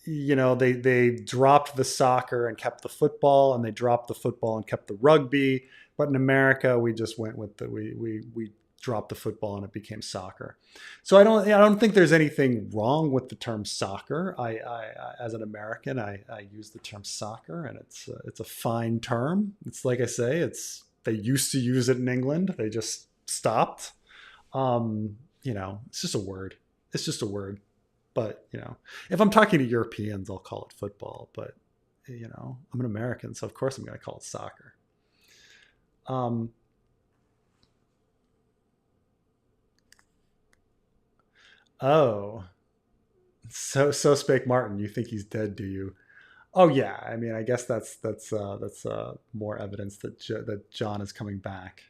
they dropped the soccer and kept the football, and they dropped the football and kept the rugby. But in America, we just went with we dropped the football and it became soccer. So I don't think there's anything wrong with the term soccer. I as an American, I use the term soccer, and it's a fine term. It's like I say, they used to use it in England. They just stopped. It's just a word. It's just a word. But if I'm talking to Europeans, I'll call it football. But I'm an American, so of course I'm going to call it soccer. Um, oh, so spake Martin. You think he's dead, do you? Oh yeah. I mean, I guess that's more evidence that John is coming back.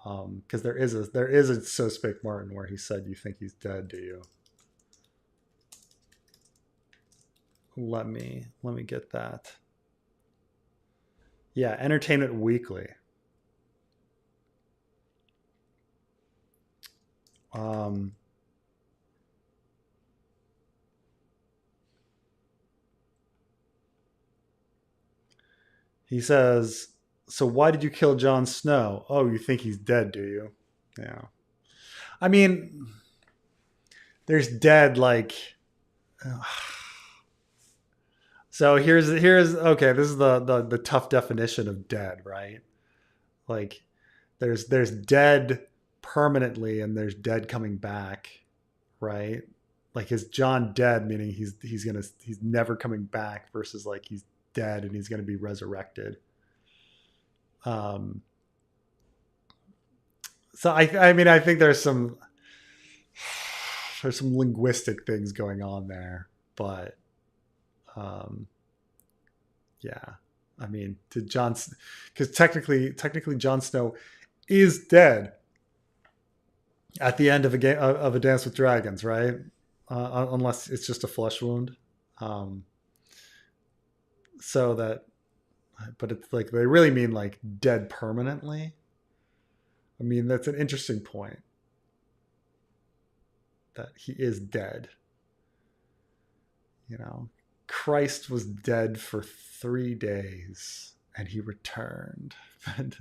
Because there is a so spake Martin where he said, "You think he's dead, do you?" Let me get that. Yeah, Entertainment Weekly. Um, he says, "So why did you kill Jon Snow? Oh, you think he's dead, do you?" Yeah. I mean, there's dead like. So here's okay. This is the tough definition of dead, right? Like there's dead permanently and there's dead coming back, right? Like is John dead, meaning he's never coming back, versus like he's dead and he's gonna be resurrected. Um, so I mean I think there's some linguistic things going on there, but um, yeah, I mean to John, because technically Jon Snow is dead at the end of a game of a Dance with Dragons, right? Unless it's just a flesh wound. Um, so that, but it's like they really mean like dead permanently. I mean that's an interesting point that he is dead. You know, Christ was dead for 3 days and he returned. And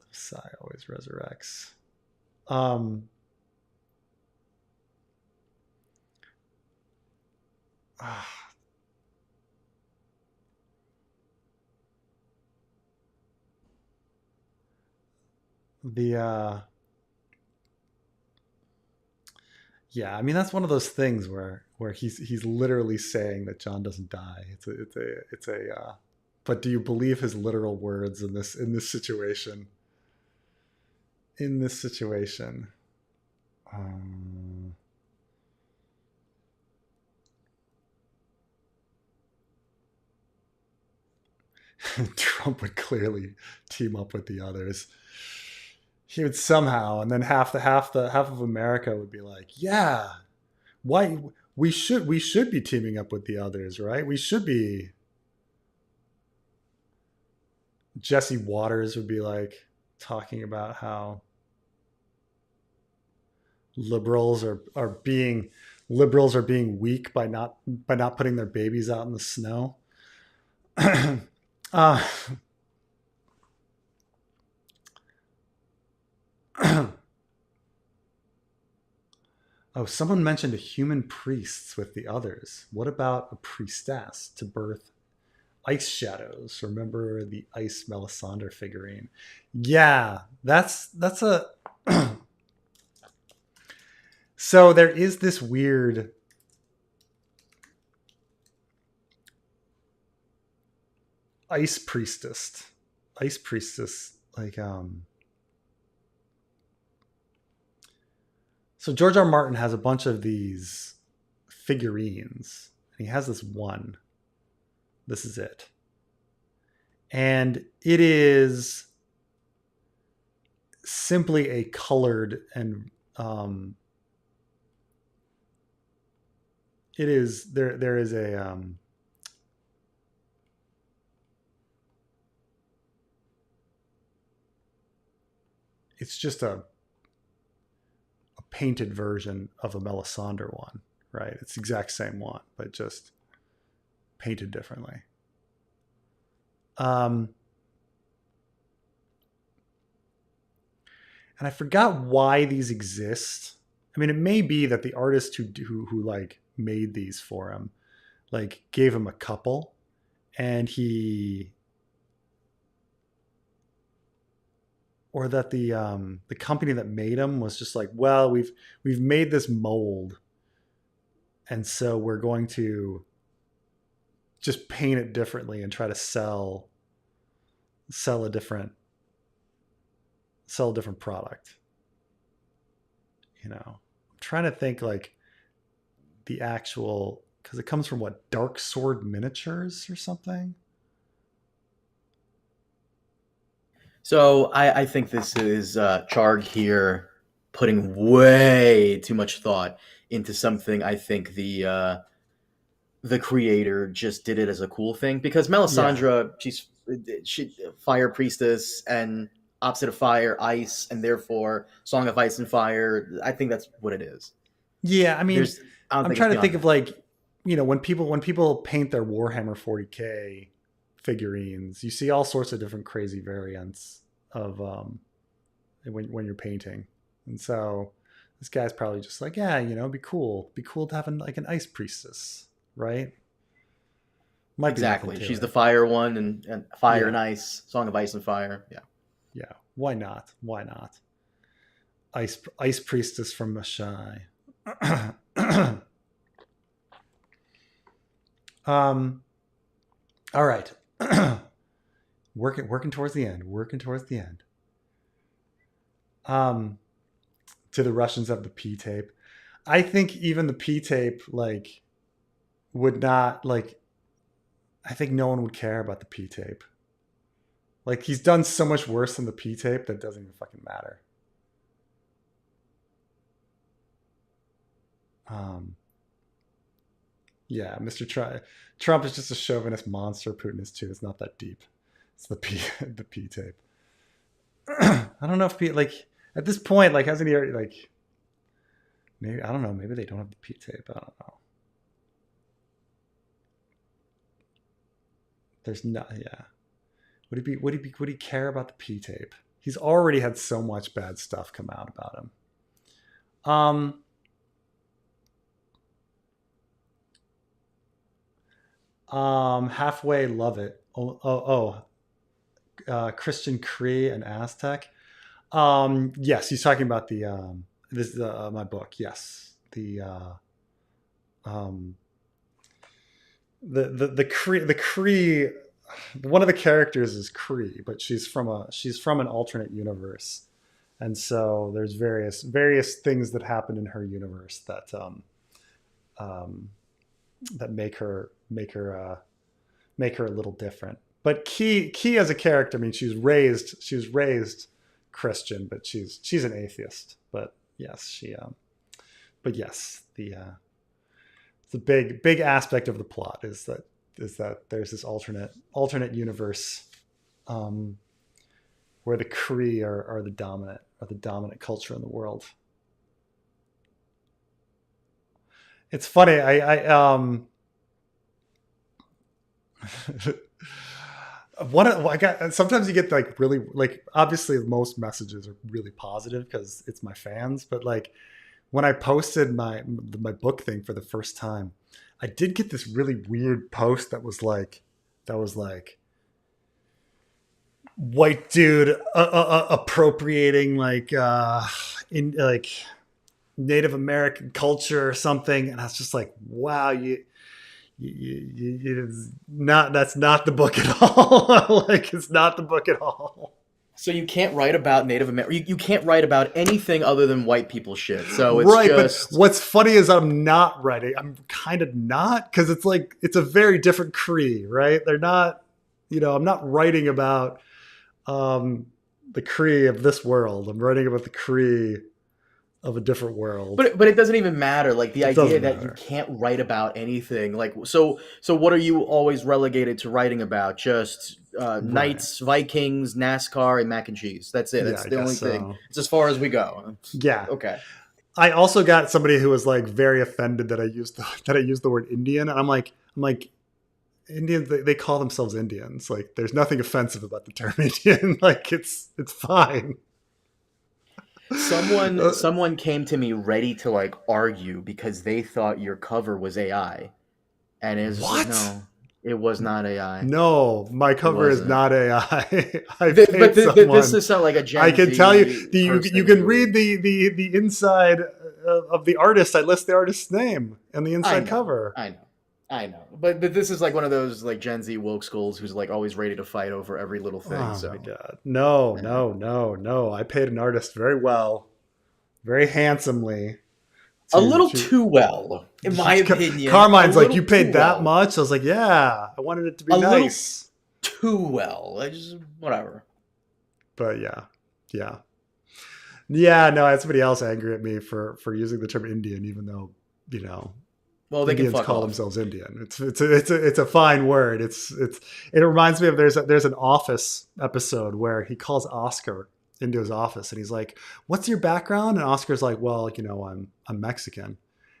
Messiah always resurrects. Um, ah, the yeah, I mean that's one of those things where where he's literally saying that John doesn't die. But do you believe his literal words in this situation? In this situation, um, Trump would clearly team up with the others. He would somehow, and then half of America would be like, "Yeah, why we should be teaming up with the others, right? We should be." Jesse Waters would be like talking about how liberals are being weak by not putting their babies out in the snow. uh, oh, someone mentioned a human priests with the others. What about a priestess to birth ice shadows? Remember the ice Melisandre figurine? Yeah, that's a. So there is this weird ice priestess, like So George R. R. Martin has a bunch of these figurines. And he has this one. This is it. And it is simply a colored and it is there is a it's just a painted version of a Melisandre one, right? It's the exact same one, but just painted differently. And I forgot why these exist. I mean, it may be that the artist who like made these for him, like gave him a couple, and or that the company that made them was just like, well, we've made this mold, and so we're going to just paint it differently and try to sell a different product. You know, I'm trying to think like the actual, because it comes from what, Dark Sword Miniatures or something. So I think this is Charg here putting way too much thought into something. I think the creator just did it as a cool thing because Yeah, Melisandre, she fire priestess and opposite of fire, ice, and therefore Song of Ice and Fire. I think that's what it is. yeah. I mean, I don't I'm think it's trying to think beyond of that. like, when people paint their Warhammer 40K figurines, you see all sorts of different crazy variants of when you're painting, and so this guy's probably just like, yeah, be cool to have like an ice priestess, right? Might be nothing Exactly. to She's the it. fire one and fire and Yeah, ice, Song of Ice and Fire. Yeah. yeah. Why not? Why not? Ice priestess from Mashai. um. All right. Working towards the end. Working towards the end. Um. To the Russians of the P tape. I think even the P tape like would not like. I think no one would care about the P tape. Like he's done so much worse than the P tape that doesn't even fucking matter. Um. Yeah, Trump is just a chauvinist monster. Putin is too. It's not that deep. It's the P the P tape. I don't know if P like at this point like hasn't he already like maybe I don't know, maybe they don't have the P tape. I don't know. There's not, yeah. Would he care about the P tape? He's already had so much bad stuff come out about him. Halfway love it. Christian Cree and Aztec. Yes, he's talking about the this is my book. Yes, um, the Kree. One of the characters is Kree, but she's from an alternate universe, and so there's various things that happen in her universe um, that make her a little different. But Key as a character, I mean, she was raised Christian, but she's an atheist. But yes, but yes, the big aspect of the plot is that there's this alternate universe um, where the Kree are the dominant culture in the world. It's funny. I I got sometimes you get like really like obviously most messages are really positive because it's my fans, but like when I posted my book thing for the first time, I did get this really weird post that was like white dude appropriating in like Native American culture or something, and I was just like, wow, not that's not the book at all. Like it's not the book at all. So you can't write about Native American. You can't write about anything other than white people shit. So it's Right, but just what's funny is I'm not writing. I'm kind of not because it's like it's a very different Cree, right? They're not, I'm not writing about um, the Cree of this world. I'm writing about the Cree of a different world. but it doesn't even matter. Like the It idea doesn't that you matter. can't write about anything. Like so what are you always relegated to writing about? Just Right. knights, Vikings, NASCAR, and mac and cheese. That's it. Yeah, That's I the guess only thing. so. It's as far as we go. Yeah. Okay. I also got somebody who was like very offended that that I used the word Indian, and I'm like Indians they call themselves Indians. Like there's nothing offensive about the term Indian. Like it's fine. Someone came to me ready to like argue because they thought your cover was AI, and it's just like What? no, it was not AI. No, my It cover is wasn't. not AI. I But paid this someone. is not like a I Gen can tell you, Z you person can who. read the inside of the artist. I list the artist's name and the I inside know, cover. I know, I know. But this is like one of those like Gen Z woke schools who's like always ready to fight over every little thing. Oh my So god! No, yeah. no, no, no! I paid an artist very well, very handsomely A to little too well, in my opinion. A Carmine's like, little you too paid that well. much? I was like, yeah, I wanted it to be A little nice. too well. I just whatever. But yeah, yeah, yeah. No, I had somebody else angry at me for using the term Indian, even though you know Well, they can Indians fuck call off. themselves Indian. It's a fine word. It reminds me of there's an Office episode where he calls Oscar into his office and he's like, "What's your background?" And Oscar's like, "Well, I'm Mexican."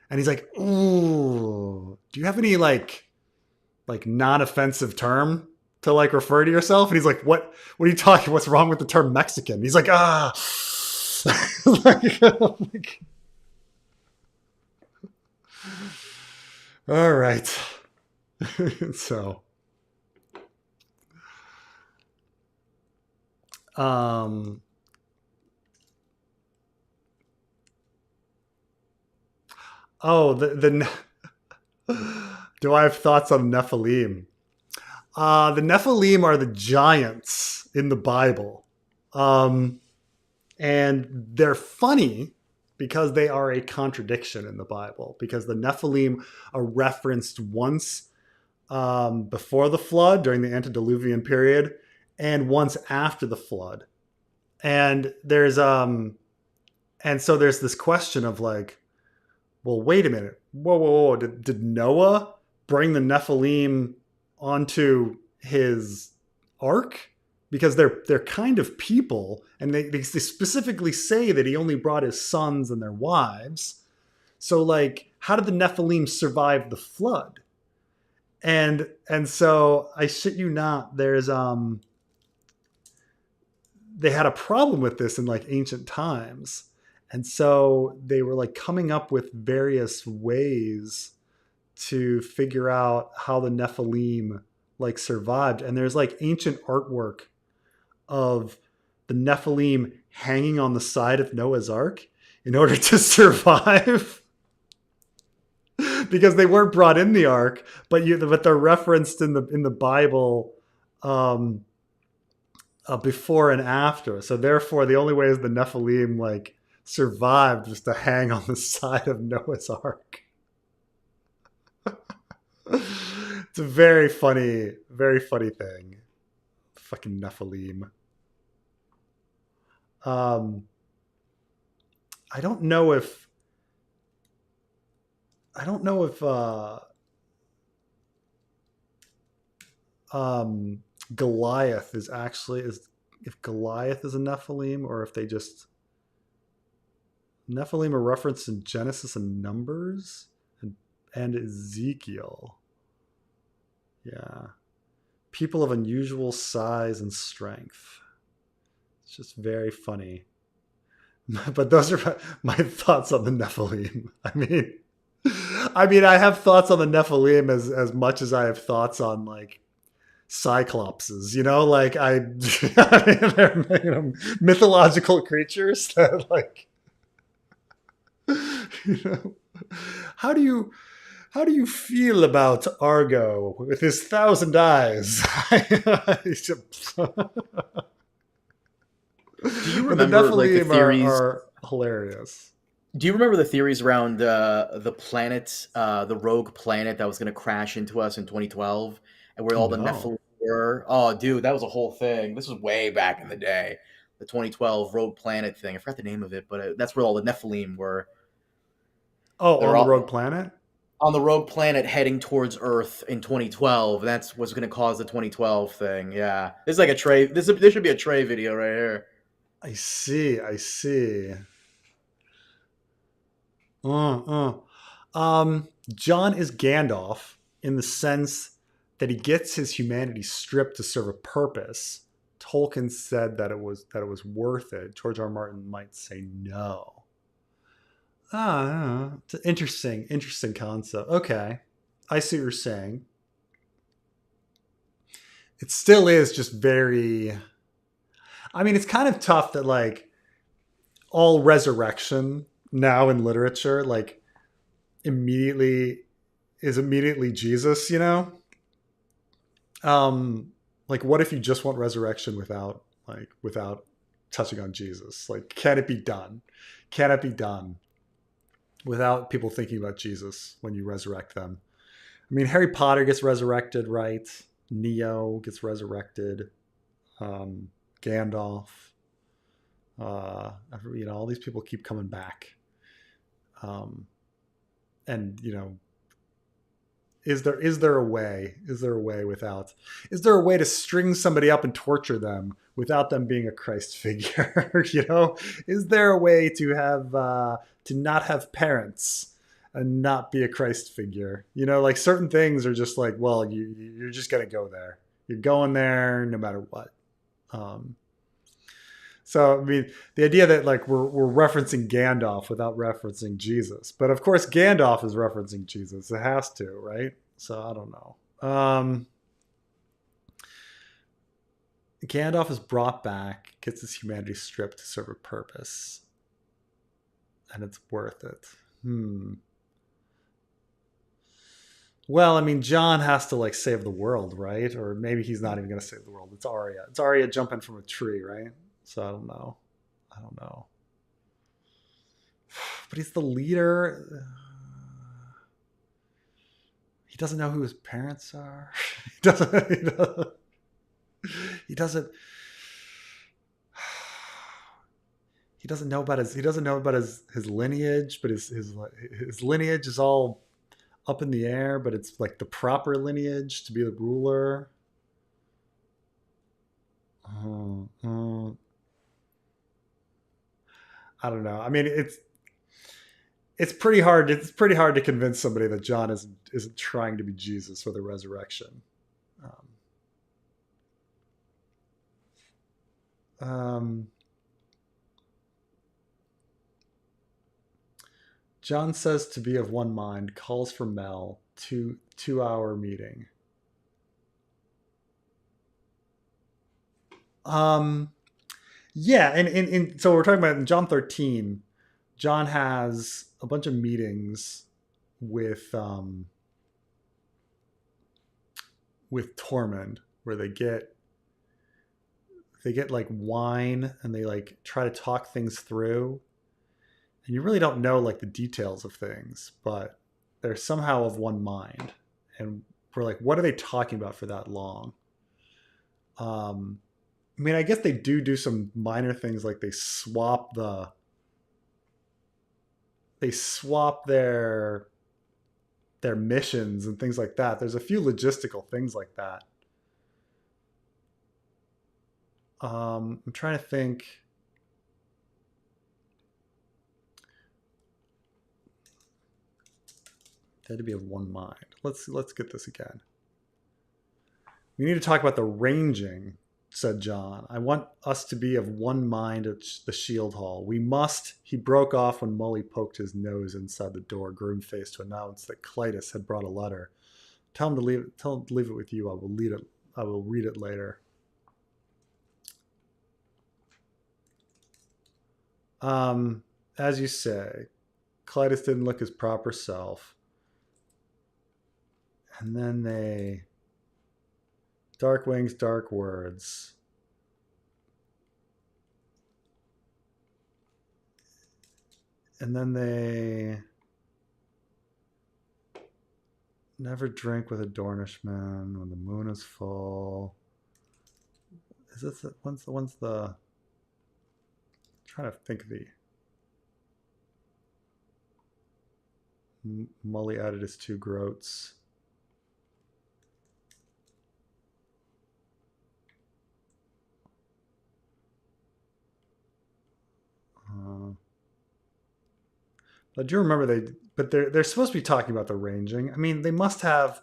And he's like, "Ooh, do you have any like non-offensive term to like refer to yourself?" And he's like, What are you talking? What's wrong with the term Mexican?" He's like, "Ah." like, all right. So, um, oh, do I have thoughts on Nephilim? The Nephilim are the giants in the Bible. Um, and they're funny because they are a contradiction in the Bible, because the Nephilim are referenced once before the flood during the antediluvian period and once after the flood. And so there's this question of like, well, wait a minute. Whoa. Did Noah bring the Nephilim onto his ark? Because they're kind of people, and they specifically say that he only brought his sons and their wives. So like, how did the Nephilim survive the flood? And so I shit you not, they had a problem with this in like ancient times. And so they were like coming up with various ways to figure out how the Nephilim like survived. And there's like ancient artwork of the Nephilim hanging on the side of Noah's Ark in order to survive. because they weren't brought in the ark, but they're referenced in the Bible um, before and after. So therefore, the only way the Nephilim like survived was to hang on the side of Noah's ark. It's a very funny thing. Fucking Nephilim. Um, I don't know if I don't know if um, Goliath is actually is if Goliath is a Nephilim or if they just Nephilim are referenced in Genesis and Numbers and Ezekiel. Yeah, people of unusual size and strength. It's just very funny. But those are my thoughts on the Nephilim. I have thoughts on the Nephilim as much as I have thoughts on like cyclopses. Like they're mythological creatures that like you know. How do you feel about Argo with his 1,000 eyes? Do you But the remember like the Nephilim theories? are hilarious. Do you remember the theories around the planet, the rogue planet that was going to crash into us in 2012, and where all the No. Nephilim were? Oh, dude, that was a whole thing. This was way back in the day. The 2012 rogue planet thing. I forgot the name of it, but that's where all the Nephilim were. Oh, They're on the Rogue all Planet? on the rogue planet heading towards Earth in 2012. That's what's going to cause the 2012 thing. Yeah, this is like a Trey. This should be a Trey video right here. I see. I see. Uh, John is Gandalf in the sense that he gets his humanity stripped to serve a purpose. Tolkien said that it was worth it. George R. R. Martin might say no. It's an interesting concept. Okay, I see what you're saying. It still is just very. It's kind of tough that like all resurrection now in literature like immediately is immediately Jesus. Like what if you just want resurrection without touching on Jesus? Like, can it be done? Can it be done without people thinking about Jesus when you resurrect them? Harry Potter gets resurrected, right? Neo gets resurrected. Um, Gandalf. All these people keep coming back. And is there a way? Is there a way to string somebody up and torture them without them being a Christ figure? Is there a way to have to not have parents and not be a Christ figure? Like certain things are just like, well, you're just gonna go there. You're going there no matter what. So the idea that like we're referencing Gandalf without referencing Jesus, but of course Gandalf is referencing Jesus. It has to, right? So I don't know. Gandalf is brought back, gets his humanity stripped to serve a purpose, and it's worth it. Well, John has to like save the world, right? Or maybe he's not even going to save the world. It's Arya. It's Arya jumping from a tree, right? So I don't know. But he's the leader. He doesn't know who his parents are. He doesn't. He doesn't. He doesn't know about his lineage, but his lineage is all up in the air. But it's like the proper lineage to be the ruler. I don't know. It's pretty hard. It's pretty hard to convince somebody that John isn't trying to be Jesus for the resurrection. John says to be of one mind, calls for Mel, 2 hour meeting. Yeah, and so we're talking about in John 13, John has a bunch of meetings with Tormund, where they get like wine and they like try to talk things through, and you really don't know like the details of things, but they're somehow of one mind, and we're like, what are they talking about for that long? um I mean, I guess they do some minor things, like they swap their missions and things like that. There's a few logistical things like that. I'm trying to think. They had to be of one mind. Let's get this again. We need to talk about the ranging, said John. I want us to be of one mind at the shield hall. We must. He broke off when Mully poked his nose inside the door, grim-faced, to announce that Clytus had brought a letter. Tell him to leave it. Tell him to leave it with you. I will read it. I will read it later. As you say, Clytus didn't look his proper self. And then they... Dark wings, dark words. And then they... Never drink with a Dornishman when the moon is full. Is this the... When's the... I'm trying to think of the... Mully added his two groats. I do remember they're supposed to be talking about the ranging. I mean, they must have.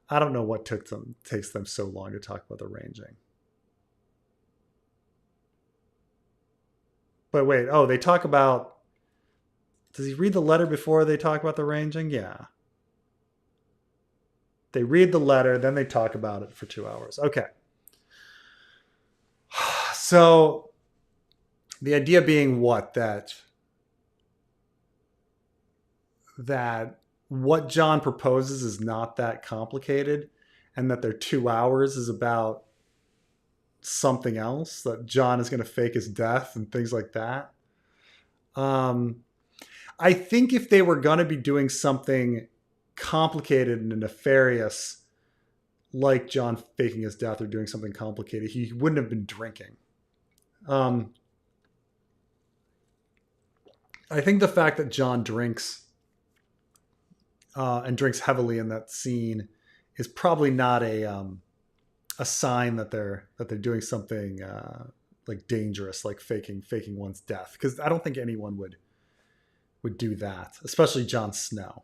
I don't know what takes them so long to talk about the ranging. But wait, oh, they talk about. Does he read the letter before they talk about the ranging? Yeah. They read the letter, then they talk about it for 2 hours. Okay. So the idea being what? That what John proposes is not that complicated, and that their 2 hours is about something else, that John is going to fake his death and things like that. I think if they were going to be doing something complicated and nefarious, like John faking his death or doing something complicated, he wouldn't have been drinking. I think the fact that John drinks and drinks heavily in that scene is probably not a sign that they're doing something like dangerous, like faking one's death. Because I don't think anyone would do that, especially Jon Snow.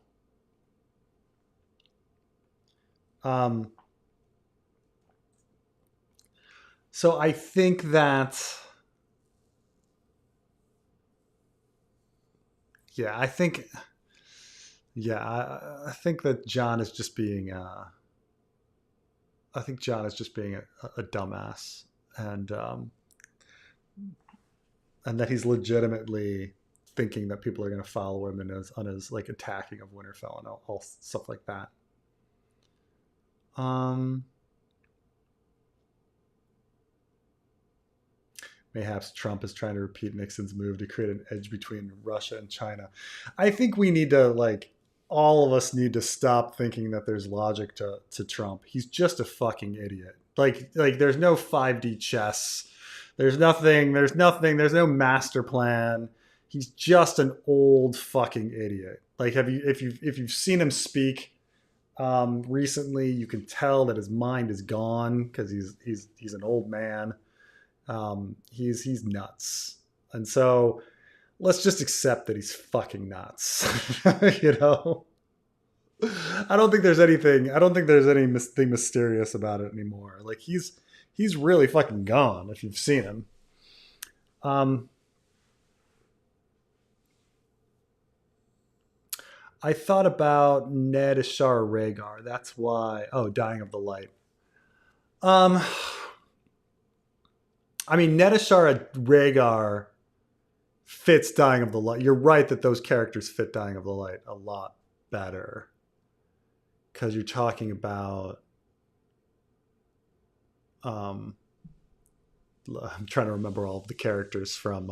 So I think that, yeah, I think that John is just being I think John is just being a dumbass, and that he's legitimately thinking that people are going to follow him in on his like attacking of Winterfell and all stuff like that. Mayhaps Trump is trying to repeat Nixon's move to create an edge between Russia and China. I think we need to, like, all of us need to stop thinking that there's logic to Trump. He's just a fucking idiot. Like there's no 5D chess. There's no master plan. He's just an old fucking idiot. Like, if you've seen him speak recently, you can tell that his mind is gone because he's an old man. He's nuts, and so let's just accept that he's fucking nuts. You know, I don't think there's anything mysterious about it anymore. Like, he's really fucking gone if you've seen him. I thought about Ned Ashara Rhaegar. That's why. Oh, Dying of the Light. I mean, Ned Ashara Rhaegar fits Dying of the Light. You're right that those characters fit Dying of the Light a lot. better because you're talking about um, I'm trying to remember all of the characters from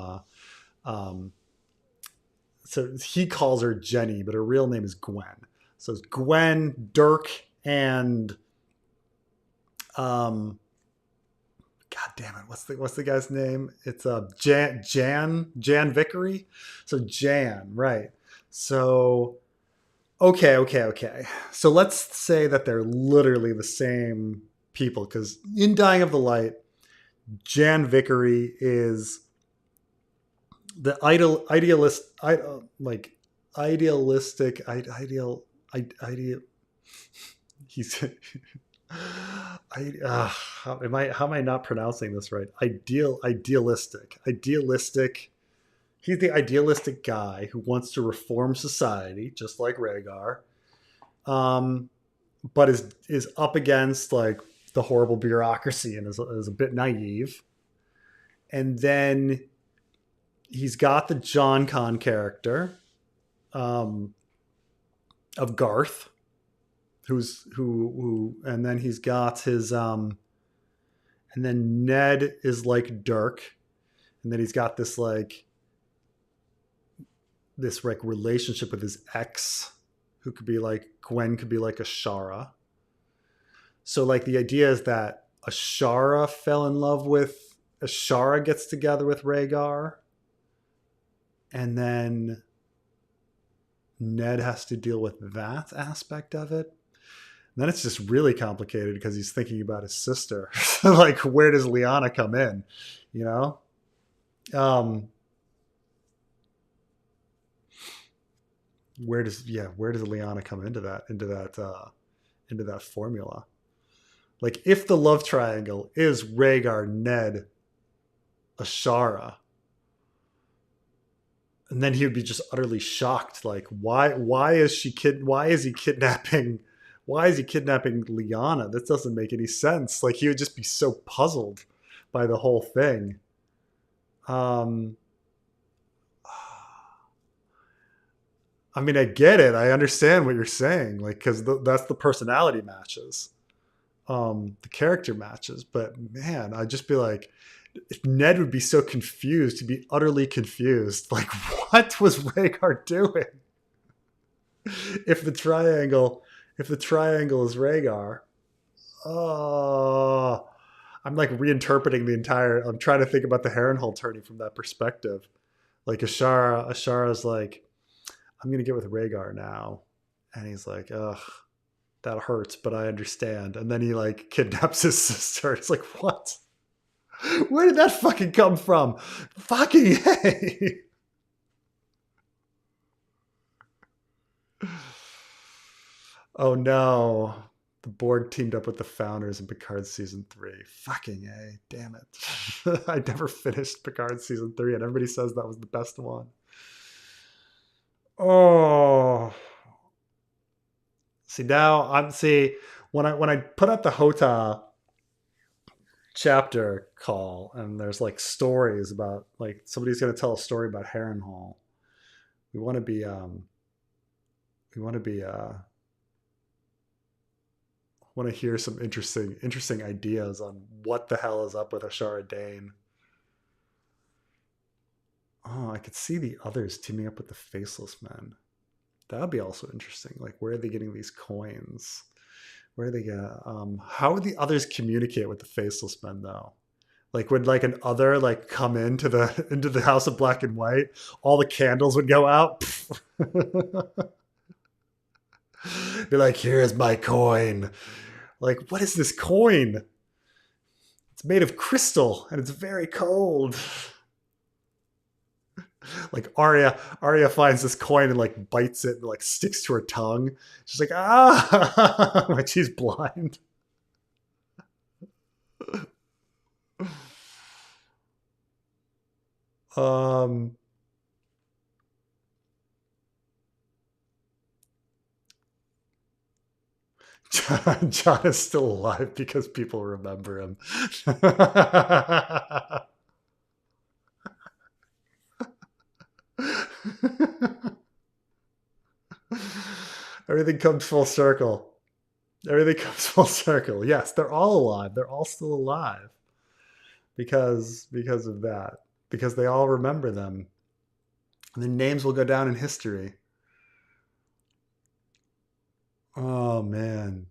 um, so he calls her Jenny, but her real name is Gwen. So it's Gwen, Dirk, and God damn it, what's the guy's name? It's Jan Vickery. So Jan, right? So okay. So let's say that they're literally the same people because in Dying of the Light, Jan Vickery is the like idealistic ideal he's how am I not pronouncing this right? Idealistic. He's the idealistic guy who wants to reform society, just like Rhaegar, um, but is up against like the horrible bureaucracy and is a bit naive. And then he's got the John Con character um, of Garth, and then he's got his and then Ned is like Dirk, and then he's got this like relationship with his ex, who could be like Gwen, could be like Ashara. So like the idea is that Ashara gets together with Rhaegar, and then Ned has to deal with that aspect of it. And then it's just really complicated because he's thinking about his sister. Like, where does Lyanna come in? You know? Um, where does Lyanna come into that formula? Like, if the love triangle is Rhaegar, Ned, Ashara, and then he would be just utterly shocked. Like, why is he kidnapping Lyanna? This doesn't make any sense. Like, he would just be so puzzled by the whole thing. I mean, I get it. I understand what you're saying. Like, because that's the personality matches, the character matches. But man, I'd just be like, Ned would be so confused. He'd be utterly confused. Like, what was Rhaegar doing? If the triangle is Rhaegar, oh, I'm like reinterpreting the entire. I'm trying to think about the Harrenhal tourney from that perspective. Like Ashara's like, I'm gonna get with Rhaegar now, and he's like, ugh, that hurts, but I understand. And then he like kidnaps his sister. It's like, what? Where did that fucking come from? Fucking hey. Oh no. The Borg teamed up with the founders in Picard season 3. Fucking A. Damn it. I never finished Picard season 3 and everybody says that was the best one. Oh. When I put out the Hota chapter call and there's like stories about like somebody's going to tell a story about Harrenhal. We want to be we want to be want to hear some interesting ideas on what the hell is up with Ashara Dane. Oh, I could see the others teaming up with the Faceless Men. That would be also interesting. Like, where are they getting these coins? Where are they gonna? How would the others communicate with the Faceless Men though? Like, would like an other like come into the House of Black and White? All the candles would go out. Be like, here's my coin. Like, what is this coin? It's made of crystal and it's very cold. Like Arya finds this coin and like bites it and like sticks to her tongue. She's like, ah, like she's blind. Um, John is still alive because people remember him. Everything comes full circle. Everything comes full circle. Yes, they're all alive. They're all still alive because of that. Because they all remember them. And their names will go down in history. Oh man.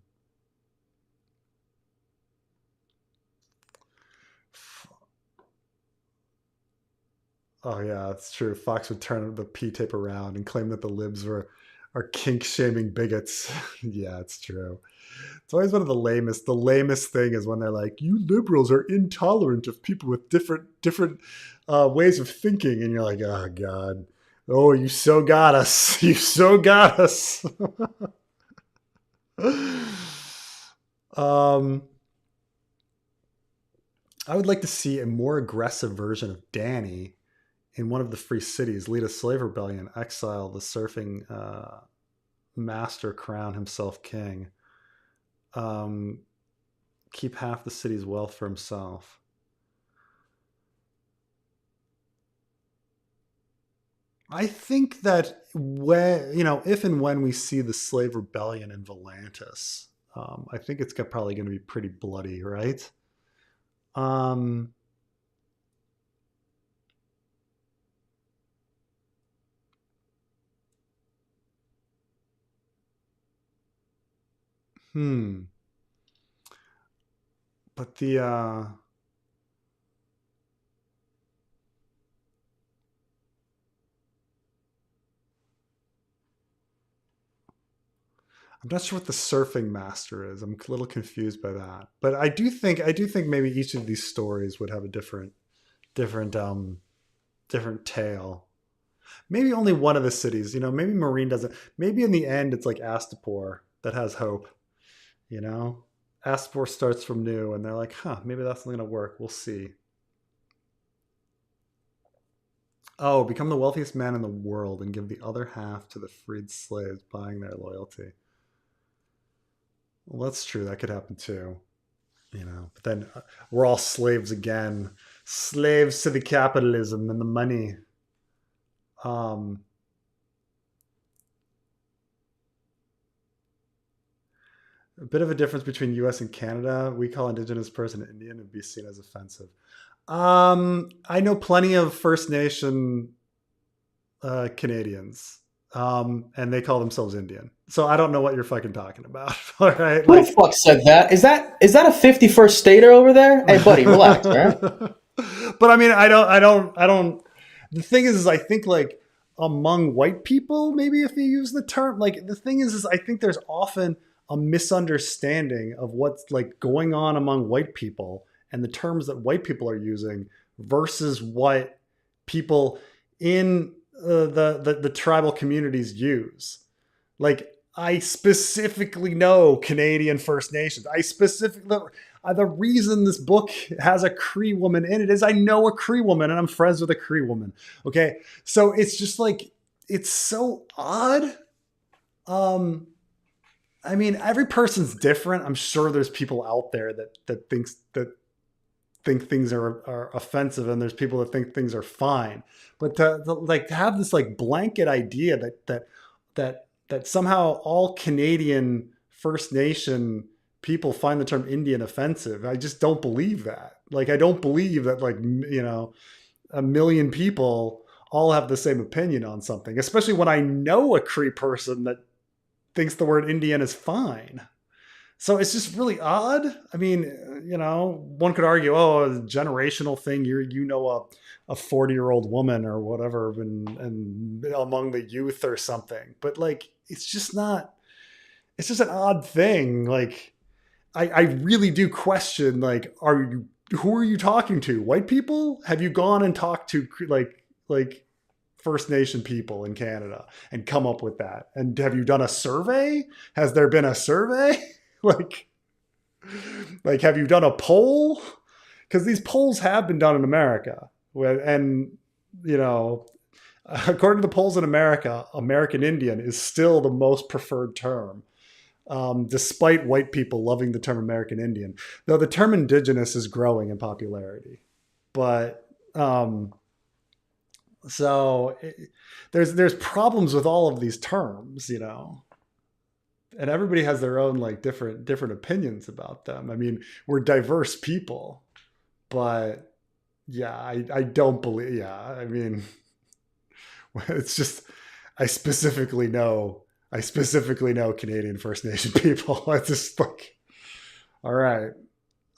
Oh yeah, it's true. Fox would turn the P tape around and claim that the libs were are kink shaming bigots. Yeah, it's true. It's always one of the lamest. The lamest thing is when they're like, "You liberals are intolerant of people with different ways of thinking," and you're like, "Oh God, oh you so got us, you so got us." um, I would like to see a more aggressive version of Danny in one of the free cities, lead a slave rebellion, exile the surfing master, crown himself king, um, keep half the city's wealth for himself. I think that when if and when we see the slave rebellion in Volantis, I think it's probably going to be pretty bloody, right? Um, hmm. But I'm not sure what the surfing master is. I'm a little confused by that. But I do think maybe each of these stories would have a different different tale. Maybe only one of the cities, maybe Marine doesn't. Maybe in the end it's like Astapor that has hope, you know? Astapor starts from new and they're like, huh, maybe that's not gonna work. We'll see. Oh, become the wealthiest man in the world and give the other half to the freed slaves, buying their loyalty. Well, that's true. That could happen too. But then we're all slaves again, slaves to the capitalism and the money. Um, a bit of a difference between U.S. and Canada. We call Indigenous person Indian and be seen as offensive. I know plenty of First Nation Canadians, and they call themselves Indian. So I don't know what you're fucking talking about. All right, Who the like fuck said that? Is that a 51st stater over there? Hey, buddy, relax, all right? but I mean, I don't. The thing is I think like among white people, maybe if you use the term, like the thing is I think there's often a misunderstanding of what's like going on among white people and the terms that white people are using versus what people in the tribal communities use. Like I specifically know Canadian First Nations. I specifically the reason this book has a Cree woman in it is I know a Cree woman and I'm friends with a Cree woman. Okay, so it's just like it's so odd. Um, I mean, every person's different. I'm sure there's people out there that think things are offensive, and there's people that think things are fine. But to have this like blanket idea that somehow all Canadian First Nation people find the term Indian offensive, I just don't believe that. Like, I don't believe that like a million people all have the same opinion on something, especially when I know a Cree person that thinks the word Indian is fine. So it's just really odd. I mean, one could argue, oh, a generational thing. A 40-year-old woman or whatever, and among the youth or something. But like, it's just not. It's just an odd thing. Like, I really do question. Like, who are you talking to? White people? Have you gone and talked to like First Nation people in Canada and come up with that? And have you done a survey? Has there been a survey? like have you done a poll? Because these polls have been done in America, and you know, according to the polls in America, American Indian is still the most preferred term, despite white people loving the term American Indian. Though the term Indigenous is growing in popularity, but so there's problems with all of these terms. and everybody has their own like different opinions about them. I mean, we're diverse people, but yeah, I don't believe. Yeah, I mean, it's just I specifically know Canadian First Nation people. It's just like, all right.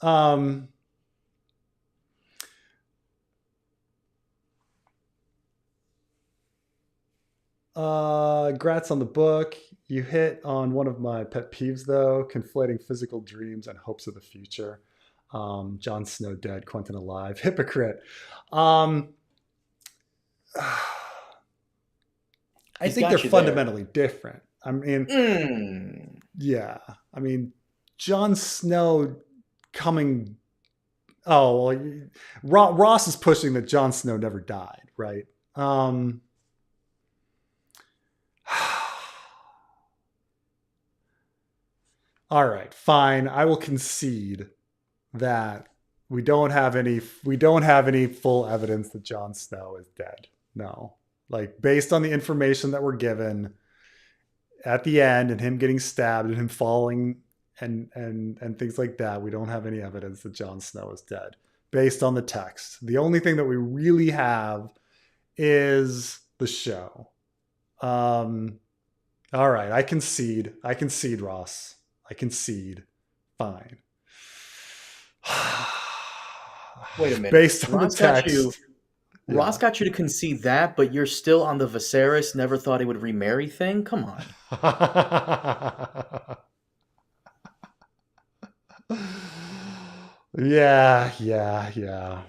Um, Grats on the book. You hit on one of my pet peeves, though, conflating physical dreams and hopes of the future. Jon Snow dead, Quentin alive. Hypocrite. Um, I He's think they're got you there. fundamentally different. I mean, Mm. yeah. I mean, Jon Snow coming. Oh, well, Ross is pushing that Jon Snow never died, right? Um, all right, fine. I will concede that we don't have any full evidence that Jon Snow is dead. No. Like based on the information that we're given at the end and him getting stabbed and him falling and things like that, we don't have any evidence that Jon Snow is dead based on the text. The only thing that we really have is the show. All right, I concede. I concede, Ross. I concede. Fine. Wait a minute. Based on the text. Ross Yeah. got you to concede that, but you're still on the Viserys never thought he would remarry thing? Come on. Yeah, yeah, yeah.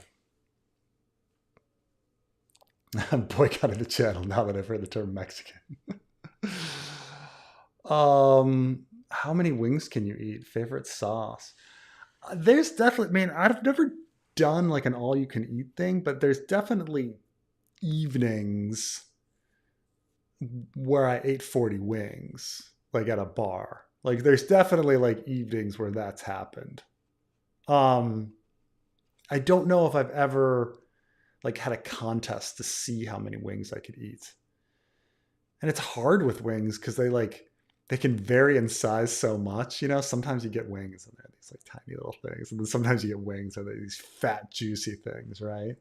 I'm boycotting the channel now that I've heard the term Mexican. How many wings can you eat? Favorite sauce? There's definitely, man, I've never done like an all you can eat thing, but there's definitely evenings where I ate 40 wings, like at a bar. Like there's definitely like evenings where that's happened. Um, I don't know if I've ever like had a contest to see how many wings I could eat. And it's hard with wings because they can vary in size so much. You know, sometimes you get wings and they're these like tiny little things, and then sometimes you get wings and they're these fat, juicy things, right?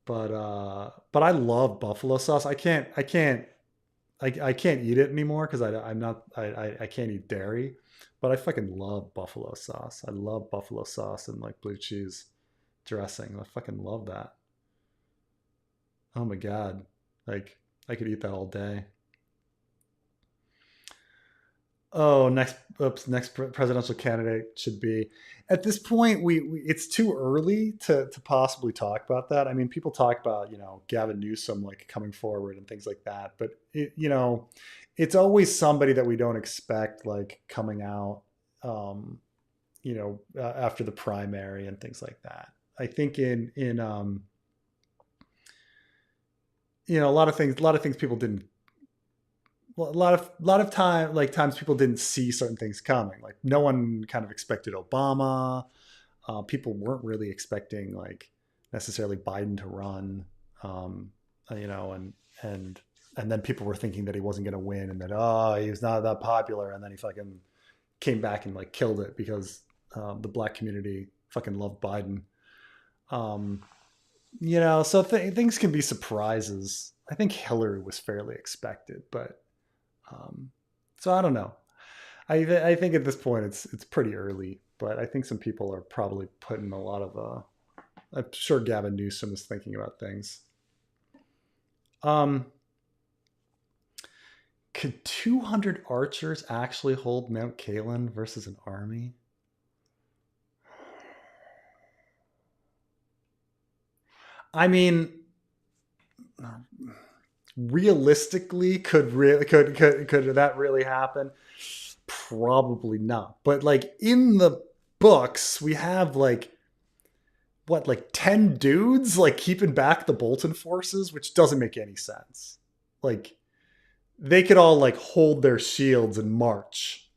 But I love buffalo sauce. I can't eat it anymore because I'm not I can't eat dairy, but I fucking love buffalo sauce. I love buffalo sauce and like blue cheese dressing. I fucking love that. Oh my god, like I could eat that all day. Oh, next presidential candidate should be. At this point, we it's too early to possibly talk about that. I mean, people talk about Gavin Newsom like coming forward and things like that, but it's always somebody that we don't expect like coming out, after the primary and things like that. I think in a lot of things people didn't well, a lot of times people didn't see certain things coming. Like no one kind of expected Obama. People weren't really expecting like necessarily Biden to run. Um, and and then people were thinking that he wasn't going to win and that he was not that popular. And then he fucking came back and like killed it because the black community fucking loved Biden. Um, so things can be surprises. I think Hillary was fairly expected, but um, so I don't know. I think at this point it's pretty early, but I think some people are probably putting a lot of. I'm sure Gavin Newsom is thinking about things. Um, could 200 archers actually hold Mount Kalen versus an army? I mean, realistically, could that really happen? Probably not. But like in the books, we have like 10 dudes like keeping back the Bolton forces, which doesn't make any sense. Like they could all like hold their shields and march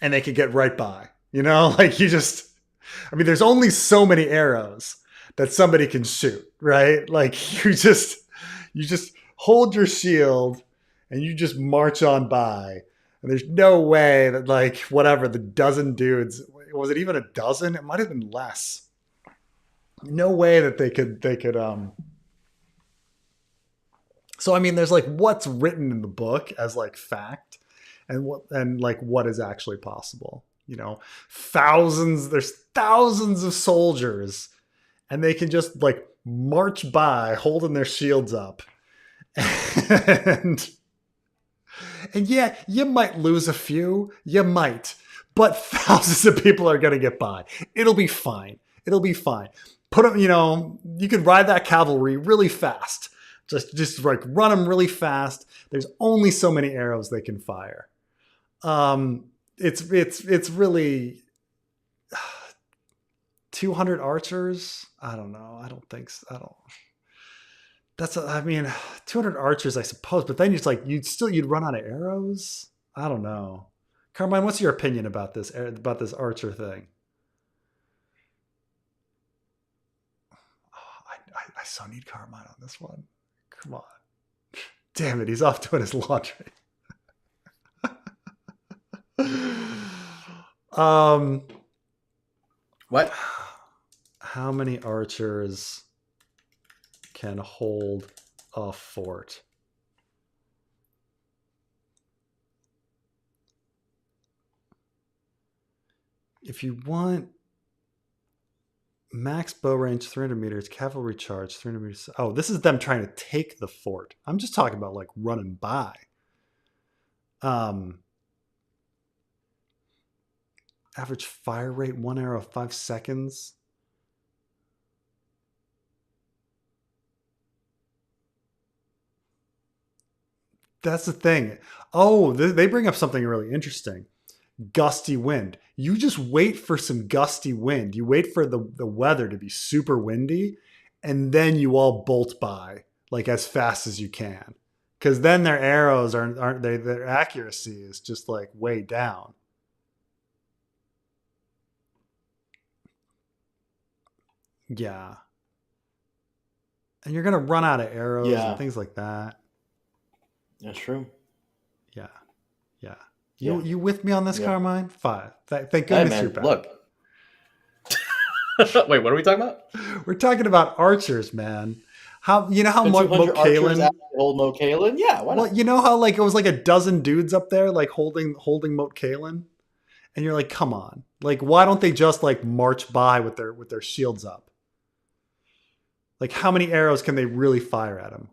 and they could get right by. Like I mean, there's only so many arrows that somebody can shoot, right? Like you just hold your shield and you just march on by And there's no way that like whatever the dozen dudes, was it even a dozen? It might have been less. No way that they could. So I mean, there's like what's written in the book as like fact, and like what is actually possible. You know, there's thousands of soldiers, and they can just like march by holding their shields up, and yeah, you might lose a few, you might, but thousands of people are gonna get by. It'll be fine. It'll be fine. Put them, you know, you could ride that cavalry really fast. Just like run them really fast. There's only so many arrows they can fire. It's really 200 archers. I don't know. I don't think so. I don't. I mean, 200 archers, I suppose. But then you'd run out of arrows. I don't know. Carmine, what's your opinion about this archer thing? Oh, I so need Carmine on this one. Come on. Damn it, he's off doing his laundry. um What? How many archers can hold a fort? If you want max bow range 300 meters, cavalry charge 300 meters. Oh, this is them trying to take the fort. I'm just talking about like running by. Average fire rate, 1 arrow, 5 seconds. That's the thing. Oh, they bring up something really interesting. Gusty wind. You just wait for some gusty wind. You wait for the weather to be super windy, and then you all bolt by like as fast as you can. Because then their arrows aren't they, their accuracy is just like way down. Yeah. And you're gonna run out of arrows and Yeah, things like that. that's true. Yeah. Yeah. Yeah, You with me on this, yeah. Carmine? Five. Thank Hey, goodness you're man, back. look. Wait, what are we talking about? We're talking about archers, man. How you know how Could 200 archers Kalen. actually hold Mo Kalen? Yeah, why Well, not? you know how like it was like a dozen dudes up there like holding Moat Kalen, and you're like, come on, like why don't they just like march by with their shields up? Like how many arrows can they really fire at him?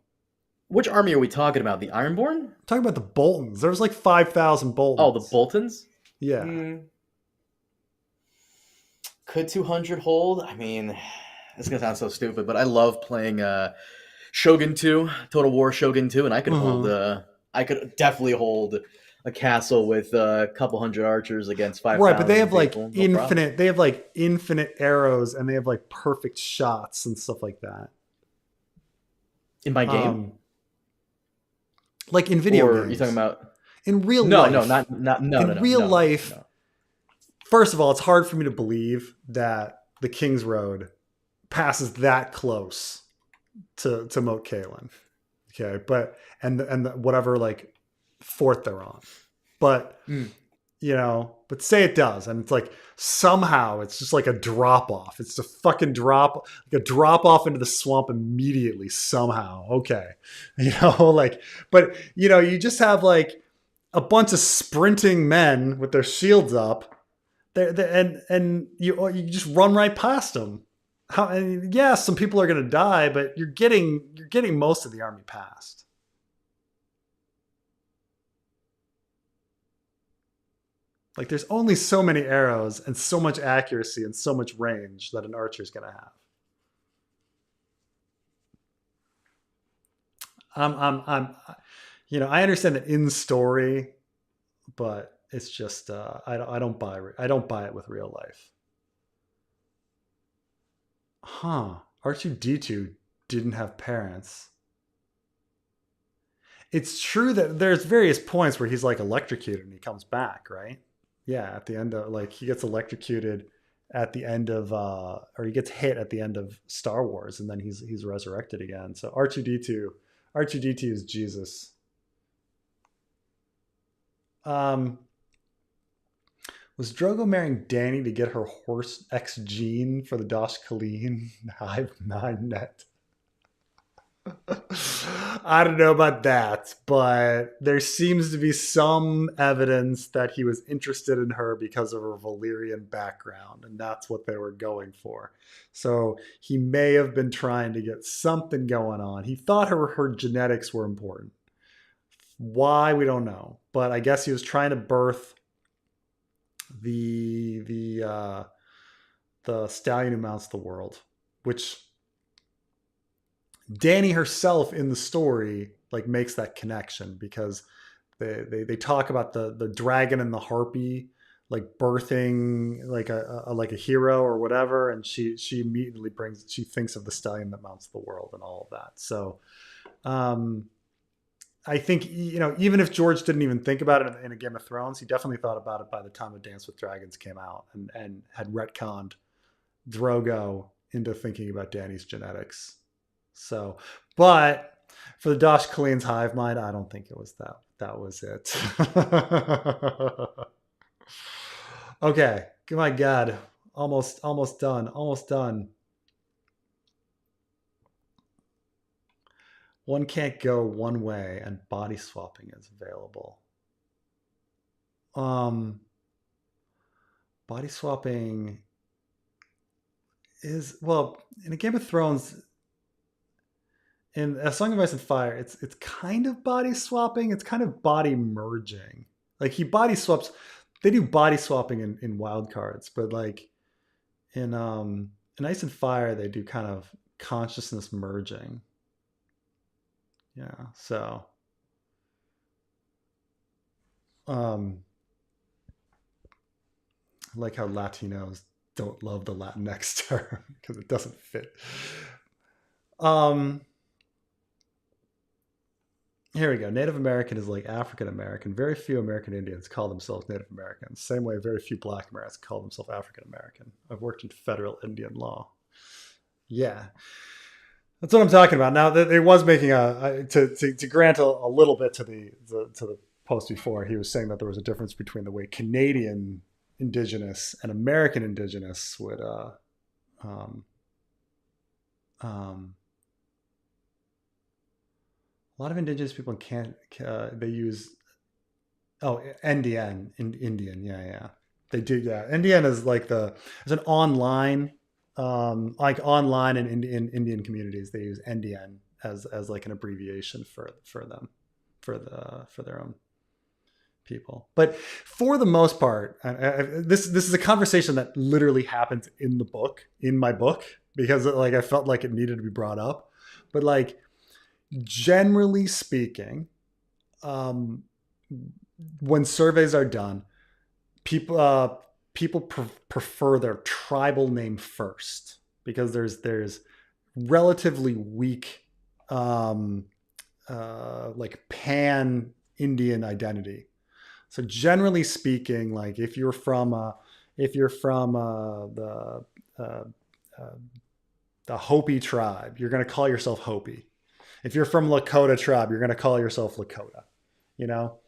Which army are we talking about? The Ironborn? I'm talking about the Boltons. There was like 5,000 Oh, the Boltons. Boltons? Yeah. Hmm. Could 200 hold? I mean, it's gonna sound so stupid, but I love playing Shogun 2, Total War Shogun 2, and Uh-huh. I could definitely hold a castle with a couple hundred archers against Right, but 5,000 people, no problem. they have like infinite arrows and they have like perfect shots and stuff like that. In my game? Um like in video Or are you talking games. about In real No, no, life. no, In real no, no, life, no. first of all, it's hard for me to believe that the King's Road passes that close to Moat Kalen. Okay, but whatever like fort they're on, but Mm. you know, but say it does, and it's like somehow it's just like a drop off. It's a fucking like a drop off into the swamp immediately somehow. Okay, you know, like, but you know, you just have like a bunch of sprinting men with their shields up. And you just run right past them. And yeah, some people are going to die, but you're getting most of the army past. Like there's only so many arrows and so much accuracy and so much range that an archer is going to have. You know, I understand that in story, but it's just I don't buy it with real life. Huh? R2D2 didn't have parents. It's true that there's various points where he's like electrocuted and he comes back, right? Yeah, at the end of like he gets electrocuted at the end of or he gets hit at the end of Star Wars and then he's resurrected again. So R2D2 is Jesus. Um, was Drogo marrying Dany to get her horse X gene for the Dosh Kaleen hive mind net? I don't know about that, but there seems to be some evidence that he was interested in her because of her Valyrian background, and that's what they were going for. So he may have been trying to get something going on. He thought her genetics were important. Why, we don't know, but I guess he was trying to birth the the stallion who mounts the world, which Dany herself in the story like makes that connection because they talk about the dragon and the harpy like birthing like a hero or whatever, and she immediately she thinks of the stallion that mounts the world and all of that. So um I think, you know, even if George didn't even think about it in a Game of Thrones, he definitely thought about it by the time of Dance with Dragons came out, and had retconned Drogo into thinking about Dany's genetics. So, but for the Dosh Kaleen's hive mind, I don't think it was that. That was it. Okay. Oh my God. Almost done. Almost done. One can't go one way and body swapping is available. Um, Body swapping is, well, in a Game of Thrones, in A Song of Ice and Fire, it's kind of body swapping. It's kind of body merging. Like he body swaps. They do body swapping in Wild Cards, but like in Ice and Fire, they do kind of consciousness merging. Yeah. So um, I like how Latinos don't love the Latinx term because it doesn't fit. Um, Here we go. Native American is like African American. Very few American Indians call themselves Native Americans. Same way, very few Black Americans call themselves African American. I've worked in federal Indian law. Yeah, that's what I'm talking about. Now, it was making to grant a little bit to the post before. He was saying that there was a difference between the way Canadian Indigenous and American Indigenous would um, um, a lot of indigenous people can't they use NDN in Indian. Yeah, they do. Yeah, NDN is like it's an online like online and in Indian communities they use NDN as like an abbreviation for them for their own people. But for the most part, this is a conversation that literally happens in my book, because like I felt like it needed to be brought up. But like generally speaking, um, when surveys are done, people prefer their tribal name first because there's relatively weak like pan Indian identity. So generally speaking, like if you're from uh, uh, the Hopi tribe, you're going to call yourself Hopi. If you're from Lakota tribe, you're going to call yourself Lakota. You know,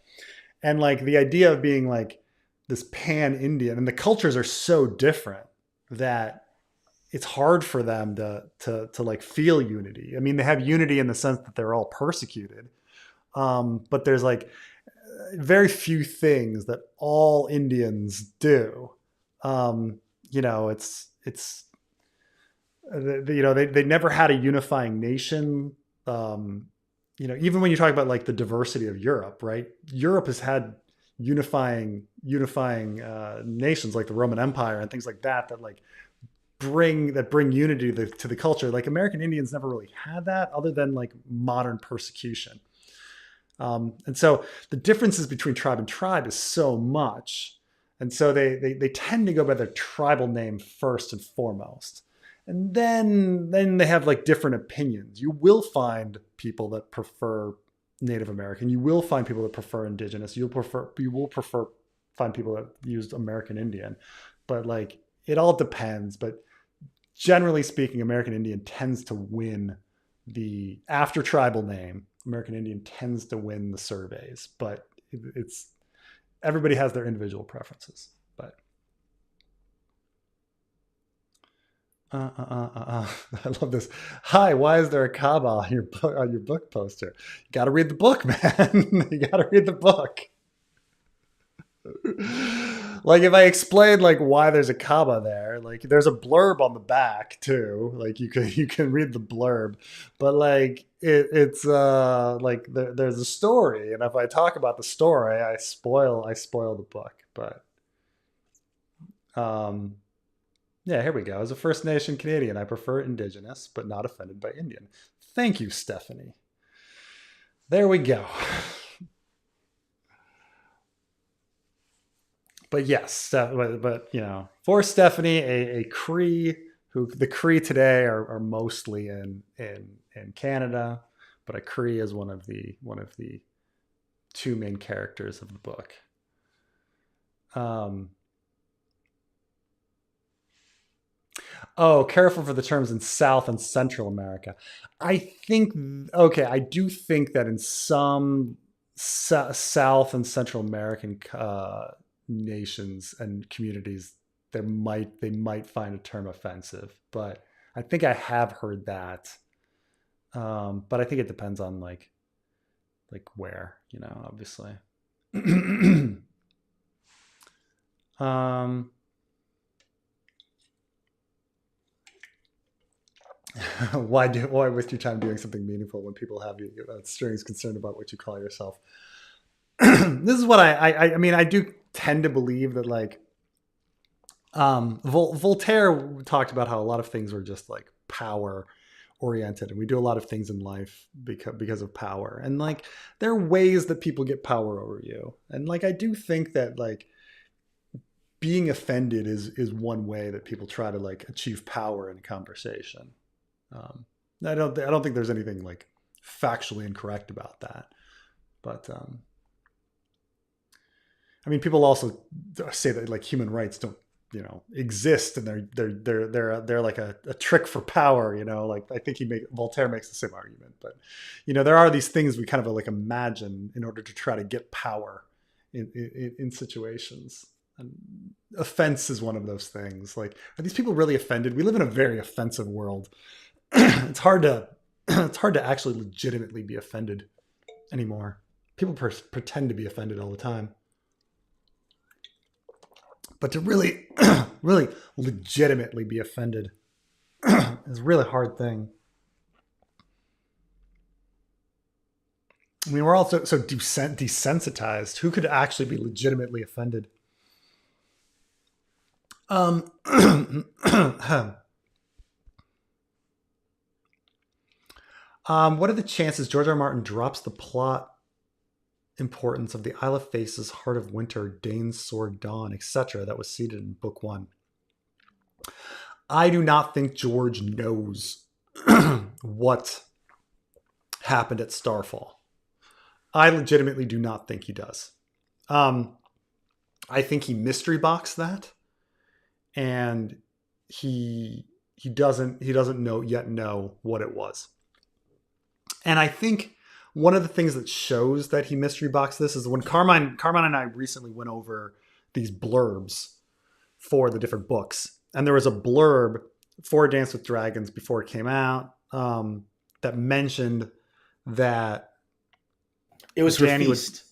and like the idea of being like this pan Indian, and the cultures are so different that it's hard for them to like feel unity. I mean, they have unity in the sense that they're all persecuted, but there's like very few things that all Indians do. You know, it's you know they never had a unifying nation. You know, even when you talk about like the diversity of Europe, right? Europe has had unifying nations like the Roman Empire and things like that like bring unity to the culture. Like American Indians never really had that, other than like modern persecution. And so the differences between tribe and tribe is so much, and so they tend to go by their tribal name first and foremost, and then they have like different opinions. You will find people that prefer Native American. You will find people that prefer Indigenous. You will prefer find people that used American Indian, but like it all depends. But generally speaking, American Indian tends to win the after tribal name. American Indian tends to win the surveys, but it's everybody has their individual preferences. But I love this. Hi, why is there a Kaaba on your book poster? You got to read the book, man. You got to read the book. Like if I explain like why there's a Kaaba there, like there's a blurb on the back too. Like you can read the blurb, but like it's like there's a story, and if I talk about the story, I spoil the book. But um, yeah, here we go. As a First Nation Canadian, I prefer Indigenous, but not offended by Indian. Thank you, Stephanie. There we go. But yes, but you know, for Stephanie, a Cree, who the Cree today are mostly in Canada, but a Cree is one of the two main characters of the book. Um, oh, careful for the terms in South and Central America. I think okay, I do think that in some South and Central American nations and communities, they might find a term offensive, but I think I have heard that. But I think it depends on like where, you know, obviously. um, why waste your time doing something meaningful when people have you strings concerned about what you call yourself? This is what I mean, I do tend to believe that like Voltaire talked about how a lot of things were just like power oriented, and we do a lot of things in life because of power, and like there are ways that people get power over you, and like I do think that like being offended is one way that people try to like achieve power in conversation. I don't think there's anything like factually incorrect about that, but I mean, people also say that like human rights don't, you know, exist, and they're like a trick for power. You know, like I think Voltaire makes the same argument, but you know, there are these things we kind of like imagine in order to try to get power in situations. And offense is one of those things. Like, are these people really offended? We live in a very offensive world. It's hard to it's hard to actually legitimately be offended anymore. People pretend to be offended all the time. But to really, really legitimately be offended is a really hard thing. I mean, we're also so desensitized. Who could actually be legitimately offended? What are the chances George R. R. Martin drops the plot importance of the Isle of Faces, Heart of Winter, Dane's Sword Dawn, etc., that was seeded in book one? I do not think George knows what happened at Starfall. I legitimately do not think he does. I think he mystery boxed that, and he doesn't know what it was. And I think one of the things that shows that he mystery boxed this is when Carmine and I recently went over these blurbs for the different books, and there was a blurb for Dance with Dragons before it came out that mentioned that it was Danny for Feast.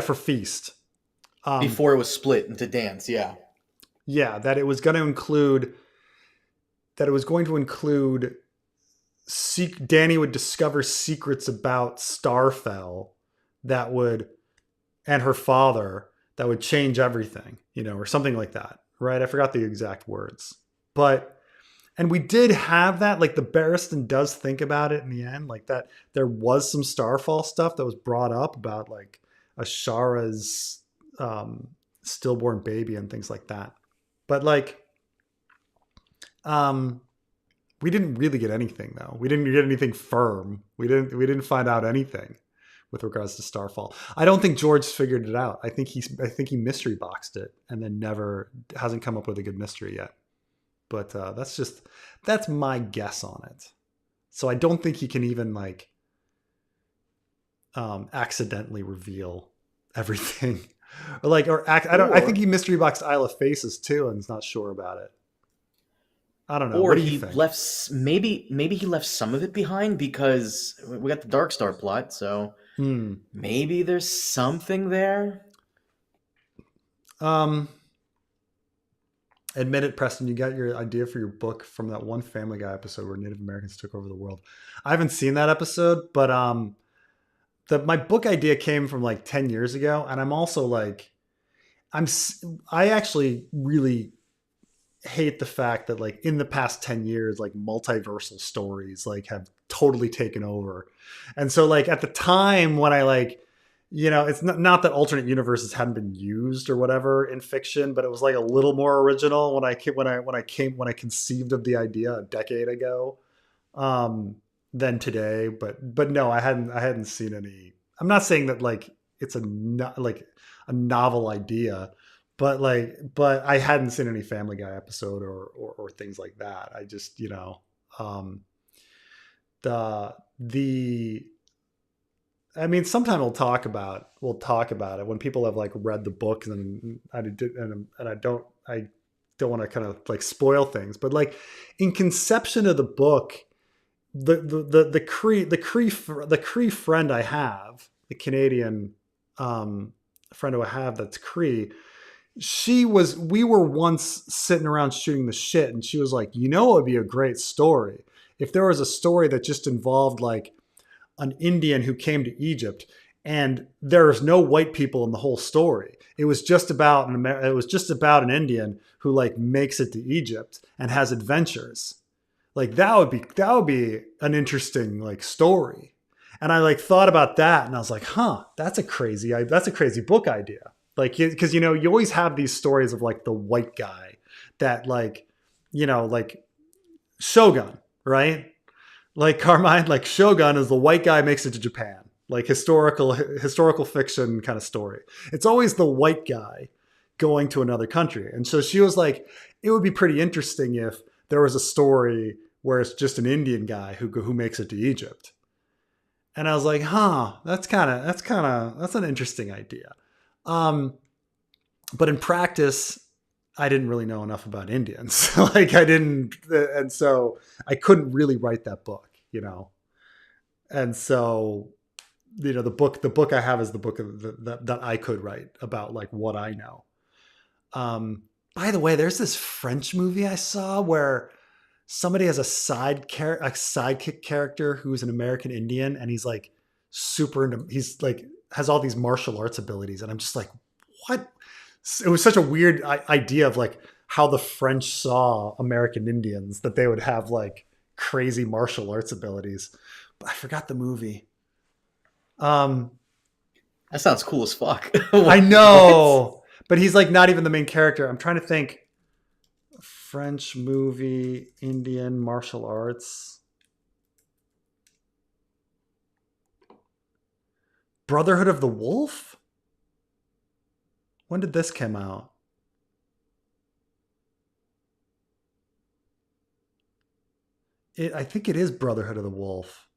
For Feast. Before it was split into Dance, yeah. Yeah, that it was going to include Danny would discover secrets about Starfell and her father that would change everything, you know, or something like that, right? I forgot the exact words, and we did have that, like the Barristan does think about it in the end, like that there was some Starfall stuff that was brought up about like Ashara's stillborn baby and things like that. But like, we didn't really get anything though. We didn't get anything firm. We didn't find out anything with regards to Starfall. I don't think George figured it out. I think he mystery boxed it and then hasn't come up with a good mystery yet. But that's my guess on it. So I don't think he can even like accidentally reveal everything. Or like, or act, I don't. I think Or he mystery boxed Isle of Faces too, and is not sure about it. I don't know. or What do you he think? left maybe he left some of it behind because we got the Dark Star plot, so Hmm. maybe there's something there. Um. Admit it, Preston. You got your idea for your book from that one Family Guy episode where Native Americans took over the world. I haven't seen that episode, but my book idea came from like 10 years ago, and I'm also like, I'm I actually really hate the fact that like in the past 10 years like multiversal stories like have totally taken over. And so like at the time when I like, it's not that alternate universes hadn't been used or whatever in fiction, but it was like a little more original when I conceived of the idea a decade ago, um than today. But no, I hadn't seen any. I'm not saying that like it's like a novel idea, but I hadn't seen any Family Guy episode or things like that. I just, um the I mean, sometime we'll talk about it when people have like read the book, and I don't want to kind of like spoil things, but like in conception of the book, the Cree friend I have, the Canadian friend who I have that's Cree, we were once sitting around shooting the shit, and she was like, it would be a great story if there was a story that just involved like an Indian who came to Egypt, and there's no white people in the whole story. It was just about an Indian who like makes it to Egypt and has adventures. Like that would be an interesting like story. And I like thought about that, and I was like, huh, that's a crazy book idea. Like, because you always have these stories of like the white guy that like, like Shogun, right? Like Carmine, like Shogun is the white guy makes it to Japan, like historical fiction kind of story. It's always the white guy going to another country. And so she was like, it would be pretty interesting if there was a story where it's just an Indian guy who makes it to Egypt. And I was like, huh, that's an interesting idea. Um, but in practice, I didn't really know enough about Indians. Like I didn't, and so I couldn't really write that book. And so, the book I have is the book that I could write about like what I know. By the way, there's this French movie I saw where somebody has a sidekick character who's an American Indian, and he's like has all these martial arts abilities, and I'm just like, what? It was such a weird idea of like how the French saw American Indians, that they would have like crazy martial arts abilities. But I forgot the movie. Um, That sounds cool as fuck. I What? know, but he's like not even the main character. I'm trying to think. French movie, Indian martial arts. Brotherhood of the Wolf? When did this come out? I think it is Brotherhood of the Wolf.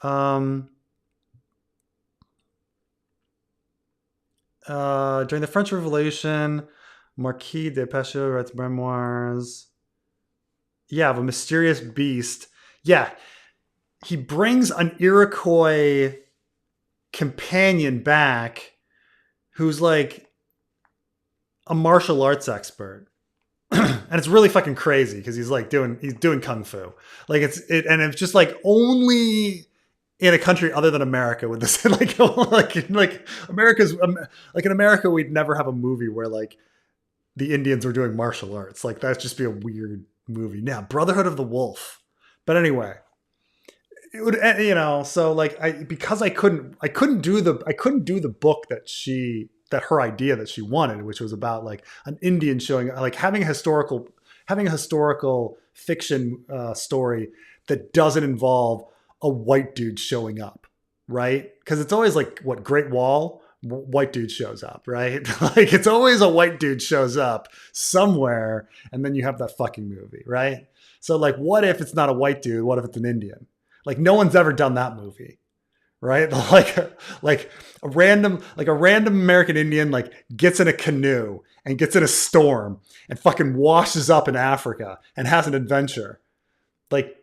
Um, during the French Revolution, Marquis de Pêcheur writes memoirs. Yeah, of a mysterious beast. Yeah, he brings an Iroquois companion back who's like a martial arts expert. And it's really fucking crazy because he's doing kung fu. Like and it's just like only in a country other than America with this like America's like in America we'd never have a movie where like the Indians were doing martial arts. Like that'd just be a weird movie. Now, Brotherhood of the Wolf. But anyway, it would so like because I couldn't do the book that her idea that she wanted, which was about like an Indian showing, like having a historical fiction story that doesn't involve a white dude showing up, right? Because it's always like what, Great Wall, white dude shows up, right? Like it's always a white dude shows up somewhere, and then you have that fucking movie, right? So like, what if it's not a white dude? What if it's an Indian? Like no one's ever done that movie, right? Like a random American Indian like gets in a canoe and gets in a storm and fucking washes up in Africa and has an adventure. Like,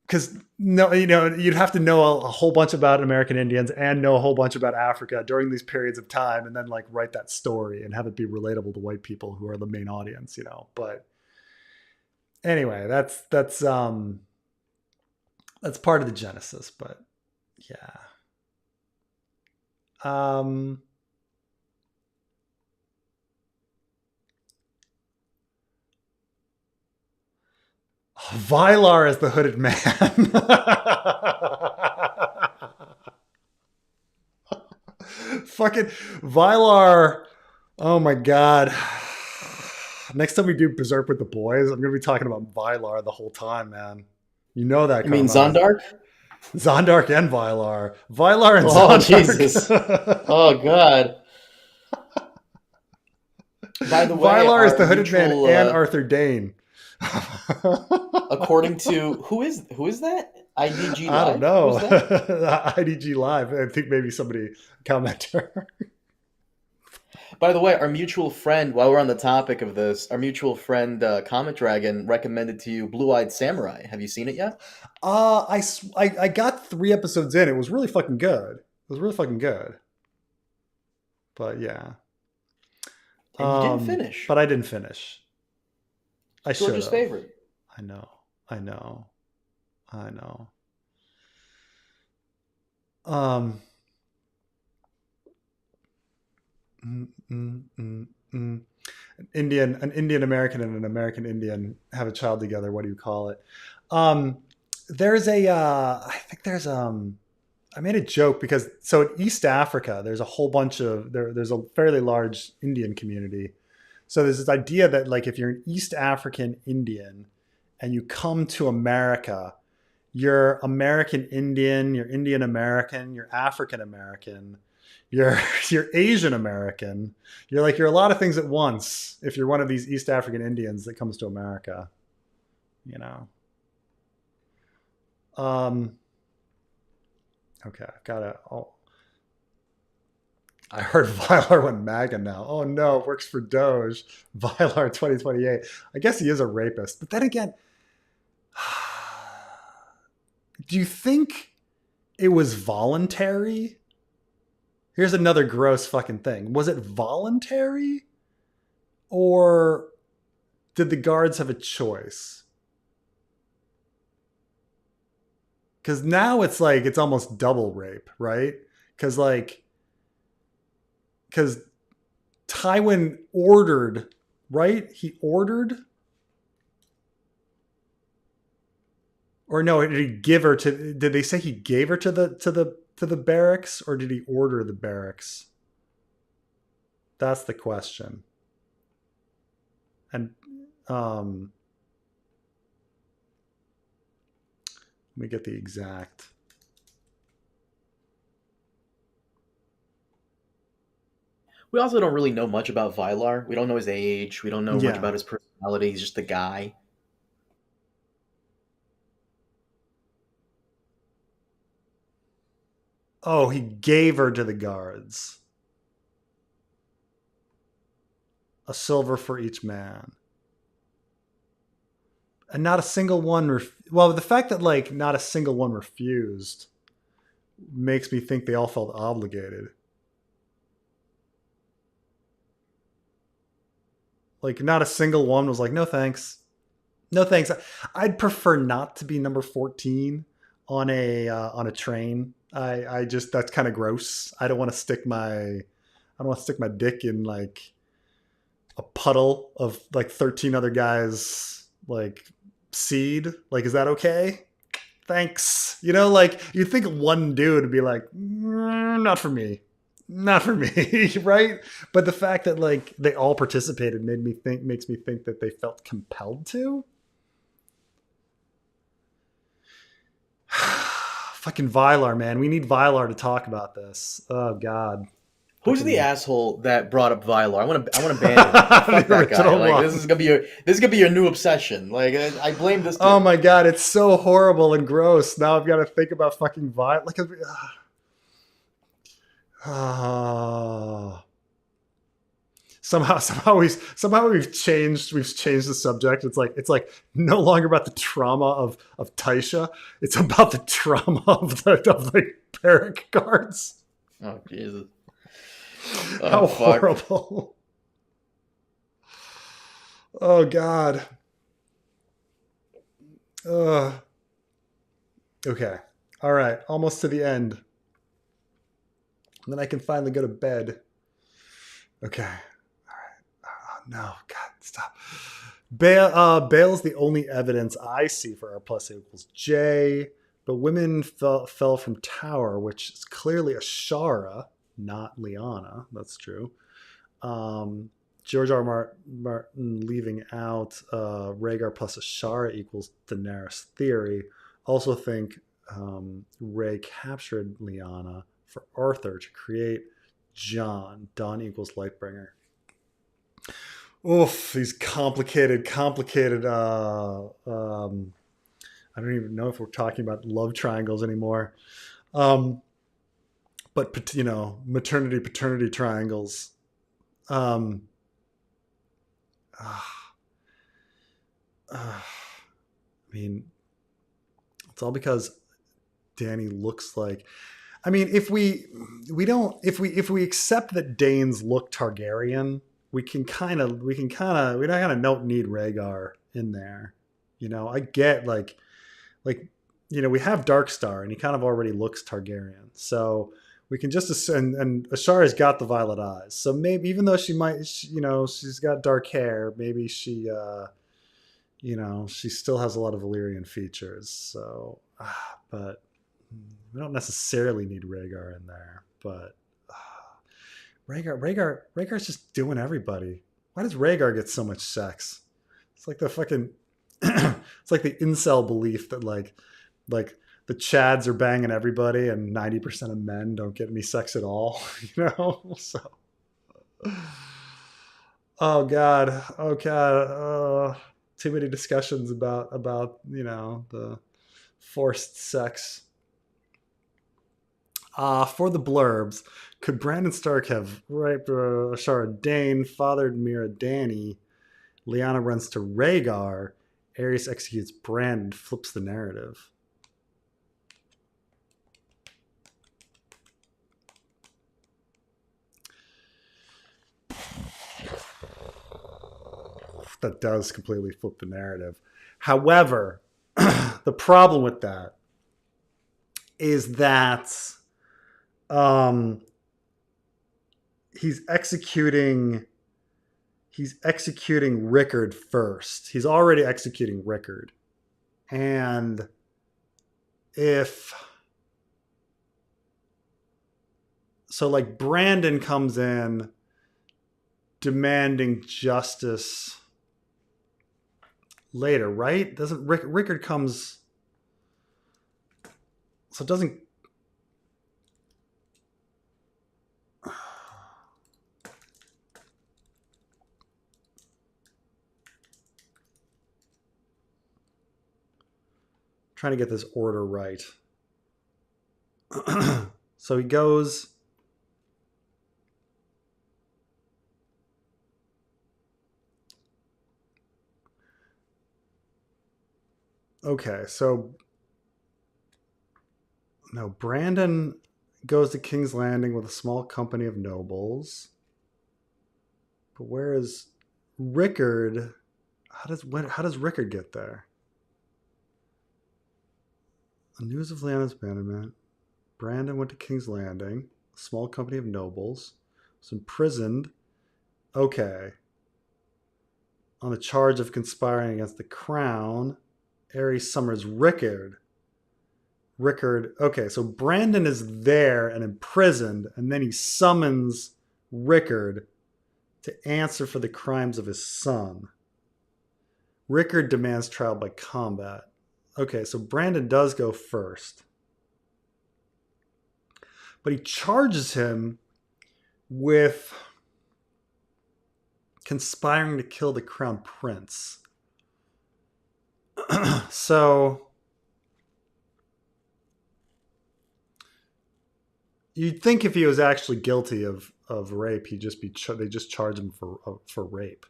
because no, you'd have to know a whole bunch about American Indians and know a whole bunch about Africa during these periods of time, and then like write that story and have it be relatable to white people who are the main audience, But anyway, that's part of the genesis. But yeah, um, Vylar is the hooded man. Fucking Vylar. Oh my god. Next time we do Berserk with the boys, I'm gonna be talking about Vylar the whole time, man. You know that, You mean Carmine. Zondark? Zondark and Vylar. Vylar and Oh Jesus! Zondark. Oh God! By the way, Vylar is our the hooded man mutual, and Arthur Dane. according to who is that? IDG I don't Live? know. Who's that? IDG Live. I think maybe somebody commenter. By the way, our mutual friend. While we're on the topic of this, our mutual friend Comet Dragon recommended to you Blue Eyed Samurai. Have you seen it yet? I got 3 episodes in. It was really fucking good. It was really fucking good. But yeah. And you didn't finish. But I didn't finish. I should George's have. favorite. I know. I know. I know. Um. An Indian American and an American Indian have a child together. What do you call it? Um, there's a, I think there's, I made a joke because so in East Africa, there's a whole bunch of there's a fairly large Indian community. So there's this idea that like if you're an East African Indian and you come to America, you're American Indian, you're Indian American, you're African American, you're you're Asian American. You're a lot of things at once if you're one of these East African Indians that comes to America, you know. Um okay, I've got to oh I heard Vylar went MAGA now. Oh no, works for Doge. Vylar 2028. I guess he is a rapist. But then again, do you think it was voluntary? Here's another gross fucking thing. Was it voluntary? Or did the guards have a choice? Because now it's like, it's almost double rape, right? Because Tywin ordered, right? He ordered? Or no, did he give her to, did they say he gave her to the barracks, or did he order the barracks? That's the question. And let me get the exact. We also don't really know much about Vylar. We don't know his age. We don't know much Yeah. about his personality. He's just a guy. Oh, he gave her to the guards. A silver for each man. And not a single one. Well, the fact that like not a single one refused makes me think they all felt obligated. Like not a single one was like, no thanks, no thanks. I'd prefer not to be number 14 on a train. I just that's kind of gross. I don't want to stick my dick in like a puddle of like 13 other guys like seed. Like, is that okay? Thanks. Like you'd think one dude would be like, not for me. Not for me, right? But the fact that like they all participated makes me think that they felt compelled to. Fucking Vylar, man. We need Vylar to talk about this. Oh God. Who's the Fucking asshole that brought up Vylar? I want to ban him. the Fuck that guy. original Like one. this is gonna be your new obsession. Like I blame this Oh dude. my god, it's so horrible and gross. Now I've got to think about fucking violence. Like, somehow we've changed the subject. It's like no longer about the trauma of Taisha. It's about the trauma of the Barrack guards. Oh Jesus. How Oh fuck. horrible. Oh god. Uh, okay. All right. Almost to the end. And then I can finally go to bed. Okay. All right. Oh, no. God, stop. Bail is the only evidence I see for R plus equals J, but women fell from tower, which is clearly Ashara, not Liana. That's true. George R. Martin leaving out Rhaegar plus Ashara equals Daenerys theory. Also think Rey captured Lyanna for Arthur to create Jon. Dawn equals Lightbringer. Oof, these complicated. I don't even know if we're talking about love triangles anymore. But maternity paternity triangles. I mean, it's all because Dany looks like. I mean, if we accept that Danes look Targaryen, we don't need Rhaegar in there. I get like we have Darkstar and he kind of already looks Targaryen, so we can just assume. And Ashara's got the violet eyes, so maybe even though she's got dark hair, maybe she still has a lot of Valyrian features. So, but we don't necessarily need Rhaegar in there. But Rhaegar's just doing everybody. Why does Rhaegar get so much sex? It's like the fucking, it's like the incel belief that like the Chads are banging everybody and 90% of men don't get any sex at all. So. Oh God. Oh God. Too many discussions about the forced sex. For the blurbs, could Brandon Stark have raped Ashara Dane, fathered Mira Dany, Lyanna runs to Rhaegar, Aerys executes Brandon, flips the narrative? That does completely flip the narrative. However, the problem with that is that he's executing Rickard first. He's already executing Rickard. And if so, like, Brandon comes in demanding justice later, right? Doesn't Rickard comes, so it doesn't. Trying to get this order right. So he goes. Okay, so no, Brandon goes to King's Landing with a small company of nobles. But where is Rickard? How does Rickard get there? The news of Lyanna's abandonment. Brandon went to King's Landing, a small company of nobles, was imprisoned. Okay. On the charge of conspiring against the crown. Aerys summons Rickard. Okay, so Brandon is there and imprisoned, and then he summons Rickard to answer for the crimes of his son. Rickard demands trial by combat. Okay, so Brandon does go first. But he charges him with conspiring to kill the crown prince. So you'd think if he was actually guilty of rape, he'd just be they just charge him for rape.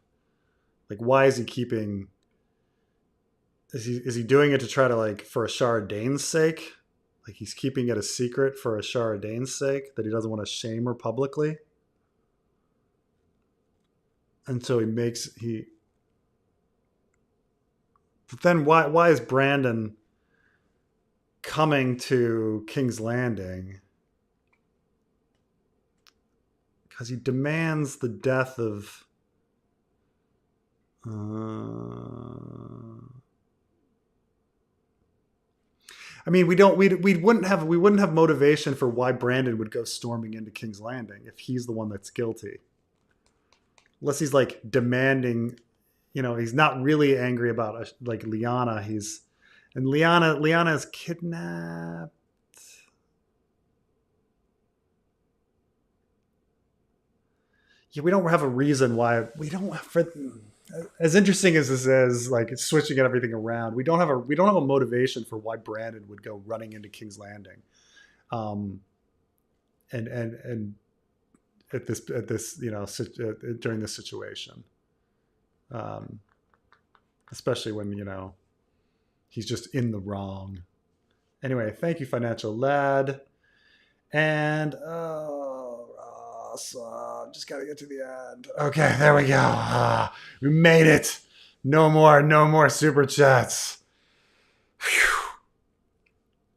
Like, why is he keeping? Is he doing it to try to, like, for Ashara Dane's sake? Like, he's keeping it a secret for Ashara Dane's sake that he doesn't want to shame her publicly. And so he. But then why is Brandon coming to King's Landing? Because he demands the death of. I mean, we wouldn't have motivation for why Brandon would go storming into King's Landing if he's the one that's guilty. Unless he's, like, demanding, he's not really angry about, like, Lyanna. Lyanna is kidnapped. Yeah, we don't have a reason why we don't for as interesting as this is, like, it's switching everything around. We don't have a motivation for why Brandon would go running into King's Landing, and at this during this situation, especially when he's just in the wrong. Anyway, thank you, Financial Lad, and just gotta get to the end. Okay, there we go. We made it. No more super chats. Whew.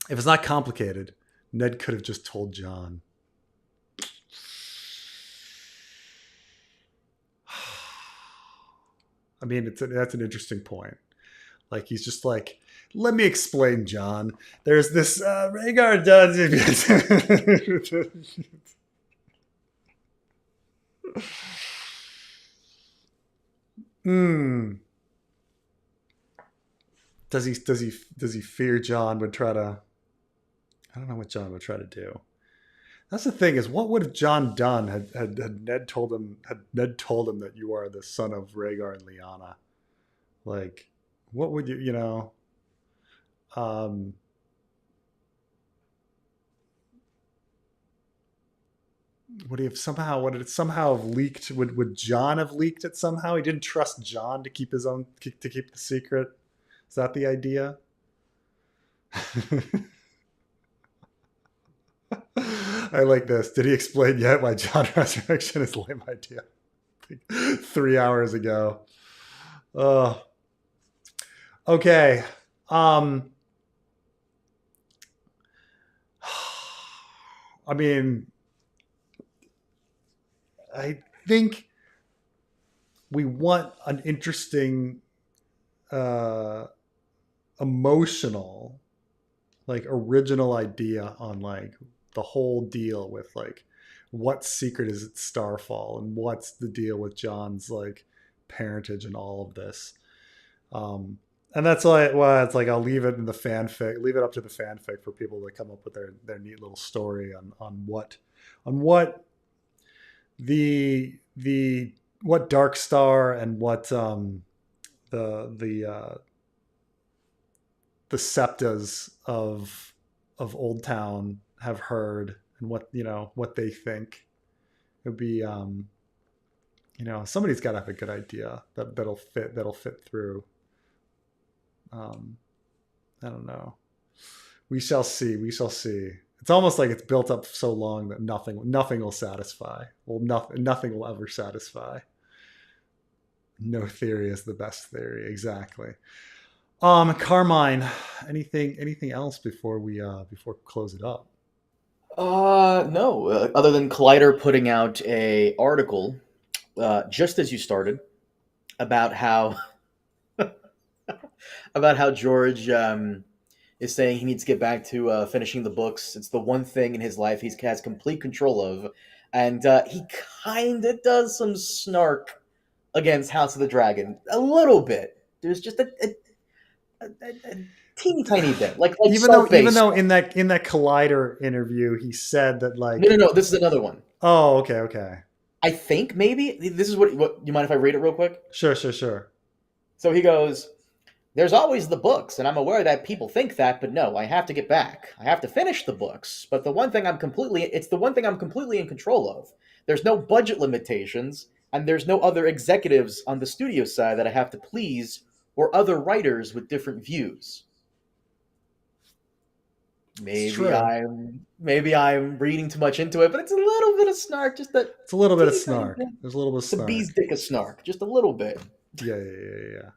If it's not complicated, Ned could have just told John. I mean, that's an interesting point. Like, he's just like, let me explain, John. There's this Rhaegar does. Does he fear John would try to? I don't know what John would try to do. That's the thing, is what would have John done had Ned told him that you are the son of Rhaegar and Lyanna? Like, what would would it somehow have leaked? Would John have leaked it somehow? He didn't trust John to keep the secret. Is that the idea? I like this. Did he explain yet why John Resurrection is a lame idea? 3 hours ago. Okay. I mean, I think we want an interesting, emotional, like, original idea on, like, the whole deal with, like, what secret is at Starfall and what's the deal with John's, like, parentage and all of this. And that's why, well, it's like, I'll leave it up to the fanfic for people to come up with their neat little story on what the what Dark Star and what the septas of Old Town have heard, and what they think. It would be somebody's got to have a good idea that'll fit through. I don't know. We shall see. It's almost like it's built up so long that nothing will satisfy. Well, nothing will ever satisfy. No theory is the best theory. Exactly. Carmine, anything else before we close it up? No. Other than Collider putting out a article, just as you started, about how George is saying he needs to get back to finishing the books. It's the one thing in his life he has complete control of, and he kind of does some snark against House of the Dragon a little bit. There's just a teeny tiny bit, like even though in that Collider interview he said that, like, no, this is another one. Oh, okay, okay. I think maybe this is what you mind if I read it real quick? Sure, sure, sure. So he goes, there's always the books, and I'm aware that people think that, but no, I have to get back. I have to finish the books. But it's the one thing I'm completely in control of. There's no budget limitations, and there's no other executives on the studio side that I have to please or other writers with different views. It's true. Maybe I'm reading too much into it, but it's a little bit of snark, just a It's a little bit of teeny tiny snark. bit. There's a little bit of It's a bee's snark. dick of snark, just a little bit. Yeah, yeah, yeah, yeah.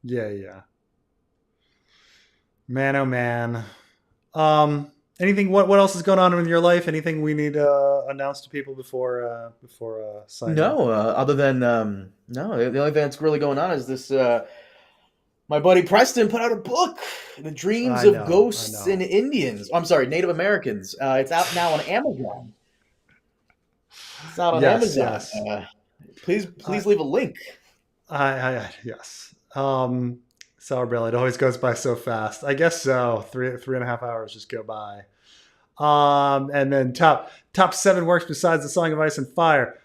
Yeah, yeah. Man, oh man. Anything? What else is going on in your life? Anything we need to announce to people before signing off? No, other than no, the only thing that's really going on is this. My buddy Preston put out a book, "The Dreams I of know, I Ghosts and know. Indians." Oh, I'm sorry, Native Americans. It's out now on Amazon. It's out on Yes, Amazon. yes. I, Please leave a link. yes. Sour Belly. It always goes by so fast. I guess so. Three and a half hours just go by. And then top seven works besides the Song of Ice and Fire.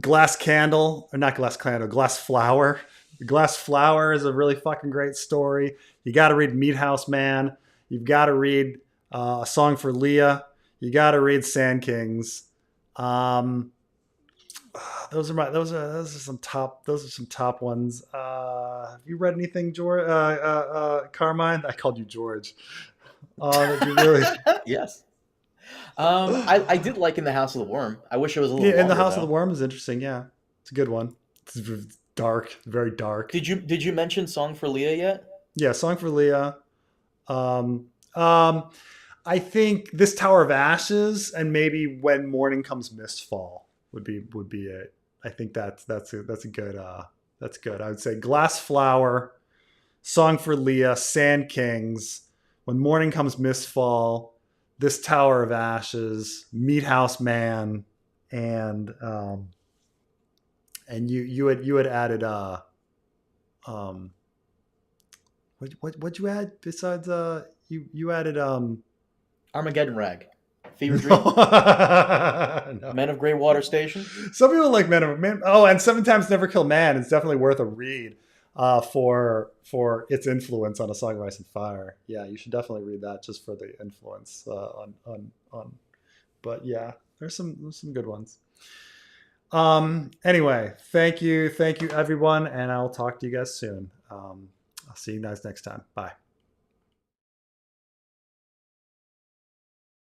Glass Candle, or not Glass Candle, Glass Flower. Glass Flower is a really fucking great story. You got to read Meat House Man. You've got to read A Song for Leah. You got to read Sand Kings. Um, those are some top ones. Have you read anything, George? Carmine, I called you George. That you really Yes. I did like In the House of the Worm. I wish it was a little Yeah, in the longer House of the though. Worm is interesting. Yeah, it's a good one. It's dark, very dark. Did you mention Song for Leah yet? Yeah, Song for Leah. Um, um, I think this Tower of Ashes and maybe When Morning Comes Mistfall would be it. I think that's a good that's good. I would say Glass Flower, Song for Leah, Sand Kings, When Morning Comes Mistfall, This Tower of Ashes, Meat House Man, and you had added um what you add besides you added Armageddon Rag, Fever no Dream, no. Men of Greywater Station. Some people like Men of Man. Oh, and Seven Times Never Kill Man is definitely worth a read for its influence on A Song of Ice and Fire. Yeah, you should definitely read that just for the influence on. But yeah, there's some good ones. Anyway, thank you everyone, and I'll talk to you guys soon. I'll see you guys next time. Bye.